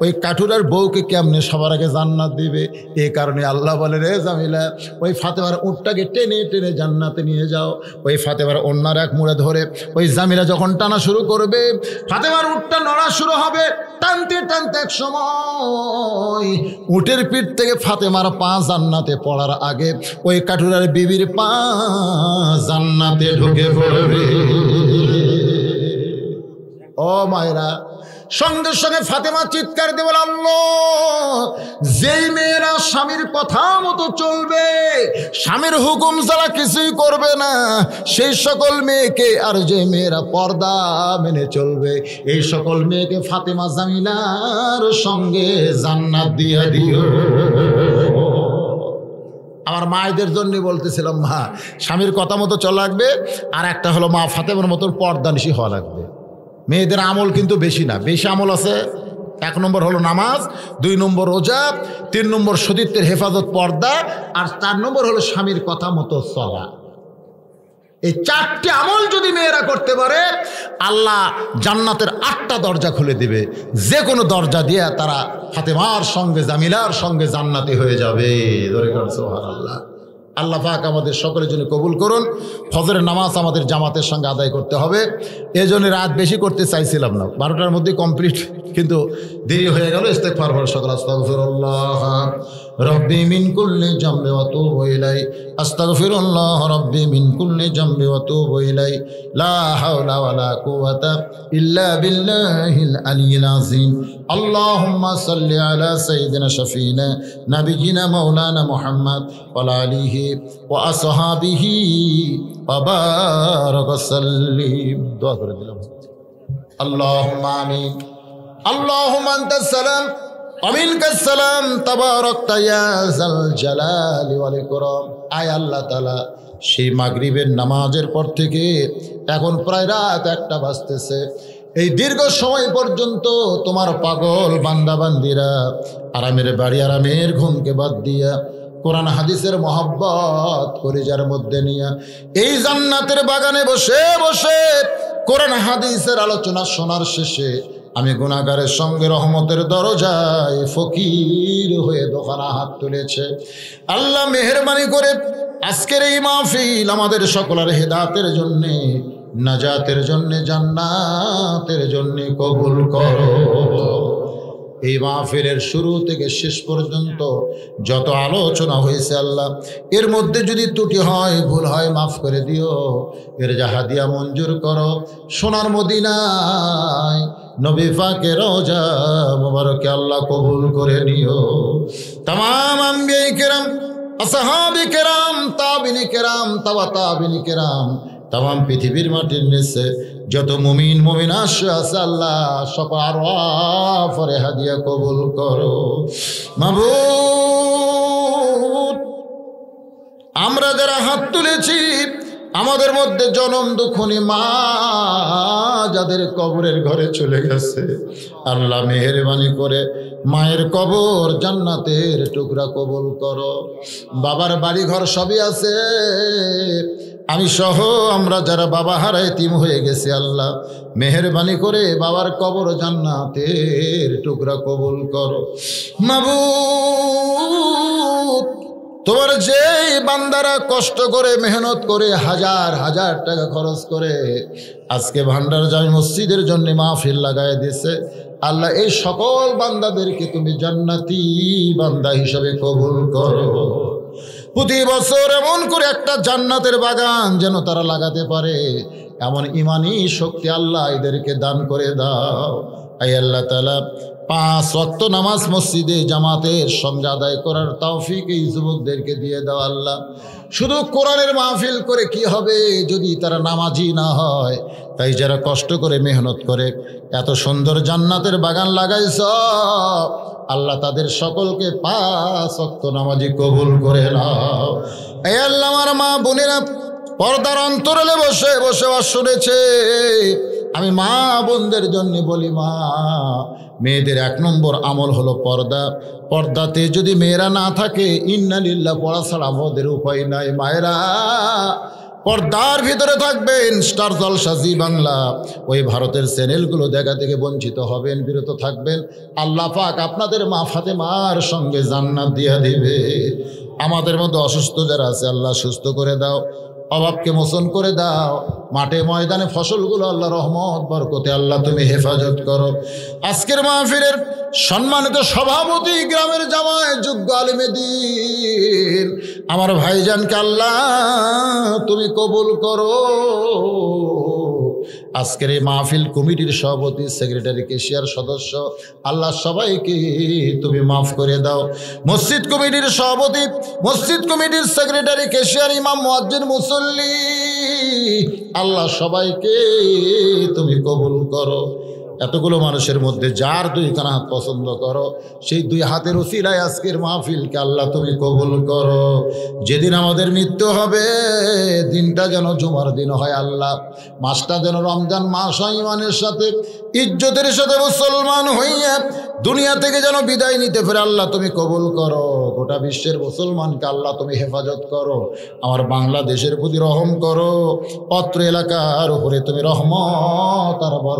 ওই কাঠুরার বউকে কেমনে সবার আগে জান্নাত দিবে? এই কারণে আল্লাহ বলে রে জামিলা, ওই ফাতেমার উটটাকে টেনে টেনে জান্নাতে নিয়ে যাও। ওই ফাতেমার অন্যার এক মুড়ে ধরে ওই জামিলা যখন টানা শুরু করবে, ফাতেমার উটটা নড়া শুরু হবে। টানতে টানতে এক সময় উটের পিঠ থেকে ফাতেমার পা জান্নাতে পড়ার আগে ওই কাঠুরার বিবির পা জান্নাতে ঢুকে পড়বে। ও মায়েরা, সঙ্গে সঙ্গে ফাতেমা চিৎকার দিয়ে বলে আল্লাহ, যেই মেয়েরা স্বামীর কথা মতো চলবে, স্বামীর হুকুম ছাড়া কিছুই করবে না, সেই সকল মেয়েকে, আর যে মেয়েরা পর্দা মেনে চলবে, এই সকল মেয়েকে ফাতেমা জামিলার সঙ্গে জান্নাত দিয়ে দিও। আমার মায়েদের জন্য বলতেছিলাম, মা স্বামীর কথা মতো চলা লাগবে, আর একটা হলো মা ফাতেমার মতন পর্দানিশী হওয়া লাগবে। মেয়েদের আমল কিন্তু বেশি না, বেশি আমল আছে। 1 নম্বর হলো নামাজ, 2 নম্বর রোজা, 3 নম্বর সতীত্বের হেফাজত পর্দা, আর 4 নম্বর হলো স্বামীর কথা মতো চলা। এই 4টি আমল যদি মেয়েরা করতে পারে, আল্লাহ জান্নাতের 8টা দরজা খুলে দিবে। যে কোনো দরজা দিয়ে তারা ফাতেমার সঙ্গে জামিলার সঙ্গে জান্নাতি হয়ে যাবে। সুবহানাল্লাহ। আল্লাহ পাক আমাদের সকলের জন্য কবুল করুন। ফজরের নামাজ আমাদের জামাতের সঙ্গে আদায় করতে হবে, এজন্য রাত বেশি করতে চাইছিলাম না, 12টার মধ্যে কমপ্লিট, কিন্তু দেরি হয়ে গেল। ইস্তেগফার পড়ো সকল। আস্তাগফিরুল্লাহ রব্বি মিন কুল্লি জামবি ওয়া তুবু ইলাই, আস্তাগফিরুল্লাহ রব্বি মিন কুল্লি জামবি ওয়া তুবু ইলাই, লা হাওলা ওয়ালা কুওয়াতা ইল্লা বিল্লাহিল আলিয়্যিল আযীম। আল্লাহুম্মা সাল্লি আলা সাইয়্যিদিনা শাফিনা নাবিয়িনা মাওলানা মুহাম্মদ ওয়া আলা আলিহি ওয়া আসহাবিহি ওয়া বারাক সাল্লিম। দোয়া করে দিলাম। আল্লাহুম্মা আমিন। আল্লাহুম্মা আনতাস সালাম ওয়া মিনকাস সালাম, তাবারাকতা ইয়া যাল জালালি ওয়াল ইকরাম। আয় আল্লাহ তাআলা, সেই মাগরিবের নামাজের পর থেকে এখন প্রায় রাত 1টা বাজতেছে, এই দীর্ঘ সময় পর্যন্ত তোমার পাগল বান্দাবান্দিরা আরামের বাড়ি, আরামের ঘুমকে বাদ দিয়া কোরআন হাদিসের মহব্বত কলিজার মধ্যে নিয়া এই জান্নাতের বাগানে বসে বসে কোরআন হাদিসের আলোচনা শোনার শেষে আমি গুনাহগারের সঙ্গে রহমতের দরজায় ফকির হয়ে দোকানা হাত তুলেছে। আল্লাহ মেহেরবানি করে আজকের এই মাহফিল আমাদের সকলের হেদায়েতের জন্যে, নাজাতের জন্যে, জান্নাতের জন্যে কবুল করো। এই মাহফিলের শুরু থেকে শেষ পর্যন্ত যত আলোচনা হয়েছে আল্লাহ, এর মধ্যে যদি ত্রুটি হয়, ভুল হয়, মাফ করে দিও। এর হাদিয়া মঞ্জুর করো। সোনার মদিনায় নবী পাকের রওজা মুবারকে আল্লাহ কবুল করে নিও। तमाम আম্বিয়া কেরাম, আসহাবে কেরাম, তাবিনী কেরাম, তাবিনী কেরাম, तमाम পৃথিবীর মাটির নিচে যত মুমিন মুমিনা আছে আল্লাহ সকল আরওয়াফের হাদিয়া কবুল করো। মাবুদ, আমরা যারা হাত তুলেছি, আমাদের মধ্যে জনম দুঃখনী মা যাদের কবরের ঘরে চলে গেছে, আল্লাহ মেহেরবানি করে মায়ের কবর জান্নাতের টুকরা কবুল করো। বাবার বাড়ি ঘর সবই আছে, আমি সহ আমরা যারা বাবা হারা এতিম হয়ে গেছি, আল্লাহ মেহেরবানি করে বাবার কবর জান্নাতের টুকরা কবুল করো। মাবুদ, তোমার যে বান্দারা কষ্ট করে মেহনত করে হাজার হাজার টাকা খরচ করে আজকে ভান্ডার জামি মসজিদের জন্য মাহফিল লাগায় দিয়েছে, আল্লাহ এই সকল বান্দাদেরকে তুমি জান্নাতি বান্দা হিসাবে কবুল করো। প্রতি বছর এমন করে একটা জান্নাতের বাগান যেন তারা লাগাতে পারে, এমন ইমানি শক্তি আল্লাহ এদেরকে দান করে দাও। আয় আল্লাহ তাআলা 5 ওয়াক্ত নামাজ মসজিদে জামাতের সঙ্গে আদায় করার তৌফিক এই যুবকদেরকে দিয়ে দাও আল্লাহ। শুধু কোরআনের মাহফিল করে কি হবে যদি তারা নামাজি না হয়? তাই যারা কষ্ট করে মেহনত করে এত সুন্দর জান্নাতের বাগান লাগাইছ আল্লাহ তাদের সকলকে 5 ওয়াক্ত নামাজি কবুল করে নাও। এই আল্লাহ আমার মা বোনেরা পর্দার অন্তরালে বসে বসে শুনেছে, আমি মা বোনদের জন্য বলি, মা মেয়েদের 1 নম্বর আমল হলো পর্দা। পর্দাতে যদি মেয়েরা না থাকে ইন্না লিল্লাহ পড়া ছাড়া আমাদের উপায় নাই। মায়েরা পর্দার ভিতরে থাকবেন। স্টার জলসা, জি বাংলা, ওই ভারতের চ্যানেলগুলো দেখা থেকে বঞ্চিত হবেন, বিরত থাকবেন। আল্লাহ পাক আপনাদের মা ফাতেমার সঙ্গে জান্নাত দিয়া দিবে। আমাদের মধ্যে অসুস্থ যারা আছে আল্লাহ সুস্থ করে দাও, অভাবকে মোচন করে দাও। মাঠে ময়দানে ফসলগুলো আল্লাহ রহমত বরকতে আল্লাহ তুমি হেফাজত করো। আজকের মাহফিলের সম্মানিত সভাপতি, গ্রামের জামায় যোগ্য আলেমে দ্বীন আমার ভাইজানকে আল্লাহ তুমি কবুল করো। আজকের এই মাহফিল কমিটির সভাপতি, সেক্রেটারি, কেশিয়ার সদস্য আল্লাহ সবাইকে তুমি মাফ করে দাও। মসজিদ কমিটির সভাপতি, মসজিদ কমিটির সেক্রেটারি, কেশিয়ার, ইমাম, মুয়াজ্জিন, মুসল্লি আল্লাহ সবাইকে তুমি কবুল করো। এতগুলো মানুষের মধ্যে যার 2 কানা হাত পছন্দ করো সেই 2 হাতের উসিলায় আজকের মাহফিলকে আল্লাহ তুমি কবুল করো। যেদিন আমাদের মৃত্যু হবে দিনটা যেন জুমার দিন হয় আল্লাহ, মাসটা যেন রমজান মাস হয়, ইমানের সাথে ইজ্জতের সাথে মুসলমান হইয়া দুনিয়া থেকে যেন বিদায় নিতে পারে আল্লাহ তুমি কবুল করো। গোটা বিশ্বের মুসলমানকে আল্লাহ তুমি হেফাজত করো। আমার বাংলাদেশের প্রতি রহম করো। অত্র এলাকার উপরে তুমি রহমত আর বরকত